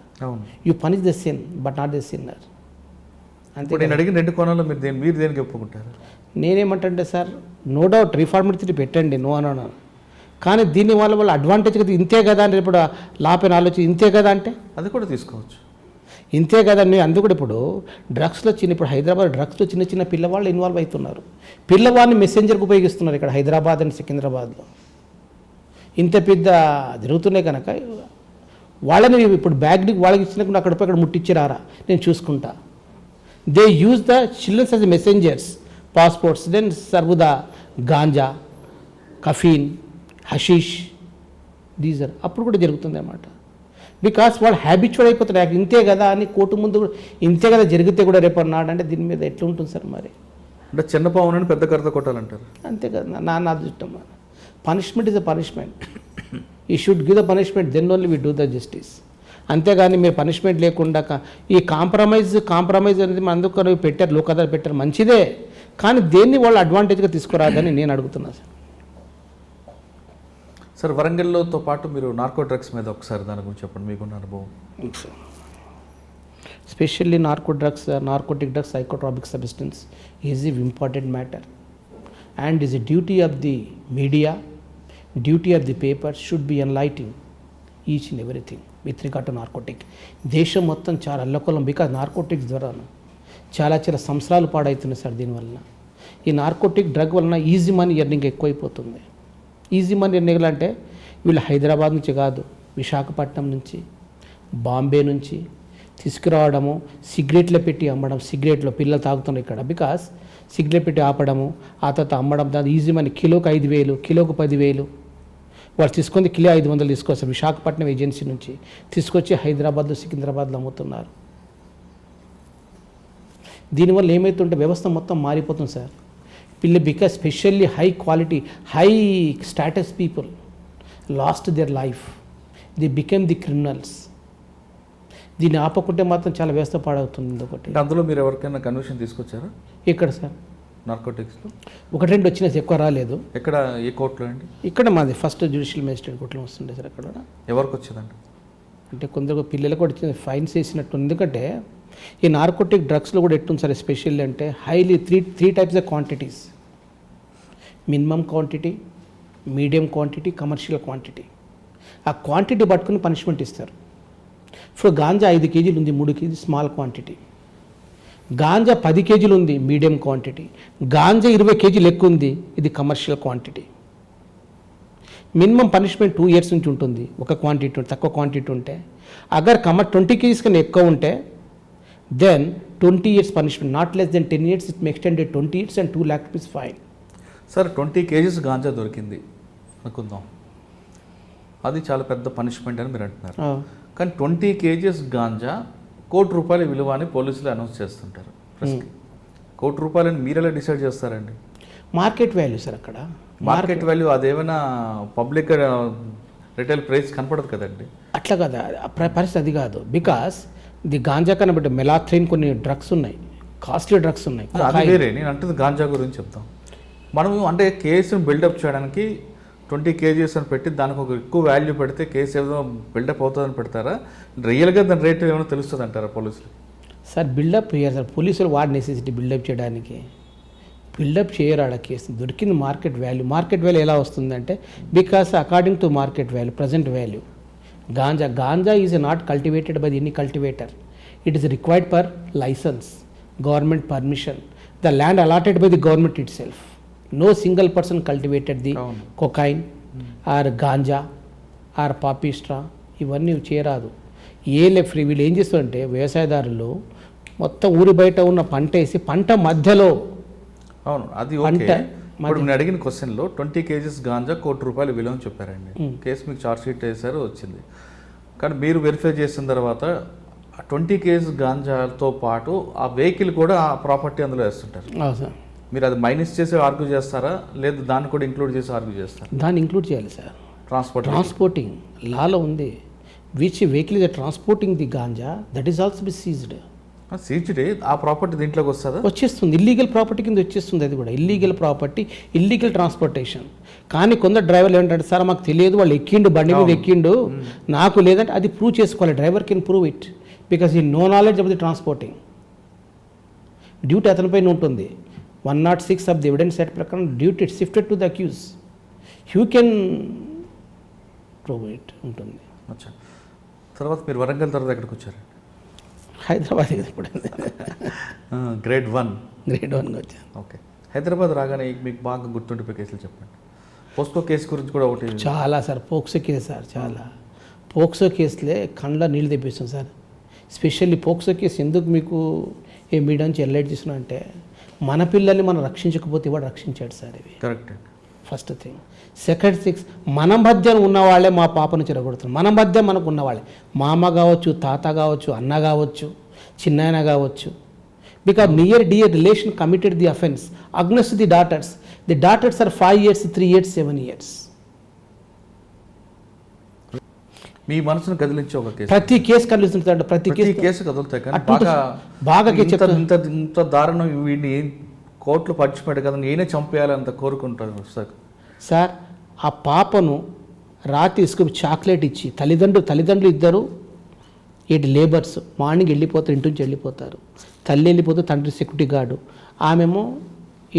You punish the sin but not the sinner. అంతే. నేను అడిగిన 2 కోణాల్లో మీరు దేనికి ఒప్పుకుంటారు? నేనేమంటే sir, no doubt reformative theory పెట్టండి, నో అన్నాను. కానీ దీని వల్ల అడ్వాంటేజ్ కదా, ఇంతే కదా అని ఇప్పుడు లాపైన ఆలోచన, ఇంతే కదా అంటే అది కూడా తీసుకోవచ్చు. ఇంతే కదా అని అందుకు కూడా ఇప్పుడు డ్రగ్స్లో ఇప్పుడు హైదరాబాద్ డ్రగ్స్లో చిన్న పిల్లవాళ్ళు ఇన్వాల్వ్ అవుతున్నారు. పిల్లవాడిని మెసెంజర్కి ఉపయోగిస్తున్నారు ఇక్కడ హైదరాబాద్ అండ్ సికింద్రాబాద్లో. ఇంత పెద్ద జరుగుతున్నాయి కనుక వాళ్ళని ఇప్పుడు బ్యాగ్కి వాళ్ళకి ఇచ్చినప్పుడు అక్కడ ముట్టించారా నేను చూసుకుంటా. They use the childrens as messengers, passports, then serve the ganja, caffeine, hashish, డీజర్. అప్పుడు కూడా జరుగుతుంది అన్నమాట. బికాస్ వాళ్ళు హ్యాబిచువల్ అయిపోతారు. ఇంతే కదా అని కోర్టు ముందు కూడా ఇంతే కదా జరిగితే కూడా రేపు అన్నాడు అంటే దీని మీద ఎట్లా ఉంటుంది సార్ మరి? అంటే చిన్న పావునని పెద్ద కర్త కొట్టాలంటారు. అంతే కదా నా అదృష్టం. Punishment is a punishment. He should give the punishment, then only we do the justice. అంతేగాని మీరు పనిష్మెంట్ లేకుండా ఈ కాంప్రమైజ్ అనేది మన అందుకు పెట్టారు, లోకదాలు పెట్టారు, మంచిదే. కానీ దేన్ని వాళ్ళు అడ్వాంటేజ్గా తీసుకురాదని నేను అడుగుతున్నా సార్. సార్ వరంగల్లోతో పాటు మీరు నార్కో డ్రగ్స్ మీద ఒకసారి దాని గురించి చెప్పండి, మీకున్న అనుభవం. Especially narcotic drugs, psychotropic substance is an important matter and is a duty of the media, duty of the paper should be enlightening each and everything with regard to narcotic. దేశం మొత్తం చాలా అల్లకొల్లం బికాజ్ నార్కోటిక్స్ ద్వారా చాలా సంవత్సరాలు పాడవుతున్నాయి sir. దీనివల్ల ఈ narcotic drug వలన easy money earning ఎక్కువైపోతుంది. ఈజీ మనీ ఎర్నింగ్ అంటే వీళ్ళు హైదరాబాద్ నుంచి కాదు, విశాఖపట్నం నుంచి, బాంబే నుంచి తీసుకురావడము, సిగరెట్లు పెట్టి అమ్మడం. సిగరెట్లో పిల్లలు తాగుతున్నారు ఇక్కడ బికాస్ సిగరెట్ పెట్టి ఆపడము, ఆ తర్వాత అమ్మడం. దాని ఈజీ మనీ కిలోకి 5,000, కిలోకి 10,000 వాళ్ళు తీసుకొని కిలో 500 తీసుకొస్తారు. విశాఖపట్నం ఏజెన్సీ నుంచి తీసుకొచ్చి హైదరాబాద్లో, సికింద్రాబాద్లో అమ్ముతున్నారు. దీనివల్ల ఏమవుతుంటే వ్యవస్థ మొత్తం మారిపోతుంది sir. Because specially high quality, high status people lost their life, the became the criminals. దీన్ని ఆపకుంటే మాత్రం చాలా వ్యవస్థ పాడవుతుంది. ఒకటి అందులో మీరు ఎవరికైనా కన్విషన్ తీసుకొచ్చారా ఇక్కడ సార్? నార్కోటిక్స్లో 1-2 వచ్చినా ఎక్కువ రాలేదు. ఎక్కడ, ఏ కోర్టులో అండి? ఇక్కడ మాది ఫస్ట్ జ్యుడిషియల్ మేజిస్ట్రేట్ కోర్టులో వస్తుండే సార్. అక్కడ ఎవరికి వచ్చేదండి? అంటే కొందరు పిల్లలకు కూడా వచ్చింది, ఫైన్స్ వేసినట్టు. ఎందుకంటే ఈ నార్కోటిక్ డ్రగ్స్లో కూడా ఎట్టుంది సార్ ఎస్పెషల్లీ అంటే highly three types of quantities: minimum quantity, medium quantity, commercial quantity. ఆ క్వాంటిటీ పట్టుకుని పనిష్మెంట్ ఇస్తారు. ఇప్పుడు గాంజా 5 కేజీలు ఉంది, 3 కేజీ స్మాల్ క్వాంటిటీ. గాంజా 10 కేజీలు ఉంది, మీడియం క్వాంటిటీ. గాంజా 20 కేజీలు ఎక్కువ ఉంది, ఇది commercial quantity. Minimum punishment 2 years నుంచి ఉంటుంది ఒక క్వాంటిటీ, తక్కువ క్వాంటిటీ ఉంటే. అగర్ 20 కేజీస్ కన్నా ఎక్కువ ఉంటే then 20 years punishment. Not less than 10 years, it may extended 20 years and 2 lakh rupees fine. Sir 20 kgs ganja దొరికింది అనుకుందాం, అది చాలా పెద్ద పనిష్మెంట్ అని మీరు అంటున్నారు. కానీ 20 kgs గాంజా ₹1,00,00,000 విలువ అని పోలీసులు అనౌన్స్ చేస్తుంటారు. ₹1,00,00,000 మీరు ఎలా డిసైడ్ చేస్తారండి? Market value sir. అక్కడ మార్కెట్ వాల్యూ అదేమైనా పబ్లిక్ రిటైల్ ప్రైస్ కనపడదు కదండి. అట్లా కదా పరిస్థితి, అది కాదు. బికాస్ ది గాంజా కన్నా బట్టి మెలాథ్రిన్ కొన్ని డ్రగ్స్ ఉన్నాయి, కాస్ట్లీ డ్రగ్స్ ఉన్నాయి. అది వేరే, నేను అంటుంది గాంజా గురించి చెప్తాం. మనము అంటే కేసును బిల్డప్ చేయడానికి 20 kgs అని పెట్టి దానికి ఒక ఎక్కువ వాల్యూ పెడితే కేసు ఏదో బిల్డప్ అవుతుందని పెడతారా? రియల్గా దాని రేట్ ఏమైనా తెలుస్తుంది అంటారా పోలీసులు? సార్ బిల్డప్ చేయరు సార్. పోలీసులు వాడి నెసెసిటీ బిల్డప్ చేయడానికి. బిల్డప్ చేయరు. ఆడ కేసు దొరికింది మార్కెట్ వాల్యూ. మార్కెట్ వాల్యూ ఎలా వస్తుందంటే because according to market value, present value. Ganja is not cultivated by any cultivator. It is required for licence, government permission, the land allotted by the government it self. No single person cultivated the cocaine or ganja or poppy straw. ఇవన్నీ చేయరాదు. Free. వీళ్ళు ఏం చేస్తారంటే వ్యవసాయదారులు మొత్తం ఊరి బయట ఉన్న పంట వేసి పంట మధ్యలో. అవును, అది ఓకే. ఇప్పుడు నేను అడిగిన క్వశ్చన్లో 20 kgs గాంజా ₹1,00,00,000 విలువ అని చెప్పారండి. కేసు మీకు చార్జ్ షీట్ వేశారు, వచ్చింది. కానీ మీరు వెరిఫై చేసిన తర్వాత 20 kgs గాంజాతో పాటు ఆ వెహికల్ కూడా ఆ ప్రాపర్టీ అందులో వేస్తుంటారు. సార్ మీరు అది మైనస్ చేసి ఆర్గ్యూ చేస్తారా, లేదు దాన్ని కూడా ఇంక్లూడ్ చేసి ఆర్గ్యూ చేస్తారా? దాన్ని ఇంక్లూడ్ చేయాలి సార్. ట్రాన్స్పోర్టింగ్ లాలో ఉంది. Which vehicle is transporting the ganja, that is also be seized. Seized ఆ ప్రాపర్టీ దీంట్లోకి వస్తుందా? వచ్చేస్తుంది. ఇల్లీగల్ ప్రాపర్టీ కింద వచ్చేస్తుంది. అది కూడా ఇల్లీగల్ ప్రాపర్టీ, ఇల్లీగల్ ట్రాన్స్పోర్టేషన్. కానీ కొందరు డ్రైవర్లు ఏంటంటే సార్ మాకు తెలియదు, వాళ్ళు ఎక్కిండు, బండి మీద ఎక్కిండు, నాకు లేదంటే అది ప్రూవ్ చేసుకోవాలి. Driver can prove it because he no knowledge of the transporting. Duty అతనిపైన ఉంటుంది. 106 of the evidence act ప్రకారం duty shifted to the accuse. You can prove it ఉంటుంది. అచ్చా, తర్వాత మీరు వరంగల్ తర్వాత ఎక్కడికి వచ్చారు? హైదరాబాద్ ఇప్పుడు గ్రేడ్ 1 వచ్చాను. ఓకే, హైదరాబాద్ రాగానే మీకు బాగా గుర్తుండిపోయే కేసులు చెప్పండి. పోస్కో కేసు గురించి కూడా ఒకటి చాలా సార్. పోక్సో కేసు సార్, చాలా పోక్సో కేసులే కళ్ళ నీళ్ళు తెప్పిస్తాం సార్. స్పెషల్లీ పోక్సో కేసు ఎందుకు మీకు ఏ మీడియా నుంచి ఎలైట్ చేస్తున్నా అంటే మన పిల్లల్ని మనం రక్షించకపోతే వాడు రక్షించాడు సార్. ఇవి correct. First thing. Second things, మన మధ్య ఉన్నవాళ్ళే మా పాపను చెరగొడుతున్నారు. మన మధ్య మనకు ఉన్నవాళ్ళే, మామ కావచ్చు, తాత కావచ్చు, అన్న కావచ్చు, చిన్నాయన కావచ్చు. Because near dear relation committed the offence against the daughters. The daughters are 5 years, 3 years, 7 years. మీ మనసును కదిలించే ఒక కేసు. ప్రతి కేసు కదిలిస్తుంటాడు. ప్రతి కేసు కదులుతాయి. కానీ బాగా ఇంత దారుణం వీడిని కోర్టులో పచ్చిపెట్ట కదా, నేనే చంపేయాలంత కోరుకుంటాను సార్. ఆ పాపను రాత్రి తీసుకుని చాక్లెట్ ఇచ్చి తల్లిదండ్రులు ఇద్దరు ఇటు లేబర్స్ మార్నింగ్ వెళ్ళిపోతారు, ఇంటి నుంచి వెళ్ళిపోతారు. తల్లి వెళ్ళిపోతే తండ్రి సెక్యూరిటీ గార్డు, ఆమెమో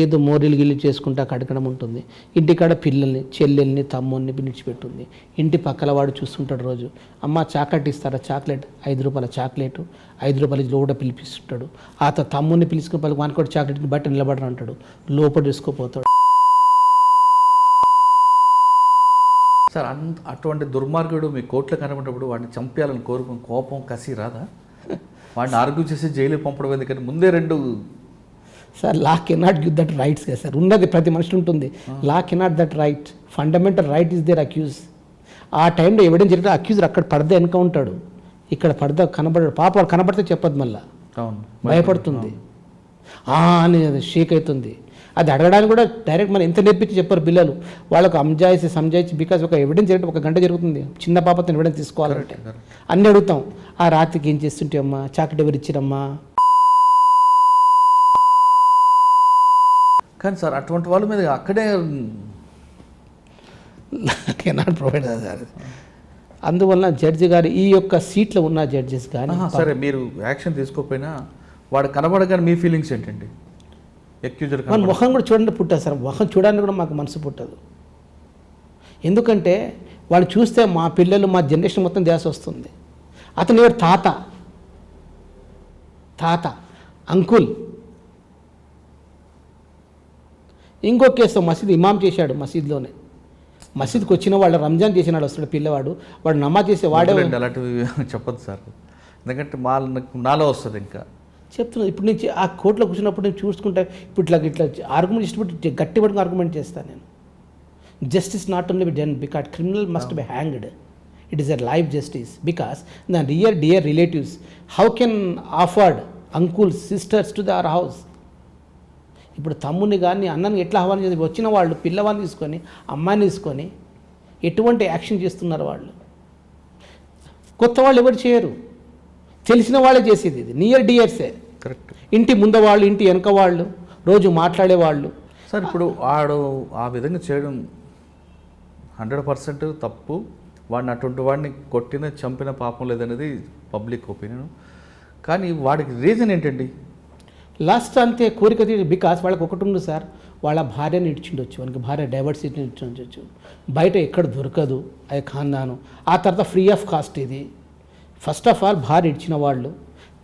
ఏదో మోరీలు గిల్లి చేసుకుంటా కడకడం ఉంటుంది. ఇంటికాడ పిల్లల్ని, చెల్లెల్ని, తమ్ముల్ని విడిచిపెట్టుంది. ఇంటి పక్కల వాడు చూస్తుంటాడు రోజు, అమ్మ చాక్లెట్ ఇస్తారా, చాక్లెట్ 5 రూపాయల చాక్లెట్, 5 రూపాయల లోడ పిలిపిస్తుంటాడు. తమ్ముని పిలుచుకుని పలికి వానికి కూడా చాక్లెట్ని బట్టి నిలబడరు అంటాడు, లోపల తీసుకోపోతాడు. సార్ అటువంటి దుర్మార్గుడు మీ కోర్టులో కనబడినప్పుడు వాడిని చంపేయాలని కోరుకుని కోపం కసి రాదా? వాడిని ఆర్గ్యూ చేసి జైలు పంపడం ఎందుకని ముందే 2 sir law cannot give that rights కదా సార్, ఉన్నది ప్రతి మనిషి ఉంటుంది. Law cannot that right, fundamental right is there accuse. ఆ టైంలో ఎవిడెన్స్ జరిగితే అక్యూజర్ అక్కడ పడద వెనుక ఉంటాడు, ఇక్కడ పడద కనబడాడు. పాప వాడు కనబడితే చెప్పదు, మళ్ళీ అవును భయపడుతుంది, అని షేక్ అవుతుంది. అది అడగడానికి కూడా డైరెక్ట్ మనం ఎంత నేర్పించి చెప్పారు పిల్లలు, వాళ్ళకు సంజాయిసి బికాజ్ ఒక ఎవిడెన్స్ జరిగితే 1 గంట జరుగుతుంది. చిన్న పాపతో ఎవిడెన్స్ తీసుకోవాలంటే అన్నీ అడుగుతాం. ఆ రాత్రికి ఏం చేస్తుంటే అమ్మా, చాక్లెట్ ఎవరు ఇచ్చిరమ్మా. కానీ సార్ అటువంటి వాళ్ళ మీద అక్కడే కెనాట్ ప్రొవైడ్ సార్. అందువల్ల జడ్జి గారు ఈ యొక్క సీట్లో ఉన్న జడ్జెస్ కానీ సరే మీరు యాక్షన్ తీసుకోకపోయినా వాడు కనబడగానే మీ ఫీలింగ్స్ ఏంటండి? ఎక్యూజర్ మన ముఖం కూడా చూడండి పుట్టదు సార్, ముఖం చూడడానికి కూడా మాకు మనసు పుట్టదు. ఎందుకంటే వాళ్ళు చూస్తే మా పిల్లలు, మా జనరేషన్ మొత్తం ధ్యాస వస్తుంది. అతను ఎవరు? తాత అంకుల్. ఇంకో కేసు మసీద్ ఇమాం చేశాడు, మసీద్లోనే. మసీద్కి వచ్చిన వాళ్ళు రంజాన్ చేసినాడు, వస్తాడు పిల్లవాడు, వాడు నమాజ్ చేసే వాడే. అలాంటివి చెప్పదు సార్, ఎందుకంటే నాలో వస్తుంది. ఇంకా చెప్తున్నాను, ఇప్పుడు నుంచి ఆ కోర్టులో కూర్చున్నప్పుడు నేను చూసుకుంటా, ఇప్పుడు ఇట్లా ఆర్గ్యుమెంట్ చేసినప్పుడు గట్టి పట్టుకుని ఆర్గ్యుమెంట్ చేస్తాను నేను. Justice not only be done because criminal must be hanged. It is a life justice because the dear relatives how can afford uncles sisters to our house. ఇప్పుడు తమ్ముని కానీ అన్నని ఎట్లా ఆహ్వానం చేసి వచ్చిన వాళ్ళు పిల్లవాడిని తీసుకొని అమ్మాయిని తీసుకొని ఎటువంటి యాక్షన్ చేస్తున్నారు వాళ్ళు. కొత్త వాళ్ళు ఎవరు చేయరు, తెలిసిన వాళ్ళే చేసేది. ఇది నియర్ డియర్సే, కరెక్ట్. ఇంటి ముందు వాళ్ళు, ఇంటి వెనక వాళ్ళు, రోజు మాట్లాడేవాళ్ళు. సార్ ఇప్పుడు వాడు ఆ విధంగా చేయడం 100% తప్పు. వాడిని అటువంటి వాడిని కొట్టిన చంపిన పాపం లేదనేది పబ్లిక్ ఒపీనియన్. కానీ వాడికి రీజన్ ఏంటండి? లాస్ట్ అంతే కోరిక తీరు. బికాస్ వాళ్ళకి ఒకటి ఉంది సార్, వాళ్ళ భార్యని ఇచ్చిండొచ్చు, వానికి భార్య డైవర్సిటీని ఇచ్చిండొచ్చు, బయట ఎక్కడ దొరకదు అది ఖాందాను. ఆ తర్వాత ఫ్రీ ఆఫ్ కాస్ట్ ఇది. ఫస్ట్ ఆఫ్ ఆల్ భార్య ఇచ్చిన వాళ్ళు,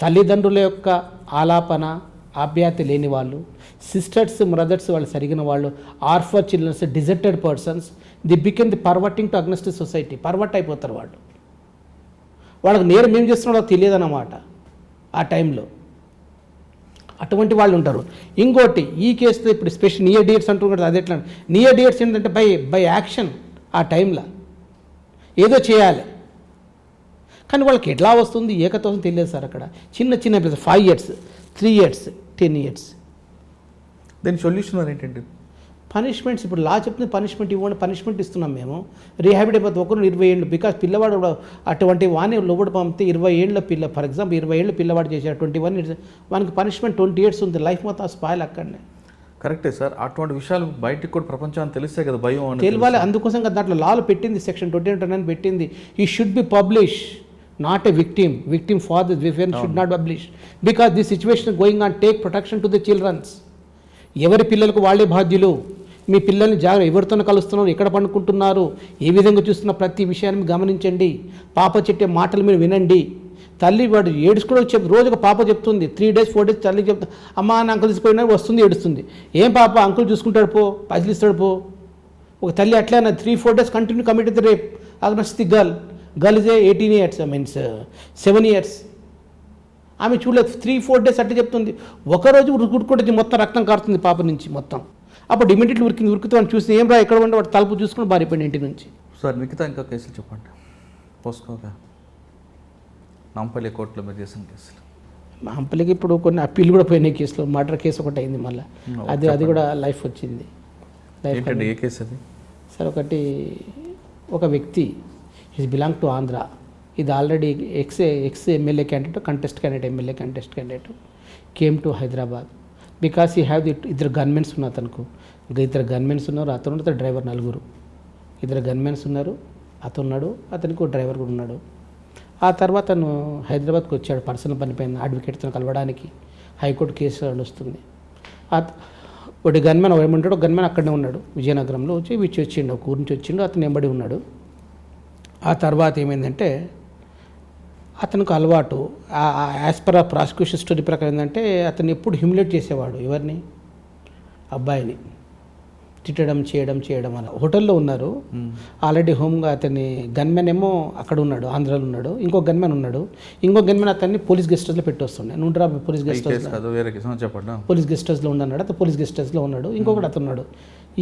తల్లిదండ్రుల యొక్క ఆలాపన ఆప్యాయత లేని వాళ్ళు, సిస్టర్స్ బ్రదర్స్ వాళ్ళు సరిగిన వాళ్ళు, orphan childrens, deserted persons, the become the perverting to against society. Pervert అయిపోతారు వాళ్ళు. వాళ్ళకి నేరం ఏం చేస్తున్నారో తెలియదన్నమాట ఆ టైంలో. అటువంటి వాళ్ళు ఉంటారు. ఇంకోటి ఈ కేసులో ఇప్పుడు స్పెషల్ నియర్ డియర్స్ అంటున్నారు. అది ఎట్లా నియర్ డియర్స్ ఏంటంటే బై యాక్షన్. ఆ టైంలో ఏదో చేయాలి, కానీ వాళ్ళకి ఎట్లా వస్తుంది ఏకత్వం తెలియదు సార్. అక్కడ చిన్న 5 years, 3 years, 10 years. దీని సొల్యూషన్ ఏంటంటే పనిష్మెంట్స్. ఇప్పుడు లా చెప్తుంది పనిష్మెంట్ ఇవ్వండి, పనిష్మెంట్ ఇస్తున్నాం మేము. రీహాబిట్ అయిపోతే ఒకరు 20 ఏళ్ళు. బికాస్ పిల్లవాడు అటువంటి వాణి లోబడి పంపితే 20 ఏళ్ళ పిల్ల, ఫర్ ఎగ్జాంపుల్ 20 ఏళ్ళు పిల్లవాడు చేశాడు, 21 years, వానికి పనిష్మెంట్ 20 years ఉంది. లైఫ్ మొత్తం స్పాయిల్ అక్కడనే. కరెక్టే సార్. అటువంటి విషయాలు బయటికి కూడా ప్రపంచాన్ని తెలిస్తే కదా భయం అని తెలియాలి. అందుకోసం కదా దాంట్లో లాలు పెట్టింది, సెక్షన్ 29 పెట్టింది. He should be publish, not a victim for this weapon should not publish because this situation going on. Take protection to the childrens. ఎవరి పిల్లలకు వాళ్ళే బాధ్యులు. మీ పిల్లల్ని ఎవరితోనో కలుస్తున్నారు, ఎక్కడ పండుకుంటున్నారు, ఏ విధంగా చూస్తున్న ప్రతి విషయాన్ని గమనించండి. పాప చెప్పే మాటలు మీరు వినండి. తల్లి వాడు ఏడుచుకోవడం రోజుకు పాప చెప్తుంది, 3 days 4 days తల్లి చెప్తా, అమ్మ నా అంకుల్ తీసుకుపోయినా వస్తుంది, ఏడుస్తుంది. ఏం పాప అంకుల్ చూసుకుంటాడు పో, పైసలు ఇస్తాడు పో. ఒక తల్లి అట్లా 3-4 days continue commit the rape against the girl is 18 years, means 7 years. ఆమె చూడలేదు, 3-4 days అట్లా చెప్తుంది. ఒకరోజు ఉరుకుంటుంది, మొత్తం రక్తం కారుతుంది పాప నుంచి మొత్తం. అప్పుడు ఇమీడియట్లీ ఉరికితే వాడిని చూసి ఏం రా ఎక్కడ ఉంటే వాడు తలుపు చూసుకుని బారిపోయింది ఇంటి నుంచి. సార్ మిగతా ఇంకా కేసులు చెప్పండి. పోసుకోగా నాంపల్లి కోర్టులో మీరు చేసిన కేసులు. నాంపల్లికి ఇప్పుడు కొన్ని అప్పీల్ కూడా పోయినాయి కేసులో. మర్డర్ కేసు ఒకటి అయింది మళ్ళీ, అది కూడా లైఫ్ వచ్చింది. ఏంటండి ఏ కేసు అది? సార్ ఒకటి, ఒక వ్యక్తి ఈజ్ బిలాంగ్ టు ఆంధ్ర. ఇది already ex MLA candidate, MLA contest candidate came to Hyderabad because he have ఇద్దరు గన్మెన్స్ ఉన్నారు. అతనికి ఇంకా 2 గన్మెన్స్ ఉన్నారు, అతను డ్రైవర్ 4. 2 గన్మెన్స్ ఉన్నారు. అతను ఉన్నాడు, అతనికి ఒక డ్రైవర్ కూడా ఉన్నాడు. ఆ తర్వాత తను హైదరాబాద్కి వచ్చాడు పర్సనల్ పని పైన అడ్వకేట్తో కలవడానికి. హైకోర్టు కేసు నడుస్తుంది. ఒకటి గన్మెన్ ఏమంటాడు, గన్మెన్ అక్కడనే ఉన్నాడు విజయనగరంలో. వచ్చిండు ఒక ఊరి నుంచి వచ్చిండు, అతను వెంబడి ఉన్నాడు. ఆ తర్వాత ఏమైందంటే అతనికి అలవాటు యాజ్ పర్ ఆ ప్రాసిక్యూషన్ స్టోరీ ప్రకారం ఏంటంటే అతను ఎప్పుడు హ్యూమిలేట్ చేసేవాడు. ఎవరిని? అబ్బాయిని తిట్టడం చేయడం అలా. హోటల్లో ఉన్నారు ఆల్రెడీ హోమ్గా. అతని గన్మెన్ ఏమో అక్కడ ఉన్నాడు, ఆంధ్రాలో ఉన్నాడు. ఇంకో గన్మెన్ ఉన్నాడు. ఇంకో గన్మెన్ అతన్ని పోలీస్ గెస్ట్ హౌస్లో పెట్టి వస్తుండే. నువ్వు రా police guest house, police guest హౌస్లో ఉన్నాడు. అతను పోలీస్ గెస్ట్ హౌస్లో ఉన్నాడు. ఇంకొకటి అతను ఉన్నాడు.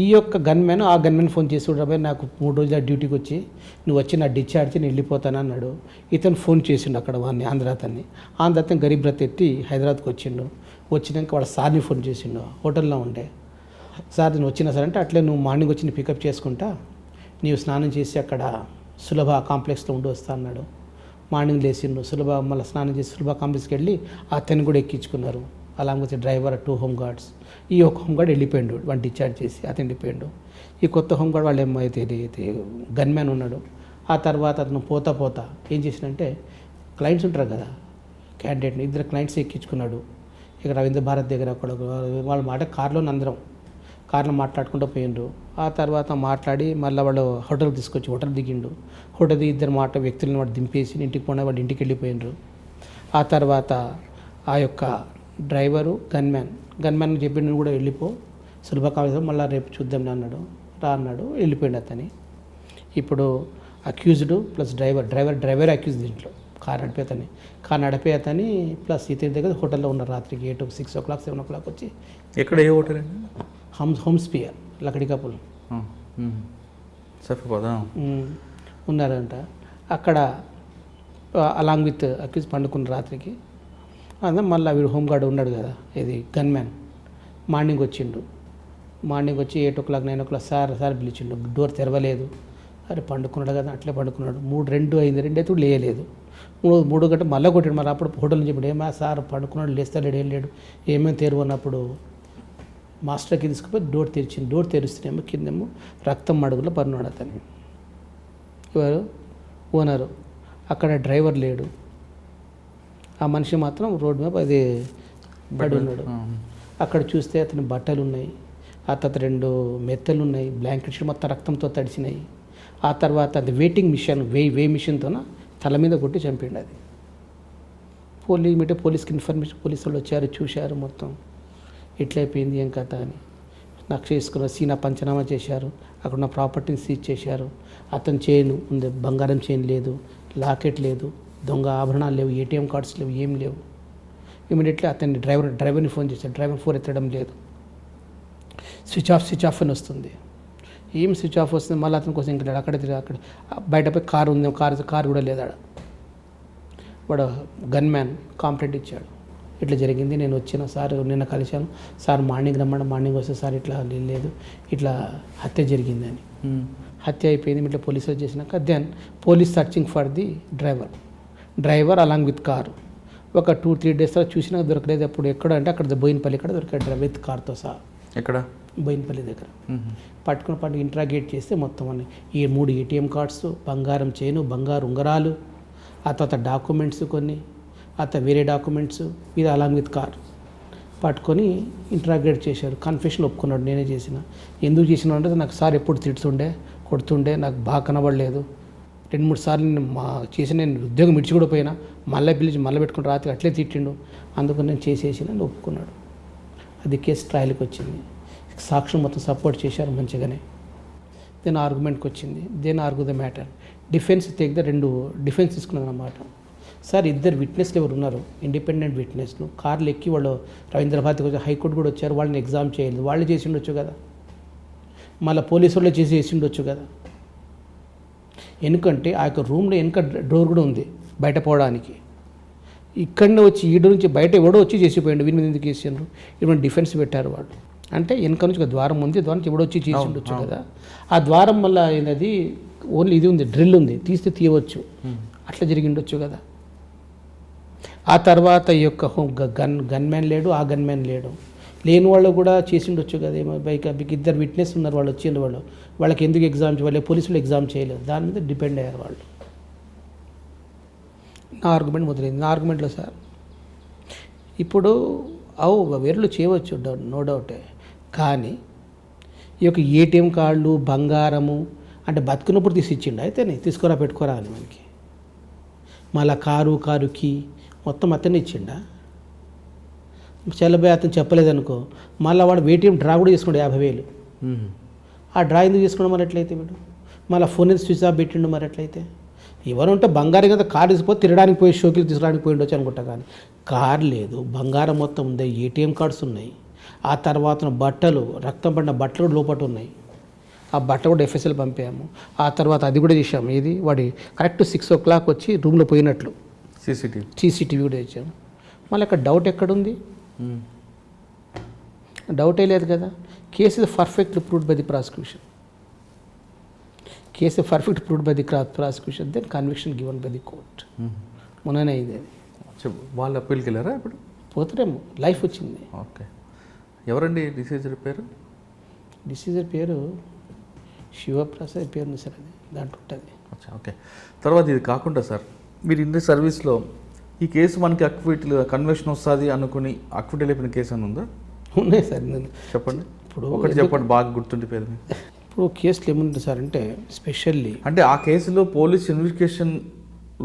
ఈ యొక్క గన్మెన్ ఆ గన్మెన్ ఫోన్ చేసి రాబాయ్ నాకు 3 రోజుల డ్యూటీకి వచ్చి నువ్వు వచ్చి నా డిశ్చార్జ్ నేను వెళ్ళిపోతాను అన్నాడు. ఇతను ఫోన్ చేసిండు అక్కడ వాడిని, ఆంధ్ర అతను గరీబ్ రథ్ ఎత్తి హైదరాబాద్కి వచ్చిండు. వచ్చినాక వాళ్ళ సార్ని ఫోన్ చేసిండు హోటల్లో ఉండే. సార్ నేను వచ్చినా సార్ అంటే అట్లే నువ్వు మార్నింగ్ వచ్చి పికప్ చేసుకుంటా, నీవు స్నానం చేసి అక్కడ సులభ కాంప్లెక్స్లో ఉండి వస్తా అన్నాడు. మార్నింగ్ లేచిండు, సులభ మళ్ళీ స్నానం చేసి సులభ కాంప్లెక్స్కి వెళ్ళి అతన్ని కూడా ఎక్కించుకున్నారు. అలాగే డ్రైవర్ 2 హోమ్ గార్డ్స్. ఈ ఒక హోమ్ గార్డ్ వెళ్ళిపోయాడు, వాడిని డిశ్చార్జ్ చేసి అతను వెళ్ళిపోయాడు. ఈ కొత్త హోమ్ గార్డ్ వాళ్ళు ఏమైతే గన్మ్యాన్ ఉన్నాడు. ఆ తర్వాత అతను పోతా ఏం చేసినంటే క్లయింట్స్ ఉంటారు కదా క్యాండిడేట్ని, 2 క్లయింట్స్ ఎక్కించుకున్నాడు. ఇక్కడ రవీంద్ర భారత్ దగ్గర అక్కడ వాళ్ళ మాట కార్లో మాట్లాడుకుంటూ పోయిండ్రు. ఆ తర్వాత మాట్లాడి మళ్ళీ వాళ్ళు హోటల్కి తీసుకొచ్చి హోటల్ దిగిండు. హోటల్ దిగి 2 వ్యక్తులను వాడు దింపేసి ఇంటికి పోయినా వాడు ఇంటికి వెళ్ళిపోయిండ్రు. ఆ తర్వాత ఆ యొక్క డ్రైవరు గన్మ్యాన్ చెప్పిండు కూడా వెళ్ళిపో సులభ కావాలి మళ్ళీ రేపు చూద్దాం అన్నాడు. అన్నాడు, వెళ్ళిపోయిండు అతని. ఇప్పుడు అక్యూజ్డ్ ప్లస్ డ్రైవర్ అక్యూజ్ దీంట్లో. కార్ నడిపే అతని ప్లస్ ఇతని దగ్గర హోటల్లో ఉన్నారు. రాత్రికి 8, 6 o'clock 7 o'clock వచ్చి. ఎక్కడ ఏ హోటల్ అండి? హోమ్ స్పియర్ లకడికాపుల్ ఉన్నారంట. అక్కడ అలాంగ్ విత్ అక్యూజ్ పండుకున్న రాత్రికి. అదే మళ్ళీ వీడు హోమ్ గార్డ్ ఉన్నాడు కదా, ఇది గన్మ్యాన్. మార్నింగ్ వచ్చిండు. మార్నింగ్ వచ్చి 8 o'clock 9 o'clock సార్ పిలిచిండు. డోర్ తెరవలేదు. అరే పండుకున్నాడు కదా, అట్లే పండుకున్నాడు. 2 అయింది. 2 అయితే లేయలేదు. 3 గంట మళ్ళీ కొట్టాడు. మరి అప్పుడు హోటల్ నుంచి చెప్పాడు, ఏమా సార్ పండుకున్నాడు, లేస్తాడు ఏం లేడు, ఏమేమి తెరువు అన్నప్పుడు మాస్టర్కి తీసుకుపోయి డోర్ తెరిచింది. డోర్ తెరుస్తేనేమో కిందేమో రక్తం మడుగులో పడినాడు అతను. ఎవరు? ఓనరు. అక్కడ డ్రైవర్ లేడు. ఆ మనిషి మాత్రం రోడ్డు మీద అది పడి ఉన్నాడు. అక్కడ చూస్తే అతని బట్టలు ఉన్నాయి, ఆ తర్వాత 2 మెత్తలు ఉన్నాయి, బ్లాంకెట్స్ మొత్తం రక్తంతో తడిసినాయి. ఆ తర్వాత అది వెయిటింగ్ మిషన్ వే మిషన్తోన తల మీద కొట్టి చంపిండు. అది పోలీస్కి ఇన్ఫర్మేషన్, పోలీసు వాళ్ళు వచ్చారు, చూశారు, మొత్తం ఎట్లయిపోయింది ఏం కథ అని నాకు చేసుకున్న సీనా పంచనామా చేశారు. అక్కడ ఉన్న ప్రాపర్టీని సీజ్ చేశారు. అతని చైన్ ఉంది, బంగారం చైన్ లేదు, లాకెట్ లేదు, దొంగ ఆభరణాలు లేవు, ఏటీఎం కార్డ్స్ లేవు, ఏం లేవు. ఇమీడియట్లీ అతన్ని డ్రైవర్ని ఫోన్ చేశారు. డ్రైవర్ ఫోన్ ఎత్తడం లేదు. స్విచ్ ఆఫ్ అని వస్తుంది. ఏం స్విచ్ ఆఫ్ వస్తుంది. మళ్ళీ అతని కోసం ఇంకా అక్కడ బయటపై కారు ఉంది, కారు కూడా లేదాడ. వాడు గన్మ్యాన్ కాంప్లైంట్ ఇచ్చాడు, ఇట్లా జరిగింది, నేను వచ్చిన సార్ నిన్న కలిశాను సార్, మార్నింగ్ రమ్మడం, మార్నింగ్ వస్తే సార్ ఇట్లా లేదు, ఇట్లా హత్య జరిగిందని. హత్య అయిపోయింది. ఇట్లా పోలీసులు చేసినాక then police searching for the driver along with car. ఒక 2-3 days తర్వాత చూసినా దొరకలేదు. అప్పుడు ఎక్కడ అంటే అక్కడ బోయినపల్లి ఇక్కడ దొరికాడు విత్ కార్తో సహా. ఎక్కడ? బోయినపల్లి దగ్గర. పట్టుకుని ఇంట్రాగేట్ చేస్తే మొత్తం అన్ని ఈ 3 ATM కార్డ్స్, బంగారం చైను, బంగారు ఉంగరాలు, ఆ తర్వాత డాక్యుమెంట్స్ కొన్ని, ఆ తర్వాత వేరే డాక్యుమెంట్స్, ఇది అలాంగ్ విత్ కార్ పట్టుకొని ఇంట్రాగేట్ చేశారు. కన్ఫెషన్ ఒప్పుకున్నాడు, నేనే చేసిన. ఎందుకు చేసిన అంటే నాకు సార్ ఎప్పుడు తిడుతుండే, కొడుతుండే, నాకు బాగా కనబడలేదు. 2-3 సార్లు నేను ఉద్యోగం ఇడిచి కూడా పోయినా, మళ్ళీ పిలిచి మళ్ళీ పెట్టుకుని రాత్రి అట్లే తిట్టిండు. అందుకని నేను చేసేసిన ఒప్పుకున్నాడు. అది కేసు ట్రయల్కి వచ్చింది. సాక్షులు మొత్తం సపోర్ట్ చేశారు మంచిగానే. దెన్ ఆర్గ్యుమెంట్కి వచ్చింది. Then argue the matter. Defence defence తీసుకున్నది అన్నమాట. సార్ 2 విట్నెస్లు ఎవరు ఉన్నారు, ఇండిపెండెంట్ విట్నెస్లు, కార్లు ఎక్కి వాళ్ళు రవీంద్రభారత్కి వచ్చి హైకోర్టు కూడా వచ్చారు, వాళ్ళని ఎగ్జామ్ చేయలేదు, వాళ్ళు చేసి ఉండొచ్చు కదా, మళ్ళీ పోలీసు వాళ్ళు చేసి ఉండొచ్చు కదా. ఎందుకంటే ఆ యొక్క రూమ్లో వెనక డోర్ కూడా ఉంది బయట పోవడానికి. ఇక్కడనే వచ్చి ఈ డోర్ నుంచి బయట ఎవడో వచ్చి చేసిపోయిండు, వీని మీద ఎందుకు వేసిండ్రు, ఇటువంటి డిఫెన్స్ పెట్టారు వాళ్ళు. అంటే వెనక నుంచి ఒక ద్వారం ఉంది, ద్వారం నుంచి ఎవడో వచ్చి చేసి ఉండొచ్చు కదా. ఆ ద్వారం వల్ల ఏంటది ఓన్లీ ఇది ఉంది, డ్రిల్ ఉంది, తీస్తే తీయవచ్చు, అట్లా జరిగి ఉండొచ్చు కదా. ఆ తర్వాత ఈ యొక్క గన్మ్యాన్ లేడు, ఆ గన్మ్యాన్ లేడు. లేని వాళ్ళు కూడా చేసిండొచ్చు కదా, ఏమో బైక్ మీకు ఇద్దరు విట్నెస్ ఉన్నారు, వాళ్ళు వచ్చిండ్రు, వాళ్ళకి ఎందుకు ఎగ్జామ్ చేయలేదు, పోలీసులు ఎగ్జామ్ చేయలేదు, దాని మీద డిపెండ్ అయ్యారు వాళ్ళు. నా ఆర్గ్యుమెంట్ మొదలైంది. నా ఆర్గ్యుమెంట్లో సార్ ఇప్పుడు వేర్లు చేయవచ్చు, నో డౌటే, కానీ ఈ యొక్క ఏటీఎం కార్డులు బంగారము అంటే బతుకున్నప్పుడు తీసి ఇచ్చిండు, అయితేనే తీసుకోరా పెట్టుకోరా అని మనకి, మళ్ళా కారుకి మొత్తం అతనే ఇచ్చిండా, చెల్లబోయి అతను చెప్పలేదనుకో, మళ్ళీ వాడు ఏటీఎం డ్రా కూడా చేసుకున్నాడు 50,000. ఆ డ్రా ఎందుకు చేసుకున్నాడు మరి ఎట్లయితే వీడు, మళ్ళీ ఫోన్ స్విచ్ ఆఫ్ పెట్టిండు మరి ఎట్లయితే. ఎవరు ఉంటే బంగారం కదా, కారు తీసుకుపోతే తిరగడానికి పోయి షోకి తీసుకురావడానికి పోయి ఉండొచ్చు అనుకుంటా, కానీ కారు లేదు, బంగారం మొత్తం ఉంది, ఏటీఎం కార్డ్స్ ఉన్నాయి, ఆ తర్వాత బట్టలు, రక్తం పడిన బట్టలు కూడా లోపల ఉన్నాయి, ఆ బట్ట కూడా ఎఫ్ఎస్ఎల్ పంపాము, ఆ తర్వాత అది కూడా చేసాము, ఏది వాడి కరెక్ట్ 6 o'clock వచ్చి రూమ్లో పోయినట్లు సీసీటీవీ కూడా ఇచ్చాము. మళ్ళీ అక్కడ డౌట్ ఎక్కడుంది, డౌటే లేదు కదా. Case is perfectly proved by the prosecution, case perfect proved by the prosecution, then conviction given by the court. మొన్ననే అయింది అది. వాళ్ళు అప్పీల్కి వెళ్ళారా ఇప్పుడు? పోతారేమో, లైఫ్ వచ్చింది. ఓకే, ఎవరండి డిసీజర్ పేరు? డిసీజర్ పేరు శివప్రసాద్ పేరు ఉంది సార్, అది దాంట్లో ఉంటుంది. ఓకే, తర్వాత ఇది కాకుండా సార్, మీరు ఇండి సర్వీస్లో ఈ కేసు మనకి అక్విట్ కన్వెక్షన్ వస్తుంది అనుకుని అక్విట్ అయిపోయిన కేసు అని ఉందా? ఉన్నాయి సార్, నేను చెప్పండి. ఇప్పుడు ఒకటి చెప్పండి బాగా గుర్తుండిపోయేది. ఇప్పుడు కేసులు ఏముంటుంది సార్ అంటే స్పెషల్లీ అంటే ఆ కేసులో పోలీస్ ఇన్వెస్టిగేషన్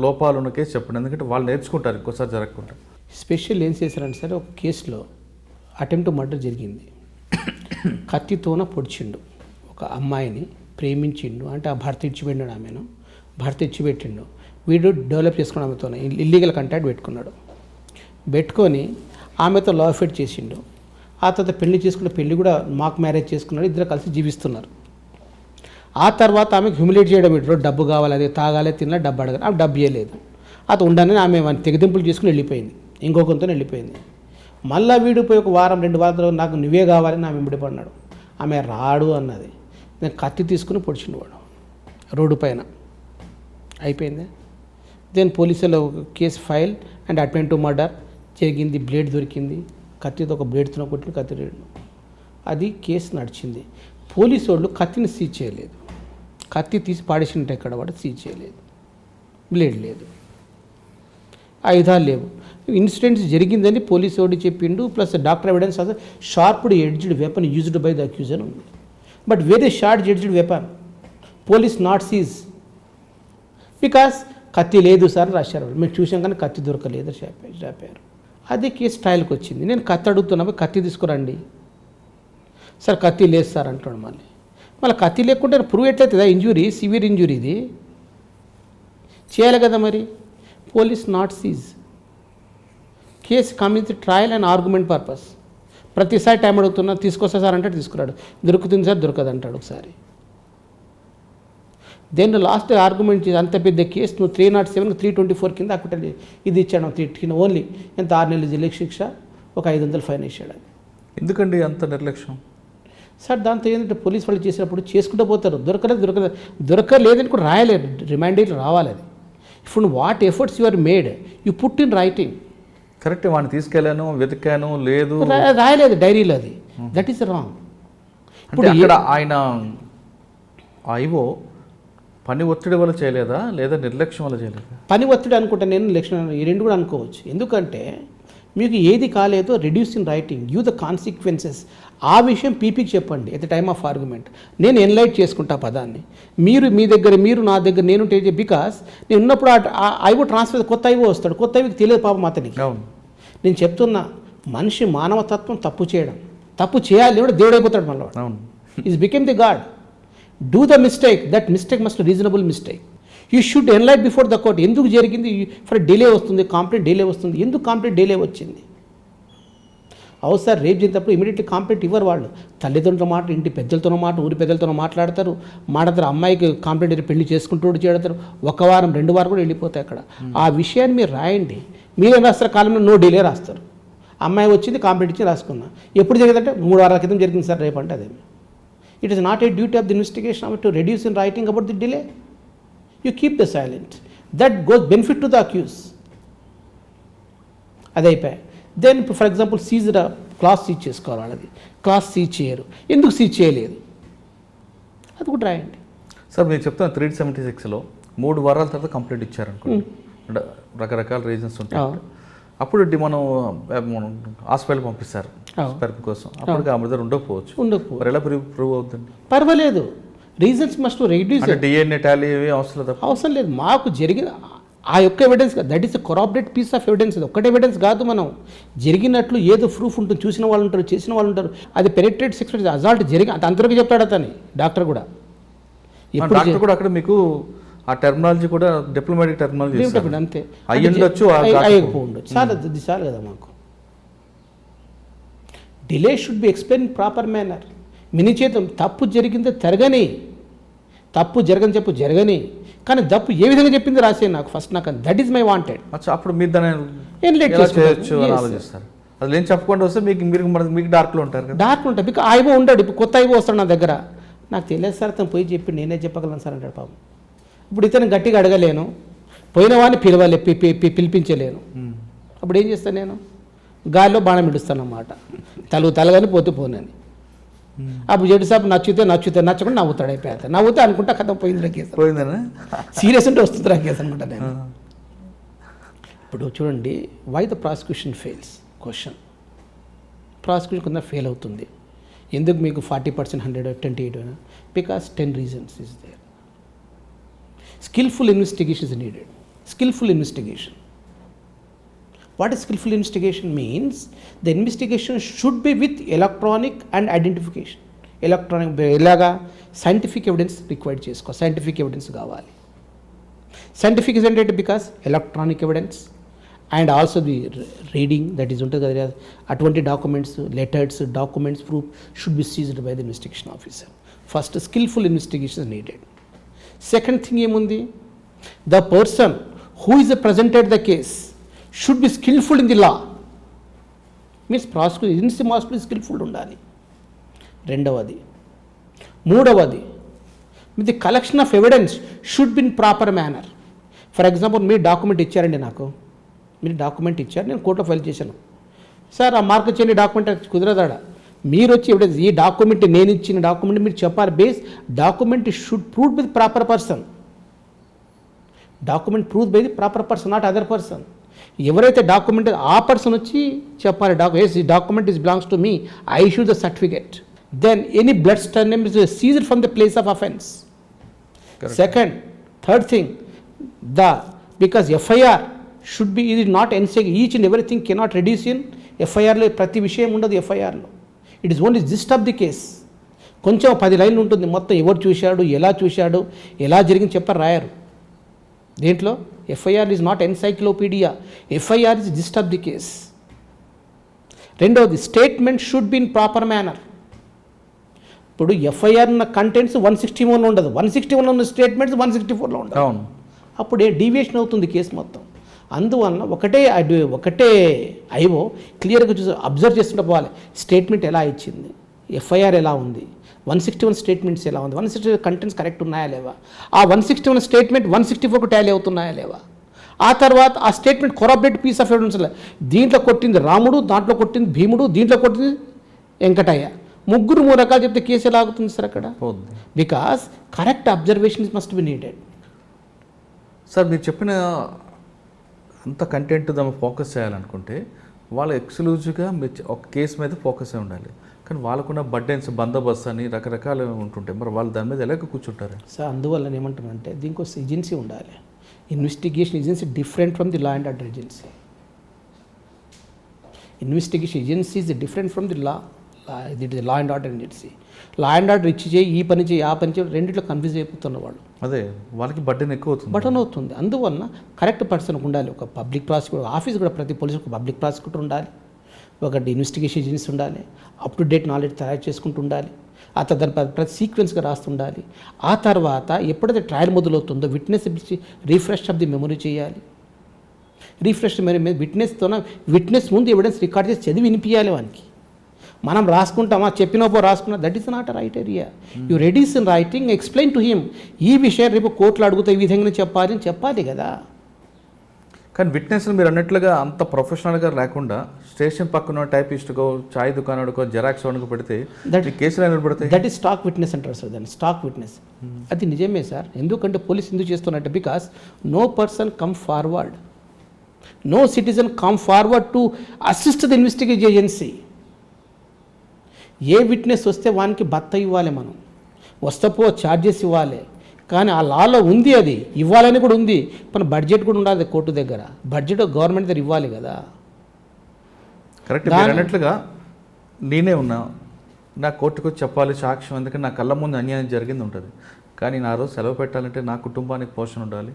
లోపాలు ఉన్న కేసు చెప్పండి, ఎందుకంటే వాళ్ళు నేర్చుకుంటారు ఇంకోసారి జరగకుండా. స్పెషల్ ఏం చేశారంటే సార్, ఒక కేసులో అటెంప్ట్ మర్డర్ జరిగింది, కత్తితోన పొడిచిండు, ఒక అమ్మాయిని ప్రేమించిండు, అంటే ఆ భర్త ఇచ్చిపెట్టాడు, ఆమెను భర్త ఇచ్చిపెట్టిండు, వీడు డెవలప్ చేసుకుని ఆమెతో ఇల్లీగల్ కాంటాక్ట్ పెట్టుకొని ఆమెతో లవ్ అఫేర్ చేసిండు, ఆ తర్వాత పెళ్లి చేసుకున్న, పెళ్లి కూడా మాక్ మ్యారేజ్ చేసుకున్నాడు, ఇద్దరు కలిసి జీవిస్తున్నారు. ఆ తర్వాత ఆమెకు హ్యూమిలేట్ చేయడం, ఇటు డబ్బు కావాలి, అదే తాగాలి, తిన్నా, డబ్బు అడగాలి, ఆమె డబ్బు ఇవ్వలేదు, అది ఉండని ఆమె తెగదింపులు చేసుకుని వెళ్ళిపోయింది, ఇంకొకరితో వెళ్ళిపోయింది. మళ్ళీ వీడు పోయి ఒక వారం 2 వారాలు నాకు నువ్వే కావాలని ఆమె విడిపడినాడు, ఆమె రాడు అన్నది, నేను కత్తి తీసుకుని పొడిచిండు వాడు రోడ్డు పైన, అయిపోయింది. దెన్ పోలీసులో case file and attempt to murder జరిగింది, బ్లేడ్ దొరికింది, కత్తితో ఒక బ్లేడ్తో కొట్టిన కత్తి రేడు, అది కేసు నడిచింది. పోలీసు వాళ్ళు కత్తిని సీజ్ చేయలేదు, కత్తి తీసి పాడేసినట్టు ఎక్కడ వాడు సీజ్ చేయలేదు, బ్లేడ్ లేదు, ఆయుధాలు లేవు. ఇన్సిడెంట్స్ జరిగిందని పోలీసు వాడు చెప్పిండు, plus doctor evidence of sharped edged weapon used by the accuser ఉంది, but very sharp edged weapon police not seize because కత్తి లేదు సార్ రాశారు, మేము చూసాం కానీ కత్తి దొరకలేదు చెప్పారు. అదే కేసు ట్రయల్కి వచ్చింది, నేను కత్తి అడుగుతున్నా, కత్తి తీసుకురండి సార్, కత్తి లేదు సార్ అంటున్నాడు. మళ్ళీ కత్తి లేకుంటే ప్రూవ్ ఎట్లయితుందా, ఇంజురీ సివియర్ ఇంజురీ, ఇది చేయాలి కదా మరి. Police not seize, case coming trial and argument purpose. ప్రతిసారి టైం అడుగుతున్నా, తీసుకొస్తా సార్ అంటే తీసుకురాడు, దొరుకుతుంది సార్ దొరకదు అంటాడు ఒకసారి. దెన్ లాస్ట్ ఆర్గ్యుమెంట్ చేసి, అంత పెద్ద కేసు నువ్వు 307 324 కింద అక్విటల్ ఇది ఇచ్చాడు, ఓన్లీ ఎంత 6 నెలల జైలు శిక్ష, ఒక 500 ఫైన్ వేసాడు. ఎందుకండి అంత నిర్లక్ష్యం సార్? దాంతో ఏంటంటే పోలీస్ వాళ్ళు చేసినప్పుడు చేసుకుంటూ పోతారు, దొరకలేదని కూడా రాయలేదు, రిమైండర్లు రావాలి. అది ఇప్పుడు what efforts you are made, you put in writing. Correct, వాడిని తీసుకెళ్ళాను, వెతికాను, లేదు రాయలేదు డైరీలో, అది దట్ ఈస్ రాంగ్. ఇప్పుడు ఇక్కడ ఆయన ఐవో పని ఒత్తిడి వల్ల చేయలేదా, లేదా నిర్లక్ష్యం వల్ల చేయలేదా? పని ఒత్తిడి అనుకుంటా, నేను నిర్లక్ష్యం, ఈ రెండు కూడా అనుకోవచ్చు. ఎందుకంటే మీకు ఏది కాలేదో reduce in writing, give the consequences, ఆ విషయం పీపీకి చెప్పండి at the time of argument. నేను ఎన్లైట్ చేసుకుంటా పదాన్ని, మీరు మీ దగ్గర, మీరు నా దగ్గర, నేను బికాస్ నేను ఉన్నప్పుడు ఐవో ట్రాన్స్ఫర్, కొత్త ఐవో వస్తాడు, కొత్త ఐవోకి తెలియదు పాపం అతనికి. నేను చెప్తున్నా, మనిషి మానవతత్వం తప్పు చేయడం, తప్పు చేయాలి కూడా దేవుడు అయిపోతాడు మళ్ళీ, is became the god. Do the mistake, that mistake must reasonable mistake, you should enlighten before the court. ఎందుకు జరిగింది, ఫర్ డిలే వస్తుంది, కంప్లైంట్ డిలే వస్తుంది, ఎందుకు కంప్లైంట్ డిలే వచ్చింది? అవును సార్, రేపు చేసినప్పుడు ఇమీడియట్లీ కంప్లైంట్ ఇవ్వరు వాళ్ళు, తల్లిదండ్రులతో మాట, ఇంటి పెద్దలతో మాట, ఊరి పెద్దలతో మాట్లాడతారు, అమ్మాయికి కంప్లైంట్ పెళ్లి చేసుకుంటూ చేడతారు, 1 వారం 2 వారం కూడా వెళ్ళిపోతాయి అక్కడ. ఆ విషయాన్ని మీరు రాయండి, మీరేం రాస్తారు, కాలంలో నో డిలే రాస్తారు. అమ్మాయి వచ్చింది, కంప్లైంట్ ఇచ్చి రాసుకున్నా, ఎప్పుడు జరిగిందంటే 3 వారాల క్రితం జరిగింది సార్ రేపు అంటే, అదేమి it is not A duty of the investigation to reduce in writing about the delay. You keep the silent, that goes benefit to the accused. అది అయిపోయాయి. Then for example seizure clothes seize చేసుకోవాలి వాళ్ళది, class seize చేయరు, ఎందుకు seize చేయలేదు, అది కూడా రాయండి. సార్ మీరు చెప్తున్న 376లో 3 వారాల తర్వాత కంప్లీట్ ఇచ్చారనుకోండి, రకరకాల రీజన్స్ ఉంటాయి, అప్పుడు మనం హాస్పిటల్ పంపిస్తారు స్పెర్మ్ కోసం, అప్పుడు ఆ మృత ఉండకపోవచ్చు. మరి ఎలా ప్రూవ్ అవుతుంది? పర్వాలేదు, reasons must reduce. DNA tally అవసరం లేదు. మాకు జరిగిన ఆ యొక్క evidence, that is corroborate piece of evidence. అది ఒక్కటే ఎవిడెన్స్ కాదు, మనం జరిగినట్లు ఏదో ప్రూఫ్ ఉంటుంది, చూసిన వాళ్ళు ఉంటారు, చేసిన వాళ్ళు ఉంటారు. అది పెనిట్రేట్ సెక్స్ అజాల్ట్ జరిగి అంత అంతవరకు చెప్తాడు అతని డాక్టర్ కూడా. డాక్టర్ కూడా అక్కడ మీకు ఆ టెర్మినాలజీ కూడా డిప్లొమాటిక్ టెర్మినాలజీ అంతే అయ్యుండొచ్చు, అయ్యకపోవచ్చు. చాలు కదా మాకు. Delay should be explain proper manner. మినీ చేతం తప్పు జరిగిందో తప్పు జరగని కానీ తప్పు ఏ విధంగా చెప్పింది రాసే నాకు ఫస్ట్, నాకు దట్ ఈస్ మై వాంటెడ్. అప్పుడు మీరు దాన్ని చేయొచ్చు అని ఆలోచిస్తారు. అది ఏం చెప్పకుండా వస్తే మీకు డార్క్లో ఉంటారు కదా. డార్క్లో ఉంటారు, మీకు ఐవో ఉంటాడు. ఇప్పుడు కొత్త ఐవో వస్తాడు నా దగ్గర, నాకు తెలియదు సార్, అతను పోయి చెప్పి నేనే చెప్పగలను సార్ అంటాడు పాపం. ఇప్పుడు ఇతను గట్టిగా అడగలేను, పోయిన వాడిని పిలిపించలేను. అప్పుడు ఏం చేస్తాను నేను? గాలిలో బాణం ఇడుస్తాను అన్నమాట, తలగాని పోనని. అప్పుడు జడ్జి సాబ్ నచ్చితే నచ్చకుండా నవ్వుతాడు, అయిపోయాడు. నవ్వుతే అనుకుంటా కథ పోయింది కేసు. పోయిందనే సీరియస్ ఉంటే వస్తుంది కేసు అనుకుంటా నేను. ఇప్పుడు చూడండి, why the prosecution fails question. Prosecution కొంత ఫెయిల్ అవుతుంది. ఎందుకు మీకు 40%, 100, 28? Because 10 reasons is there. Skillful investigation is needed. Skillful investigation. What is skillful investigation means? The investigation should be with electronic and identification. Electronic ఎలాగా? Scientific evidence required చేసుకో, scientific evidence కావాలి. Scientific is అంటే because electronic evidence and also the reading that is ఉంటుంది కదా, అటువంటి documents, letters, documents, proof should be seized by the investigation officer. First skilful investigation is needed. Second thing ఏముంది? The person who is presented the case should be skilful in the law. Means prosecution must be skilful ఉండాలి. మూడవది with the collection of evidence should be in proper manner. For example మీరు document ఇచ్చారండి నాకు, మీరు document ఇచ్చారు, నేను కోర్టులో file చేశాను. సార్ ఆ మార్క్ చేయని డాక్యుమెంట్ కుదరదాడా? మీరు వచ్చి ఎవిడెన్స్, ఈ డాక్యుమెంట్ నేను ఇచ్చిన డాక్యుమెంట్ మీరు చెప్పాలి. Base document should prove by the proper person. Document prove by the proper person, not other person. ఎవరైతే డాక్యుమెంట్ ఆ పర్సన్ వచ్చి చెప్పాలి, document is belongs to me, I issue the certificate. Then any blood stain is seized from the place of offence. Second, third thing, because FIR should be, it is not NCA, each and everything cannot reduce in FIR లో ప్రతి విషయం ఉండదు. FIRలో it is only gist of the case. కొంచెం 10 లైన్లు ఉంటుంది, మొత్తం ఎవరు చూశాడు, ఎలా జరిగింది చెప్పారు రాయరు. దేంట్లో FIR is not encyclopedia, FIR is gist of the case. రెండవది, statement should be in proper manner. ఇప్పుడు FIR ఉన్న కంటెంట్స్ 161 ఉండదు, 161 ఉన్న స్టేట్మెంట్స్ 164లో ఉండదు. అప్పుడే డీవియేషన్ అవుతుంది కేసు మొత్తం. అందువలన ఒకటే ఐఓ క్లియర్గా చూసి అబ్జర్వ్ చేస్తుంటే పోవాలి, స్టేట్మెంట్ ఎలా ఇచ్చింది, FIR ఎలా ఉంది, 161 స్టేట్మెంట్స్ ఎలా ఉంది, 161 కంటెంట్స్ కరెక్ట్ ఉన్నాయా లేవా, ఆ 161 స్టేట్మెంట్ 164కు టాలీ అవుతున్నాయా లేవా, ఆ తర్వాత ఆ statement corroborate piece of evidence. దీంట్లో కొట్టింది రాముడు, దాంట్లో కొట్టింది భీముడు, దీంట్లో కొట్టింది వెంకటయ్య, 3 రకాలు చెప్తే కేసు ఎలా ఆగుతుంది సార్ అక్కడ? Because correct observation must be needed. Sir మీరు చెప్పిన అంత కంటెంట్ దాన్ని ఫోకస్ చేయాలనుకుంటే వాళ్ళు ఎక్స్క్లూజివ్గా ఒక కేసు మీద ఫోకస్ అయి ఉండాలి. కానీ వాళ్ళకున్న బర్డెన్స్, బందోబస్తు అని రకరకాలు ఉంటుంటాయి, మరి వాళ్ళు దాని మీద ఎలాగ కూర్చుంటారు సార్? అందువల్ల ఏమంటానంటే దీనికి ఏజెన్సీ ఉండాలి. Investigation agency different from the law and order agency. Investigation agency is different from the law and order agency. Law and order ఇచ్చి చేయి, ఈ పని చేయి, ఆ పని చేయి, రెండిట్లో కన్ఫ్యూజ్ అయిపోతున్న వాళ్ళు. అదే వాళ్ళకి బర్డెన్ అవుతుంది. అందువల్ల కరెక్ట్ పర్సన్ ఉండాలి. ఒక పబ్లిక్ ప్రాసిక్యూటర్ ఆఫీస్ కూడా, ప్రతి పోలీసుకు పబ్లిక్ ప్రాసిక్యూటర్ ఉండాలి, ఒకటి ఇన్వెస్టిగేషన్ ఏజెన్సీ ఉండాలి, అప్ టు డేట్ నాలెడ్జ్ తయారు చేసుకుంటూ ఉండాలి, ఆ దాని ప్రతి సీక్వెన్స్గా రాస్తుండాలి. ఆ తర్వాత ఎప్పుడైతే ట్రయల్ మొదలవుతుందో witness refresh of the memory చేయాలి. రీఫ్రెష్ విట్నెస్ ముందు ఎవిడెన్స్ రికార్డ్ చేసి చదివి వినిపించాలి వానికి. మనం రాసుకుంటామా, చెప్పినపో రాసుకున్నా, that is not right area. You reduce in writing, explain to him, ఈ విషయం రేపు కోర్టులో అడుగుతా, ఈ విధంగా చెప్పాలి కదా. కానీ విట్నెస్లు మీరు అన్నట్లుగా అంత ప్రొఫెషనల్గా లేకుండా స్టేషన్ పక్కన టైపిస్ట్కో చాయ్ దుకాణాడుకో జెరాక్స్ వాడికో పెడితే That- ఈ కేసులు అయినా పడతాయి. దట్ ఈస్ స్టాక్ విట్నెస్ అంటారు సార్ దాన్ని, స్టాక్ విట్నెస్. అది నిజమే సార్. ఎందుకంటే పోలీస్ ఎందుకు చేస్తున్నట్టు, because no person come forward, no citizen come forward to assist the investigation agency. A witness వస్తే వానికి భత్త ఇవ్వాలి, మనం వస్తపో ఛార్జెస్ ఇవ్వాలి. కానీ ఆ లాలో ఉంది, అది ఇవ్వాలని కూడా ఉంది. మన బడ్జెట్ కూడా ఉండాలి కోర్టు దగ్గర, బడ్జెట్ గవర్నమెంట్ దగ్గర ఇవ్వాలి కదా. కరెక్ట్. మీరు అన్నట్లుగా నేనే ఉన్నా, నా కోర్టుకు వచ్చి చెప్పాలి సాక్ష్యం, ఎందుకంటే నా కళ్ళ ముందు అన్యాయం జరిగింది ఉంటుంది. కానీ నా రోజు సెలవు పెట్టాలంటే నా కుటుంబానికి పోషణ ఉండాలి,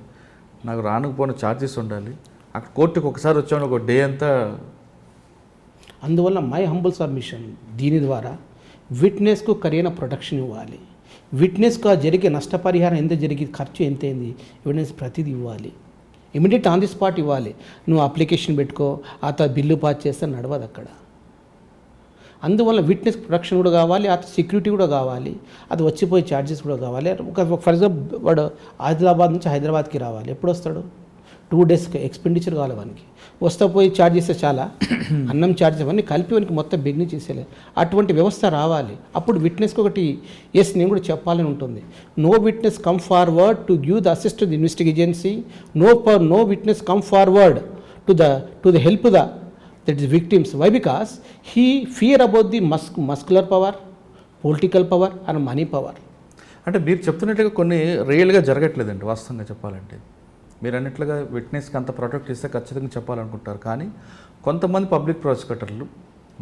నాకు రానుకుపోయిన ఛార్జెస్ ఉండాలి. అక్కడ కోర్టుకు ఒకసారి వచ్చాను, ఒక డే అంతా. అందువల్ల మై హంబుల్ సబ్మిషన్ దీని ద్వారా విట్నెస్కు ఖరీదైన ప్రొటెక్షన్ ఇవ్వాలి. విట్నెస్కు ఆ జరిగే నష్టపరిహారం ఎంత జరిగింది, ఖర్చు ఎంత అయింది, ఎవిడెన్స్ ప్రతిదీ ఇవ్వాలి. ఇమీడియట్ ఆన్ ది స్పాట్ ఇవ్వాలి. నువ్వు అప్లికేషన్ పెట్టుకో, ఆ తర్వాత బిల్లు పాస్ చేస్తే నడవదు అక్కడ. అందువల్ల విట్నెస్ ప్రొటెక్షన్ కూడా కావాలి, ఆ సెక్యూరిటీ కూడా కావాలి, అది వచ్చిపోయే ఛార్జెస్ కూడా కావాలి. ఫర్ ఎగ్జాంపుల్ వాడు ఆదిలాబాద్ నుంచి హైదరాబాద్కి రావాలి, ఎప్పుడు వస్తాడు? 2 days ఎక్స్పెండిచర్ కావాలి వానికి. వస్తా పోయి ఛార్జ్ చేస్తే చాలా, అన్నం ఛార్జెస్ అవన్నీ కలిపి వానికి మొత్తం బిగ్ని చేసేలే. అటువంటి వ్యవస్థ రావాలి. అప్పుడు విట్నెస్కి ఒకటి ఎస్ నేను కూడా చెప్పాలని ఉంటుంది. No witness come forward to give the assist the investigation agency. No witness come forward to the help the that is victims. Why? Because he fear about the muscular power, political power and money power. అంటే మీరు చెప్తున్నట్టుగా కొన్ని రియల్గా జరగట్లేదండి వాస్తవంగా చెప్పాలంటే. మీరు అన్నట్లుగా విట్నెస్కి అంత ప్రొటెక్ట్ ఇస్తే ఖచ్చితంగా చెప్పాలనుకుంటారు. కానీ కొంతమంది పబ్లిక్ ప్రాసిక్యూటర్లు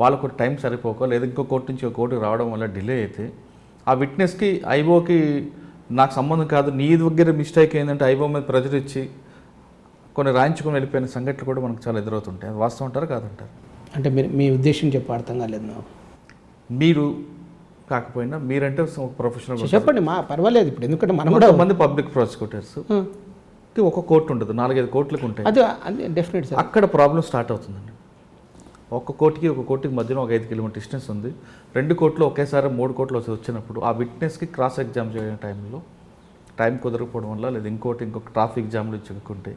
వాళ్ళకు టైం సరిపోక, లేదా ఇంకో కోర్టు నుంచి ఒక కోర్టుకు రావడం వల్ల డిలే అయితే ఆ విట్నెస్కి ఐఓకి నాకు సంబంధం కాదు, నీ దగ్గర మిస్టేక్ ఏంటంటే ఐఓ మీద ప్రెజర్ ఇచ్చి కొన్ని రాయించుకొని వెళ్ళిపోయిన సంఘటనలు కూడా మనకు చాలా ఎదురవుతుంటాయి. అది వాస్తవం అంటారు కాదంటారు? అంటే మీరు మీ ఉద్దేశం చెప్పి అర్థం కాలేదు నాకు. మీరు కాకపోయినా మీరంటే ఒక ప్రొఫెషనల్ చెప్పండి, మా పర్వాలేదు. ఇప్పుడు ఎందుకంటే మనం కూడా కొంతమంది పబ్లిక్ ప్రాసిక్యూటర్స్ ఒక కోర్టు ఉంటుంది, 4-5 కోర్టులకు ఉంటాయి. అది డెఫినెట్ సార్. అక్కడ ప్రాబ్లం స్టార్ట్ అవుతుందండి. ఒక కోర్టుకి మధ్యలో ఒక 5 kilometer డిస్టెన్స్ ఉంది. 2 కోర్టులు ఒకేసారి 3 కోర్టులు వచ్చినప్పుడు ఆ విట్నెస్కి క్రాస్ ఎగ్జామ్ చేయడం టైంలో టైం కుదరకపోవడం వల్ల, లేదా ఇంకొక ట్రాఫిక్ జామ్లు చిక్కుకుంటే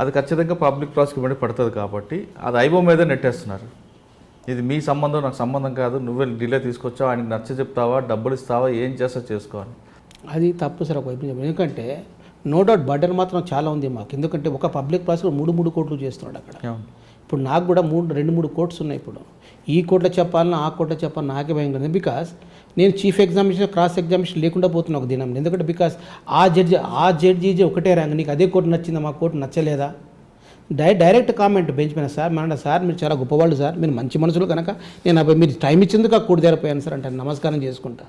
అది ఖచ్చితంగా పబ్లిక్ ప్రాసిక్యూటర్ పడుతుంది. కాబట్టి అది ఐఓ మీద నెట్టేస్తున్నారు. ఇది మీ సంబంధం, నాకు సంబంధం కాదు, నువ్వే డిలే తీసుకొచ్చావు, ఆయనకి నచ్చ చెప్తావా, డబ్బులు ఇస్తావా, ఏం చేస్తా చేసుకోవాలి. అది తప్పు సార్ ఒకవైపు. ఎందుకంటే నో డౌట్ బర్డెన్ మాత్రం చాలా ఉంది మాకు. ఎందుకంటే ఒక పబ్లిక్ ప్రాసిక్యూటర్ 3 కోర్టులు చేస్తున్నాడు అక్కడ. ఇప్పుడు నాకు కూడా 2-3 కోర్ట్స్ ఉన్నాయి. ఇప్పుడు ఈ కోర్టులో చెప్పాలన్నా ఆ కోర్టులో చెప్పాలన్నా నాకే భయం కదా. బికాస్ నేను చీఫ్ ఎగ్జామినేషన్, క్రాస్ ఎగ్జామినేషన్ లేకుండా పోతున్నా ఒక దినం. ఎందుకంటే బికాస్ ఆ జడ్జి ఒకటే ర్యాంక్, నీకు అదే కోర్టు నచ్చిందా, మా కోర్టు నచ్చలేదా? డైరెక్ట్ కామెంట్ బెంచ్ పైన, సార్ సార్ మీరు చాలా గొప్పవాళ్ళు సార్, మీరు మంచి మనుషులు కనుక నేను మీరు టైం ఇచ్చేందుకు ఆ కోర్టు తెరపోయాను సార్ అంటే నమస్కారం చేసుకుంటా.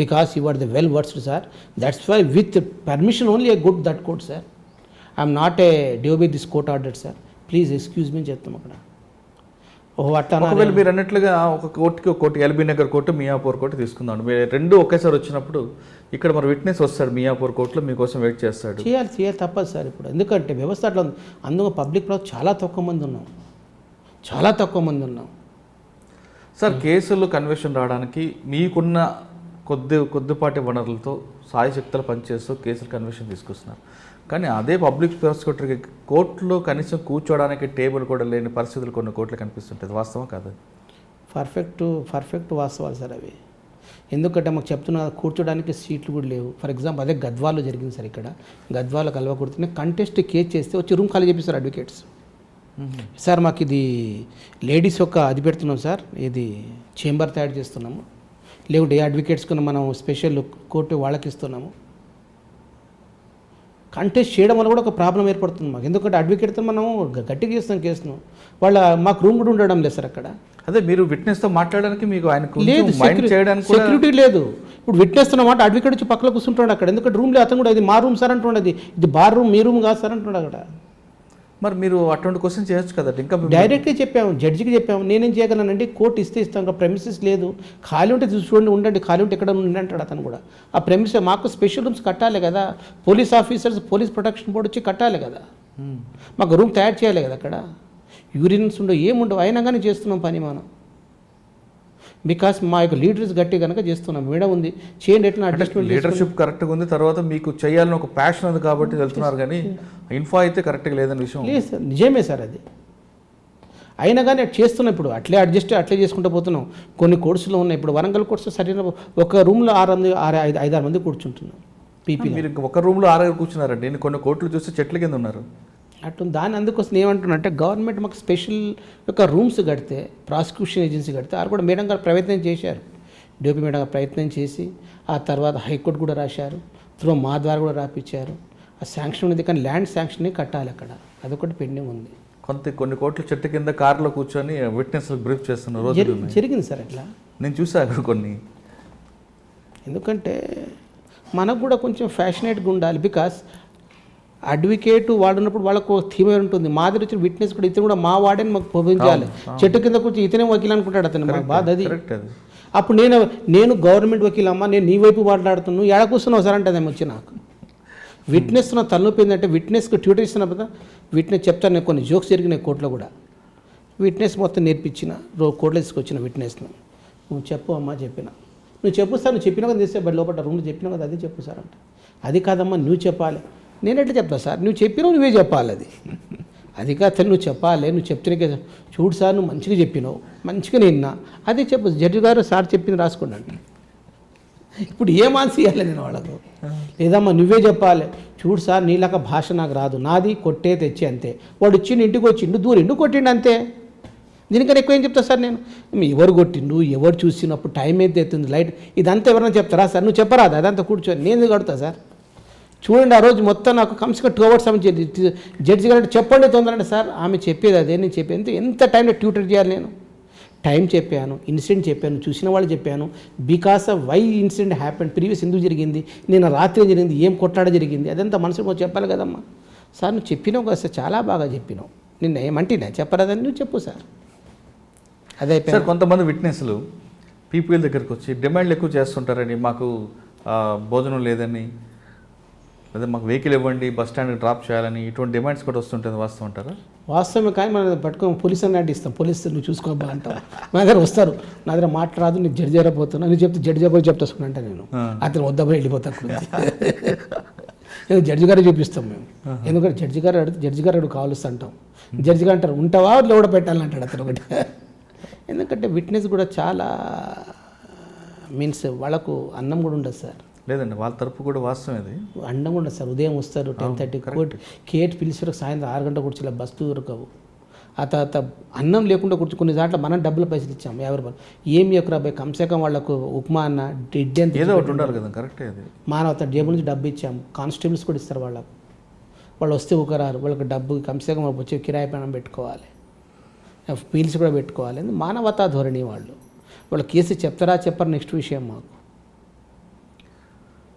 Because you are the well versed sir, that's why with permission only a good that court sir. I'm not a DOB this court order sir, please excuse me చెప్తాం అక్కడ. ఓహో అట్లా. ఒకవేళ మీరు అన్నట్లుగా ఒక court LB Nagar court, Miyapur court తీసుకుందాం. మీరు 2 ఒకేసారి వచ్చినప్పుడు ఇక్కడ మరి విట్నెస్ వస్తాడు మియాపూర్ కోర్టులో, మీకోసం వెయిట్ చేస్తాడు. చేయాలి తప్పదు సార్ ఇప్పుడు. ఎందుకంటే వ్యవస్థ అట్లా ఉంది. అందులో పబ్లిక్ చాలా తక్కువ మంది ఉన్నాం. సార్ కేసులు కన్విక్షన్ రావడానికి మీకున్న కొద్దిపాటి వనరులతో సాయశక్తులు పనిచేస్తూ కేసులు కన్విక్షన్ తీసుకొస్తున్నారు. కానీ అదే పబ్లిక్ ప్రాసిక్యూటర్కి కోర్టులో కనీసం కూర్చోవడానికి టేబుల్ కూడా లేని పరిస్థితులు కొన్ని కోర్టులు కనిపిస్తుంటుంది. వాస్తవం కాదు? పర్ఫెక్ట్ వాస్తవాలు సార్ అవి. ఎందుకంటే మాకు చెప్తున్నా కూర్చోడానికి సీట్లు కూడా లేవు. ఫర్ ఎగ్జాంపుల్ అదే గద్వాల్లో జరిగింది సార్. ఇక్కడ గద్వాలో కలవకూడుతున్నాయి. కంటెస్ట్ కేసు చేస్తే వచ్చి రూమ్ ఖాళీ చేపిస్తారు అడ్వకేట్స్. సార్ మాకు ఇది లేడీస్ యొక్క అది పెడుతున్నాం సార్, ఇది చేంబర్ తయారు చేస్తున్నాము, లేకుంటే ఏ అడ్వకేట్స్కున్న మనం స్పెషల్ కోర్టు వాళ్ళకి ఇస్తున్నాము. కంటెస్ట్ చేయడం వల్ల కూడా ఒక ప్రాబ్లం ఏర్పడుతుంది మాకు. ఎందుకంటే అడ్వకేట్తో మనం గట్టిగా చేస్తాం కేసును, మాకు రూమ్ కూడా ఉండడం లేదు సార్ అక్కడ. అదే మీరు విట్నెస్తో మాట్లాడడానికి మీకు ఆయన లేదు, సెక్యూరిటీ లేదు. ఇప్పుడు విట్నెస్ అన్నమాట అడ్వకేట్ వచ్చి పక్కన కూర్చుంటాడు అక్కడ. ఎందుకంటే రూమ్ లేదు, అతను కూడా ఇది మా రూమ్ సార్ అంటుండదు, ఇది బార్ రూమ్, మీ రూమ్ కాదు సార్ అంటున్నాడు అక్కడ. మరి మీరు అటువంటి క్వశ్చన్ చేయొచ్చు కదా. ఇంకా డైరెక్ట్గా చెప్పాము, జడ్జికి చెప్పాము, నేనేం చేయగలనండి, కోర్టు ఇస్తే ఇస్తాం, ఇంకా ప్రెమిసెస్ లేదు, ఖాళీ ఉంటే చూడండి, ఉండండి, ఖాళీ ఉంటే ఎక్కడ ఉండండి అంటాడు అతను కూడా. ఆ ప్రెమిసెస్ మాకు స్పెషల్ రూమ్స్ కట్టాలి కదా, police officers, police protection board వచ్చి కట్టాలి కదా, మాకు రూమ్ తయారు చేయాలి కదా. అక్కడ యూరిన్స్ ఉండవు, ఏముండవు, అయినా కానీ చేస్తున్నాం పని మనం. బికాస్ మా యొక్క లీడర్స్ గట్టి కనుక చేస్తున్నాం. మేడం ఉంది చేయండి, ఎట్లా అడ్జస్ట్మెంట్ లీడర్షిప్ కరెక్ట్గా ఉంది, తర్వాత మీకు చేయాలని ఒక ప్యాషన్ ఉంది కాబట్టి వెళ్తున్నారు, కానీ ఇన్ఫో అయితే కరెక్ట్గా లేదని విషయం. లేదు సార్, నిజమే సార్ అది. అయినా కానీ అటు చేస్తున్నాం, ఇప్పుడు అట్లే అట్లే చేసుకుంటూ పోతున్నాం. కొన్ని కోర్సులు ఉన్నాయి, ఇప్పుడు వరంగల్ కోర్సు సరైన ఒక రూమ్లో 6 మంది కూర్చుంటున్నాం పీపీ. మీరు ఇంకా ఒక రూమ్లో 6 కూర్చున్నారండి, నేను కొన్ని కోట్లు చూస్తే చెట్ల కింద ఉన్నారు. అటు దాని అందుకోసం ఏమంటున్నా అంటే గవర్నమెంట్ మాకు స్పెషల్ ఒక రూమ్స్ కడితే, ప్రాసిక్యూషన్ ఏజెన్సీ కడితే వారు కూడా మేడం గారు ప్రయత్నం చేశారు, డిఓపి మేడం గారు ప్రయత్నం చేసి ఆ తర్వాత హైకోర్టు కూడా రాశారు, త్రూ మా ద్వారా కూడా రాపించారు. ఆ శాంక్షన్ ఉంది, కానీ ల్యాండ్ శాంక్షన్ని కట్టాలి అక్కడ, అదొకటి పెండింగ్ ఉంది. కొన్ని కోట్ల చెట్టు కింద కార్లో కూర్చొని విట్నెస్ బ్రీఫ్ చేస్తున్న రోజులు జరిగింది సార్ అట్లా, నేను చూసాను కొన్ని. ఎందుకంటే మనకు కూడా కొంచెం ఫ్యాషనేట్గా ఉండాలి. బికాస్ అడ్వకేట్ వాడున్నప్పుడు వాళ్ళకు థీమ్ ఉంటుంది, మాదిరి వచ్చిన విట్నెస్ కూడా ఇతను కూడా మా వాడని మాకు పంపించాలి. చెట్టు కింద కూర్చొని ఇతనే వకీల్ అనుకుంటాడు అతను, మాకు బాధ అది. అప్పుడు నేను గవర్నమెంట్ వకీల్ అమ్మా, నేను నీ వైపు మాట్లాడుతున్నాను, ఏడ కూర్చున్నావు సార్ అంటే అదేమో వచ్చి నాకు విట్నెస్ నా తలనొప్పి ఏంటంటే విట్నెస్కి ట్యూటర్ ఇస్తున్నా కదా, విట్నెస్ చెప్తాను. నేను కొన్ని జోక్స్ జరిగినాయి కోర్టులో కూడా, విట్నెస్ మొత్తం నేర్పించిన కోర్టులో తీసుకొచ్చిన విట్నెస్ను, నువ్వు చెప్పు అమ్మా చెప్పిన, నువ్వు చెప్పు సార్, నువ్వు చెప్పినా కదా తీస్తే బయట లోపల రూమ్లో చెప్పినా కదా, అది చెప్పు సార్ అంటే, అది కాదమ్మా నువ్వు చెప్పాలి. నేను ఎట్లా చెప్తా సార్, నువ్వు చెప్పినావు నువ్వే చెప్పాలి, అది కాదు నువ్వు చెప్పాలి, నువ్వు చెప్తేనే చూడు సార్ నువ్వు మంచిగా చెప్పినావు, మంచిగా నిన్నా అదే చెప్పు, జడ్జి గారు సార్ చెప్పింది రాసుకోండి అంటే. ఇప్పుడు ఏం ఆన్సర్ ఇవ్వాలి నేను వాళ్ళకు, లేదమ్మా నువ్వే చెప్పాలి, చూడు సార్ నీలాక భాష నాకు రాదు, నాది కొట్టే తెచ్చి అంతే, వాడు ఇచ్చిండు ఇంటికి వచ్చిండు దూరిండు కొట్టిండు అంతే, దీనికన్నా ఎక్కువ ఏం చెప్తా సార్ నేను. ఎవరు కొట్టిండు, ఎవరు చూసినప్పుడు టైం అయితే ఎత్తుంది, లైట్ ఇదంతా ఎవరైనా చెప్తారా సార్, నువ్వు చెప్పరాదు అదంతా కూర్చొని నేను కడతా సార్. చూడండి ఆ రోజు మొత్తం నాకు కమ్స్గా 2 hours జడ్జి గారు చెప్పండి తొందరండి సార్, ఆమె చెప్పేది అదే, నేను చెప్పేది ఎంత టైంలో ట్యూటర్ చేయాలి, నేను టైం చెప్పాను, ఇన్సిడెంట్ చెప్పాను, చూసిన వాళ్ళు చెప్పాను, because of why incident happened, previous ఎందుకు జరిగింది, నేను రాత్రి జరిగింది, ఏం కొట్లాడ జరిగింది, అదంతా మనసులో చెప్పాలి కదమ్మా. సార్ నువ్వు చెప్పినావు కదా సార్, చాలా బాగా చెప్పినావు, నిన్న ఏమంటే చెప్పరాదని నువ్వు చెప్పు సార్. అదే సార్ కొంతమంది విట్నెస్లు పీపీఎల్ దగ్గరికి వచ్చి డిమాండ్లు ఎక్కువ చేస్తుంటారని, మాకు భోజనం లేదని, లేదా మాకు వెహికల్ ఇవ్వండి, బస్ స్టాండ్కి డ్రాప్ చేయాలని, ఇటువంటి డిమాండ్స్ కూడా వస్తుంటుంది, వాస్తవం అంటారా? వాస్తవమే, కానీ మనం పట్టుకొని పోలీస్ అని అడ్డిస్తాం, పోలీసు నువ్వు చూసుకోబా అంటావు, నా దగ్గర వస్తారు, నా దగ్గర మాట్లాడదు, నీకు జడ్జి జరగబోతున్నా, నేను చెప్తే జడ్జి జరగబోయి చెప్తాను అంటే నేను అతను వద్దబోయి వెళ్ళిపోతా జడ్జి గారే చూపిస్తాం మేము, ఎందుకంటే జడ్జి గారు అడిగితే జడ్జి గారు అడుగు కావాల్సి అంటాం, జడ్జి గారు అంటారు ఉంటావా లోడ పెట్టాలంటాడు అతను ఒకటి. ఎందుకంటే విట్నెస్ కూడా చాలా మీన్స్ వాళ్ళకు అన్నం కూడా ఉండదు సార్. లేదండి, వాళ్ళ తరపు కూడా వాస్తవం ఇది, అన్నం ఉండదు సార్. ఉదయం వస్తారు 10:30 కేట్ పిలిచి సాయంత్రం 6 గంటలకు కూర్చోలే, బస్సు దొరకవు. ఆ తర్వాత అన్నం లేకుండా కూర్చో, కొన్ని దాంట్లో మనం డబ్బులు పైసలు ఇచ్చాం 50 రూపాయలు, ఏమి యొక్క రాబాయి కమ్సేకం వాళ్ళకు ఉప్మా అన్న ఇడ్డీ అంత ఏదో ఒకటి ఉండాలి కదా, కరెక్టే. అది మానవత జేబుల నుంచి డబ్బు ఇచ్చాం, కానిస్టేబుల్స్ కూడా ఇస్తారు వాళ్ళకు, వాళ్ళు వస్తే ఒకరారు, వాళ్ళకి డబ్బు కమ్సేకం వచ్చే కిరాయి పణం పెట్టుకోవాలి, మీల్స్ కూడా పెట్టుకోవాలి. మానవతా ధోరణి వాళ్ళ కేసు చెప్తారా చెప్పరు నెక్స్ట్ విషయం మాకు.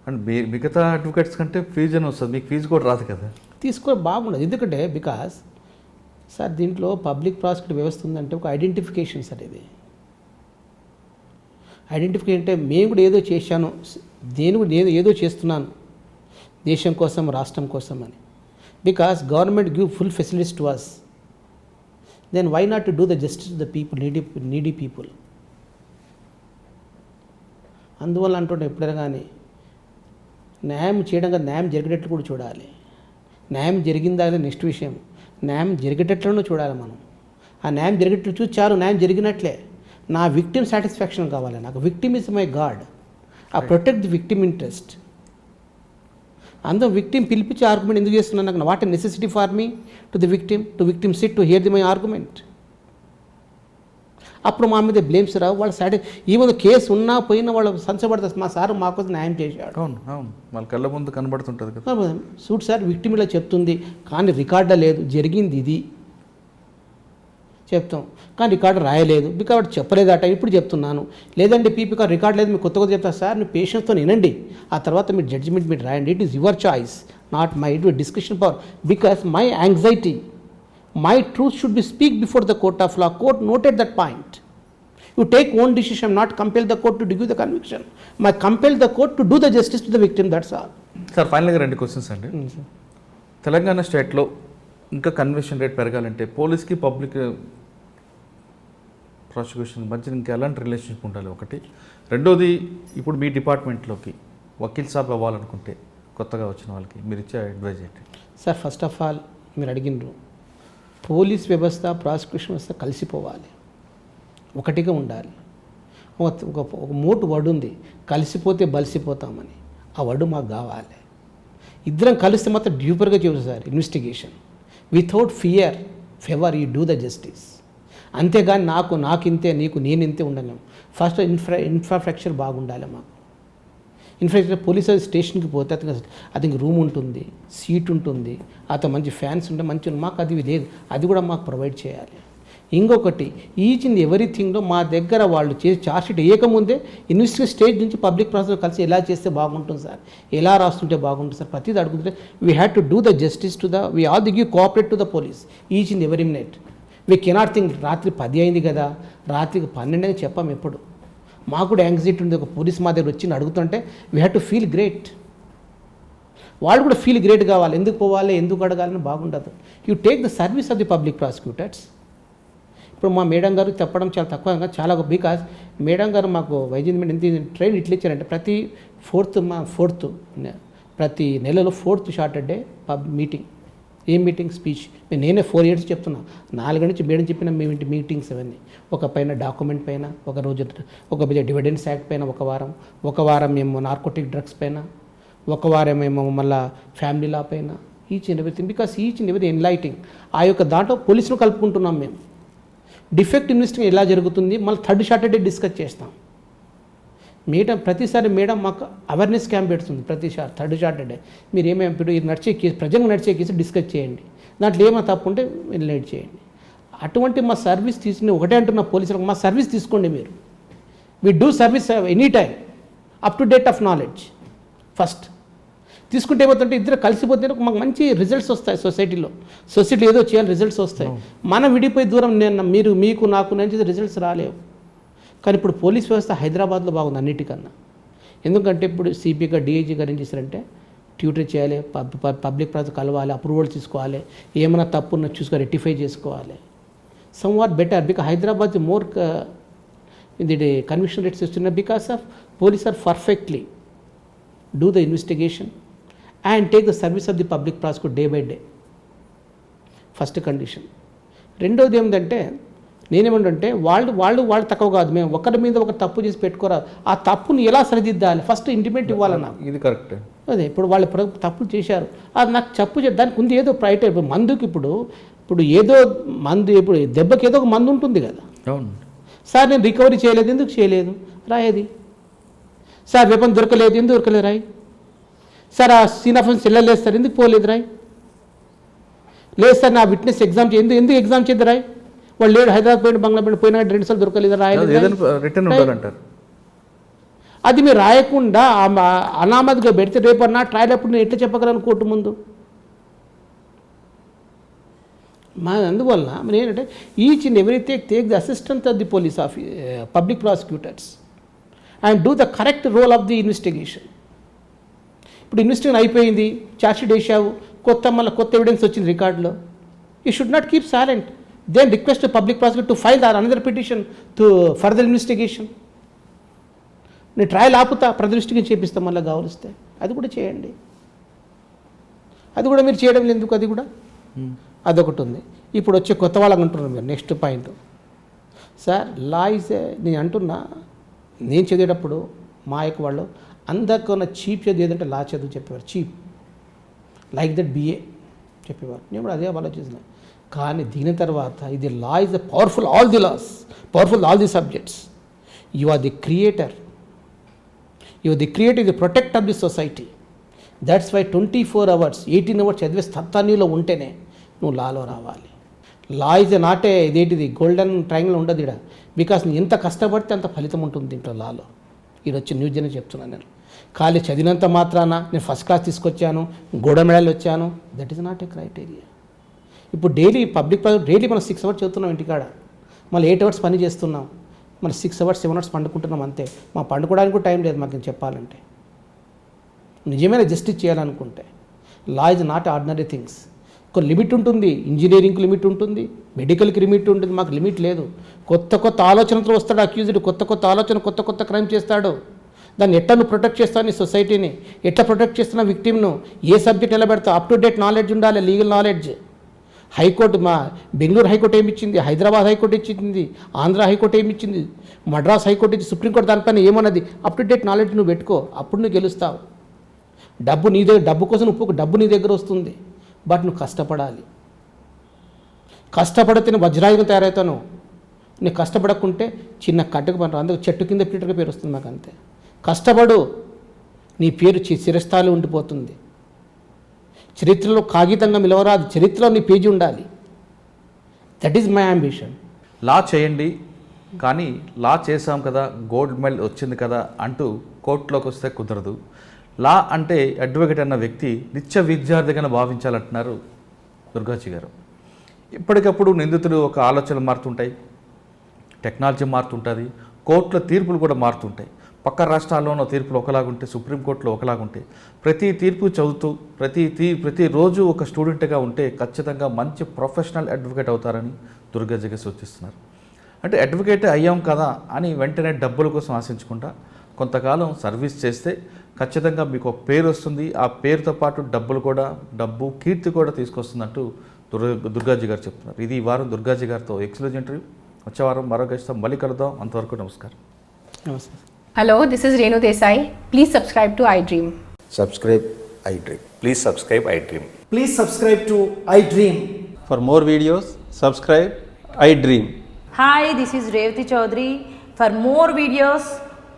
అండ్ మిగతా అడ్వకేట్స్ కంటే ఫీజు అని వస్తుంది, మీకు ఫీజు కూడా రాదు కదా. తీసుకో బాగుండదు, ఎందుకంటే బికాస్ సార్ దీంట్లో పబ్లిక్ ప్రాసిక్యూటర్ వ్యవస్థ ఉందంటే ఒక ఐడెంటిఫికేషన్ సార్. ఇది ఐడెంటిఫికేషన్ అంటే మేము కూడా ఏదో చేశాను, నేను కూడా ఏదో చేస్తున్నాను దేశం కోసం, రాష్ట్రం కోసం అని. Because government give full facilities to us, then why not to do the justice to the people, needy people. అందువల్ల అంటుంటే ఎప్పుడైనా కానీ న్యాయం చేయడం కదా, న్యాయం జరిగేటట్లు కూడా చూడాలి. న్యాయం జరిగిందా నెక్స్ట్ విషయం, న్యాయం జరిగేటట్లను చూడాలి మనం. ఆ న్యాయం జరిగేటట్లు చూచారు, న్యాయం జరిగినట్లే. నా విక్టిమ్ సాటిస్ఫాక్షన్ కావాలి, నాకు విక్టిమ్ ఇస్ మై గాడ్, ఆ ప్రొటెక్ట్ ది విక్టిమ్ ఇంట్రెస్ట్. అందులో విక్టిమ్ పిలిపించి ఆర్గ్యుమెంట్ ఎందుకు చేస్తున్నాను, నాకు what a necessity for me to the victim SIT to hear the my argument. అప్పుడు మా మీద బ్లేమ్స్ రావు, వాళ్ళు ఈవెన్ కేసు ఉన్నా పోయినా వాళ్ళు సంచబడతారు, మా సార్ మా కోసం న్యాయం చేశాడు. అవును అవును, వాళ్ళ కళ్ళ ముందు కనబడుతుంటుంది కదా. సూట్ సార్ విక్టిమ్ ఇలా చెప్తుంది, కానీ రికార్డులో లేదు, జరిగింది ఇది చెప్తాం, కానీ రికార్డు రాయలేదు, బికాజ్ చెప్పలేదట, ఇప్పుడు చెప్తున్నాను. లేదంటే పీపీకా రికార్డు లేదు, మీకు కొత్తగా చెప్తా సార్, మీరు పేషెన్స్తో వినండి, ఆ తర్వాత మీరు జడ్జిమెంట్ మీరు రాయండి. It is your choice, not my discussion power, because my anxiety, my truth should be speak before the court of law. Court noted that point. You take own decision, not compel the court to give the conviction. My compel the court to do the justice to the victim, that's all. Sir ఫైనల్గా 2 questions అండి. తెలంగాణ స్టేట్లో ఇంకా conviction rate పెరగాలంటే పోలీస్కి prosecution మధ్య ఇంకా ఎలాంటి relationship ఉండాలి ఒకటి. రెండోది, ఇప్పుడు మీ డిపార్ట్మెంట్లోకి వకీల్ సాబ్ అవ్వాలనుకుంటే కొత్తగా వచ్చిన వాళ్ళకి మీరు ఇచ్చే అడ్వైజ్ ఏంటి? సార్, ఫస్ట్ ఆఫ్ ఆల్ మీరు అడిగినారు, పోలీస్ వ్యవస్థ ప్రాసిక్యూషన్ వ్యవస్థ కలిసిపోవాలి, ఒకటిగా ఉండాలి. ఒక మోటు వర్డ్ ఉంది, కలిసిపోతే బలిసిపోతామని. ఆ వర్డ్ మాకు కావాలి. ఇద్దరం కలిస్తే మాత్రం డ్యూపర్గా చేయవచ్చు sir investigation. Without fear fever you do the justice. అంతేగాని నాకు ఇంతే, నేను ఇంతే ఉండలేము. ఫస్ట్ ఇన్ఫ్రాస్ట్రక్చర్ బాగుండాలి మాకు. ఇన్ఫ్రాస్ట్రక్చర్ పోలీస్ స్టేషన్కి పోతే అతనికి రూమ్ ఉంటుంది, సీట్ ఉంటుంది, అతను మంచి ఫ్యాన్స్ ఉంటే మంచి. మాకు అది లేదు, అది కూడా మాకు ప్రొవైడ్ చేయాలి. ఇంకొకటి, ఈచ్ ఇన్ ఎవ్రీథింగ్లో మా దగ్గర వాళ్ళు చేసి ఛార్జ్షీట్ వేయకముందే ఇన్వెస్టిగేషన్ స్టేజ్ నుంచి పబ్లిక్ ప్రాసెస్ కలిసి ఎలా చేస్తే బాగుంటుంది సార్, ఎలా రాస్తుంటే బాగుంటుంది సార్, ప్రతిదీ అడుగుతుంటే we had to do the justice to the we all the give cooperate to the police each in every minute. We cannot think రాత్రి 10 అయింది కదా, రాత్రికి 12 అని చెప్పాం ఎప్పుడు. మాకు కూడా యాంగ్జైటీ ఉంది, ఒక పోలీస్ మా దగ్గర వచ్చి అడుగుతుంటే we had to feel great. వాళ్ళు కూడా ఫీల్ గ్రేట్ కావాలి, ఎందుకు పోవాలి, ఎందుకు అడగాలని బాగుండదు. You take the service of the public prosecutors. ఇప్పుడు మా మేడం గారు చెప్పడం చాలా తక్కువ, చాలా బికాజ్ మేడం గారు మాకు వైద్యం ట్రైన్ ఇట్లా ఇచ్చారంటే ప్రతి ఫోర్త్ ప్రతి నెలలో 4th సాటర్డే మీటింగ్. ఏం మీటింగ్? స్పీచ్. నేనే 4 years చెప్తున్నా, 4 నుంచి మేడం చెప్పిన మీటింగ్స్ అవన్నీ. ఒక పైన డాక్యుమెంట్ పైన, ఒక రోజు ఒక డివిడెండ్స్ యాక్ట్ పైన ఒక వారం మేము నార్కోటిక్ డ్రగ్స్ పైన, ఒక వారం మేము మళ్ళీ ఫ్యామిలీ లా పైన, each and everything. Because each and every enlightening. ఆ యొక్క దాంట్లో పోలీసును కలుపుకుంటున్నాం మేము. డిఫెక్ట్ ఇన్వెస్టిగేషన్ ఎలా జరుగుతుంది మళ్ళీ 3rd సాటర్డే డిస్కస్ చేస్తాం. ప్రతిసారి మేడం మాకు అవేర్నెస్ క్యాంప్ పెడుతుంది ప్రతిసారి 3rd సాటర్డే. మీరు ఏమేమి ఇప్పుడు నడిచే కేసు, ప్రజలకు నడిచే కేసు డిస్కస్ చేయండి, దాంట్లో ఏమైనా తప్పు ఉంటే ఎలిమినేట్ చేయండి. అటువంటి మా సర్వీస్ తీసుకుని ఒకటే అంటున్న పోలీసులకు, మా సర్వీస్ తీసుకోండి మీరు. We do service any time up to date of knowledge. First తీసుకుంటే ఏమవుతుంటే ఇద్దరు కలిసిపోతే మాకు మంచి రిజల్ట్స్ వస్తాయి. సొసైటీలో ఏదో చేయాలి, రిజల్ట్స్ వస్తాయి. మనం విడిపోయి దూరం మీకు నాకు నుంచి రిజల్ట్స్ రాలేవు. కానీ ఇప్పుడు పోలీస్ వ్యవస్థ హైదరాబాద్లో బాగుంది అన్నిటికన్నా. ఎందుకంటే ఇప్పుడు సిపిగా డిఐజీ గారు ఏం చేశారంటే ట్యూటర్ చేయాలి, పబ్లిక్ ప్రాసెస్ కలవాలి, అప్రూవల్ తీసుకోవాలి, ఏమైనా తప్పు ఉన్న చూసుకొని రెక్టిఫై చేసుకోవాలి. Some what better because Hyderabad more ఇది కన్విక్షన్ రేట్స్ వస్తున్నాయి because of police are perfectly do the investigation and take the service of the public prosecutor day by day. First condition. రెండోది ఏమిటంటే నేనేమంటే వాళ్ళు తక్కువ కాదు, మేము ఒకరి మీద ఒక తప్పు చేసి పెట్టుకోరా, ఆ తప్పుని ఎలా సరిదిద్దాలి ఫస్ట్ ఇంటిమేట్ ఇవ్వాలన్నా. ఇది కరెక్ట్. అదే ఇప్పుడు వాళ్ళు తప్పులు చేశారు, అది నాకు చెప్పు దానికి ఉంది ఏదో ప్రైట్. మందుకి ఇప్పుడు ఏదో మందు, ఇప్పుడు దెబ్బకి ఏదో ఒక మందు ఉంటుంది కదా. అవును సార్, నేను రికవరీ చేయలేదు, ఎందుకు చేయలేదు రాయేది. సార్, వెపన్ దొరకలేదు, ఎందుకు దొరకలేదు రాయి. సార్, ఆ సీన్ ఆఫ్ వెళ్ళలేదు సార్, ఎందుకు పోలేదు రాయ్. లేదు సార్, నా విట్నెస్ ఎగ్జామ్ ఎందుకు ఎగ్జామ్ చేద్దాం రాయ్. వాళ్ళు లేడు, హైదరాబాద్ పోయిన బంగ్లా పోయినా 2 సార్లు దొరకలేదు రాయలేదు. అది మీరు రాయకుండా అనామతిగా పెడితే రేపన్నా ట్రయల్ అప్పుడు నేను ఎట్లా చెప్పగలను కోర్టు ముందు. అందువల్ల ఏంటంటే each and everything take the assistant of the police public prosecutors and do the correct role of the investigation. ఇప్పుడు ఇన్వెస్టిగేషన్ అయిపోయింది, ఛార్జ్షీట్ వేసావు, కొత్త ఎవిడెన్స్ వచ్చింది రికార్డులో, you should not keep silent. Then request public prosecutor to file another petition to further investigation. నేను trial ఆపుతా, further investigation చేపిస్తాం మళ్ళీ కావలిస్తే. అది కూడా చేయండి. అది కూడా మీరు చేయడం లేదు ఎందుకు? అది కూడా అదొకటి ఉంది. ఇప్పుడు వచ్చే కొత్త వాళ్ళకి అంటున్నారు మీరు. Next point sir, law is నేను అంటున్నా, నేను చదివేటప్పుడు మా యొక్క వాళ్ళు అందరికన్నా చీప్ చదువు ఏదంటే లా చదువు చెప్పేవారు. చీప్ లైక్ దట్ బిఏ చెప్పేవారు. నేను కూడా అదే ఆలోచిస్తున్నా. కానీ దీని తర్వాత ఇది law is the powerful all the laws, powerful all the subjects. You are the creator, the protect of the society. That's why 24 hours 18 hours చదివే స్థానంలో ఉంటేనే నువ్వు లాలో రావాలి. లా ఇస్ నాటే ఇదేంటిది గోల్డెన్ ట్రయాంగిల్ ఉండదు ఇక్కడ. బికాస్ నువ్వు ఎంత కష్టపడితే అంత ఫలితం ఉంటుంది దీంట్లో లాలో. ఇది వచ్చి న్యూస్ జన చెప్తున్నాను నేను. ఖాళీ చదివినంత మాత్రాన నేను ఫస్ట్ క్లాస్ తీసుకొచ్చాను, గోల్డెన్ మెడల్ వచ్చాను, that is not a criteria. ఇప్పుడు డైలీ మనం 6 hours చదువుతున్నాం ఇంటికాడ, మళ్ళీ 8 hours పని చేస్తున్నాం, మళ్ళీ 6 hours 7 hours పండుకుంటున్నాం అంతే. మా పండుకోవడానికి కూడా టైం లేదు మాకు చెప్పాలంటే. నిజమైన జస్టిస్ చేయాలనుకుంటే law is not ordinary things. ఒక లిమిట్ ఉంటుంది, ఇంజనీరింగ్కి లిమిట్ ఉంటుంది, మెడికల్కి లిమిట్ ఉంటుంది, మాకు లిమిట్ లేదు. కొత్త కొత్త ఆలోచనతో వస్తాడు అక్యూజ్డ్, కొత్త ఆలోచన, కొత్త క్రైమ్ చేస్తాడు. దాన్ని ఎట్లా నువ్వు ప్రొటెక్ట్ చేస్తావు నీ సొసైటీని, ఎట్లా ప్రొటెక్ట్ చేస్తున్నావు విక్టిమ్ను, ఏ సబ్జెక్ట్ ఎలా పెడతావు, అప్ టు డేట్ నాలెడ్జ్ ఉండాలి, లీగల్ నాలెడ్జ్. హైకోర్టు మా బెంగళూరు హైకోర్టు ఏమిచ్చింది, హైదరాబాద్ హైకోర్టు ఇచ్చింది, ఆంధ్ర హైకోర్టు ఏమిచ్చింది, మద్రాస్ హైకోర్టు ఇచ్చి, సుప్రీంకోర్టు దానిపైన ఏమన్నది, అప్ టు డేట్ నాలెడ్జ్ నువ్వు పెట్టుకో, అప్పుడు నువ్వు గెలుస్తావు. డబ్బు కోసం డబ్బు నీ దగ్గర వస్తుంది, బట్ నువ్వు కష్టపడాలి. కష్టపడితే నువ్వు వజ్రాయుధం తయారవుతాను. నువ్వు కష్టపడకుంటే చిన్న కట్టుకు పని, అందుకు చెట్టు కింద పీటర్గా పేరు వస్తుంది మాకు, అంతే. కష్టపడు, నీ పేరు చిరస్థాయిలో ఉండిపోతుంది. చరిత్రలో కాగితంగా నిలవరాదు, చరిత్రలో నీ పేజీ ఉండాలి. That is my ambition. లా చేయండి, కానీ లా చేసాం కదా, గోల్డ్ మెడల్ వచ్చింది కదా అంటూ కోర్టులోకి వస్తే కుదరదు. లా అంటే అడ్వకేట్ అన్న వ్యక్తి నిత్య విద్యార్థిగా భావించాలంటున్నారు దుర్గాజీ గారు. ఇప్పటికప్పుడు నిందితులు ఒక ఆలోచనలు మారుతుంటాయి, టెక్నాలజీ మారుతుంటుంది, కోర్టుల తీర్పులు కూడా మారుతుంటాయి. పక్క రాష్ట్రాల్లోనూ తీర్పులు ఒకలాగుంటే, సుప్రీంకోర్టులో ఒకలాగుంటాయి. ప్రతి తీర్పు చదువుతూ ప్రతిరోజు ఒక స్టూడెంట్గా ఉంటే ఖచ్చితంగా మంచి ప్రొఫెషనల్ అడ్వకేట్ అవుతారని దుర్గాజీ గారు సూచిస్తున్నారు. అంటే అడ్వకేట్ అయ్యాం కదా అని వెంటనే డబ్బుల కోసం ఆశించకుండా కొంతకాలం సర్వీస్ చేస్తే ఖచ్చితంగా మీకు ఒక పేరు వస్తుంది. ఆ పేరుతో పాటు డబ్బు కీర్తి కూడా తీసుకొస్తుందంటూ దుర్గాజీ గారు చెప్తున్నారు. ఇది ఈ వారం దుర్గాజీ గారితో ఎక్స్క్లూజివ్ ఇంటర్వ్యూ. వచ్చే వారం మరో గెస్ట్తో మళ్ళీ కలుద్దాం. అంతవరకు నమస్కారం. నమస్తే. Hello, this is Renu Desai. Please subscribe to iDream. Subscribe iDream. Please subscribe iDream. Please subscribe to iDream. For more videos, subscribe iDream. Hi, this is Revati Chaudhary. For more videos,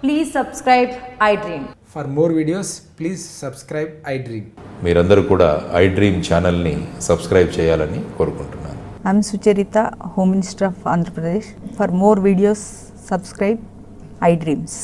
please subscribe iDream. For more videos, please subscribe iDream. మీరందరూ కూడా iDream ఛానల్ని subscribe చేయాలని కోరుకుంటున్నాను. I'm Sucharita, Home Minister of Andhra Pradesh. For more videos, subscribe iDreams.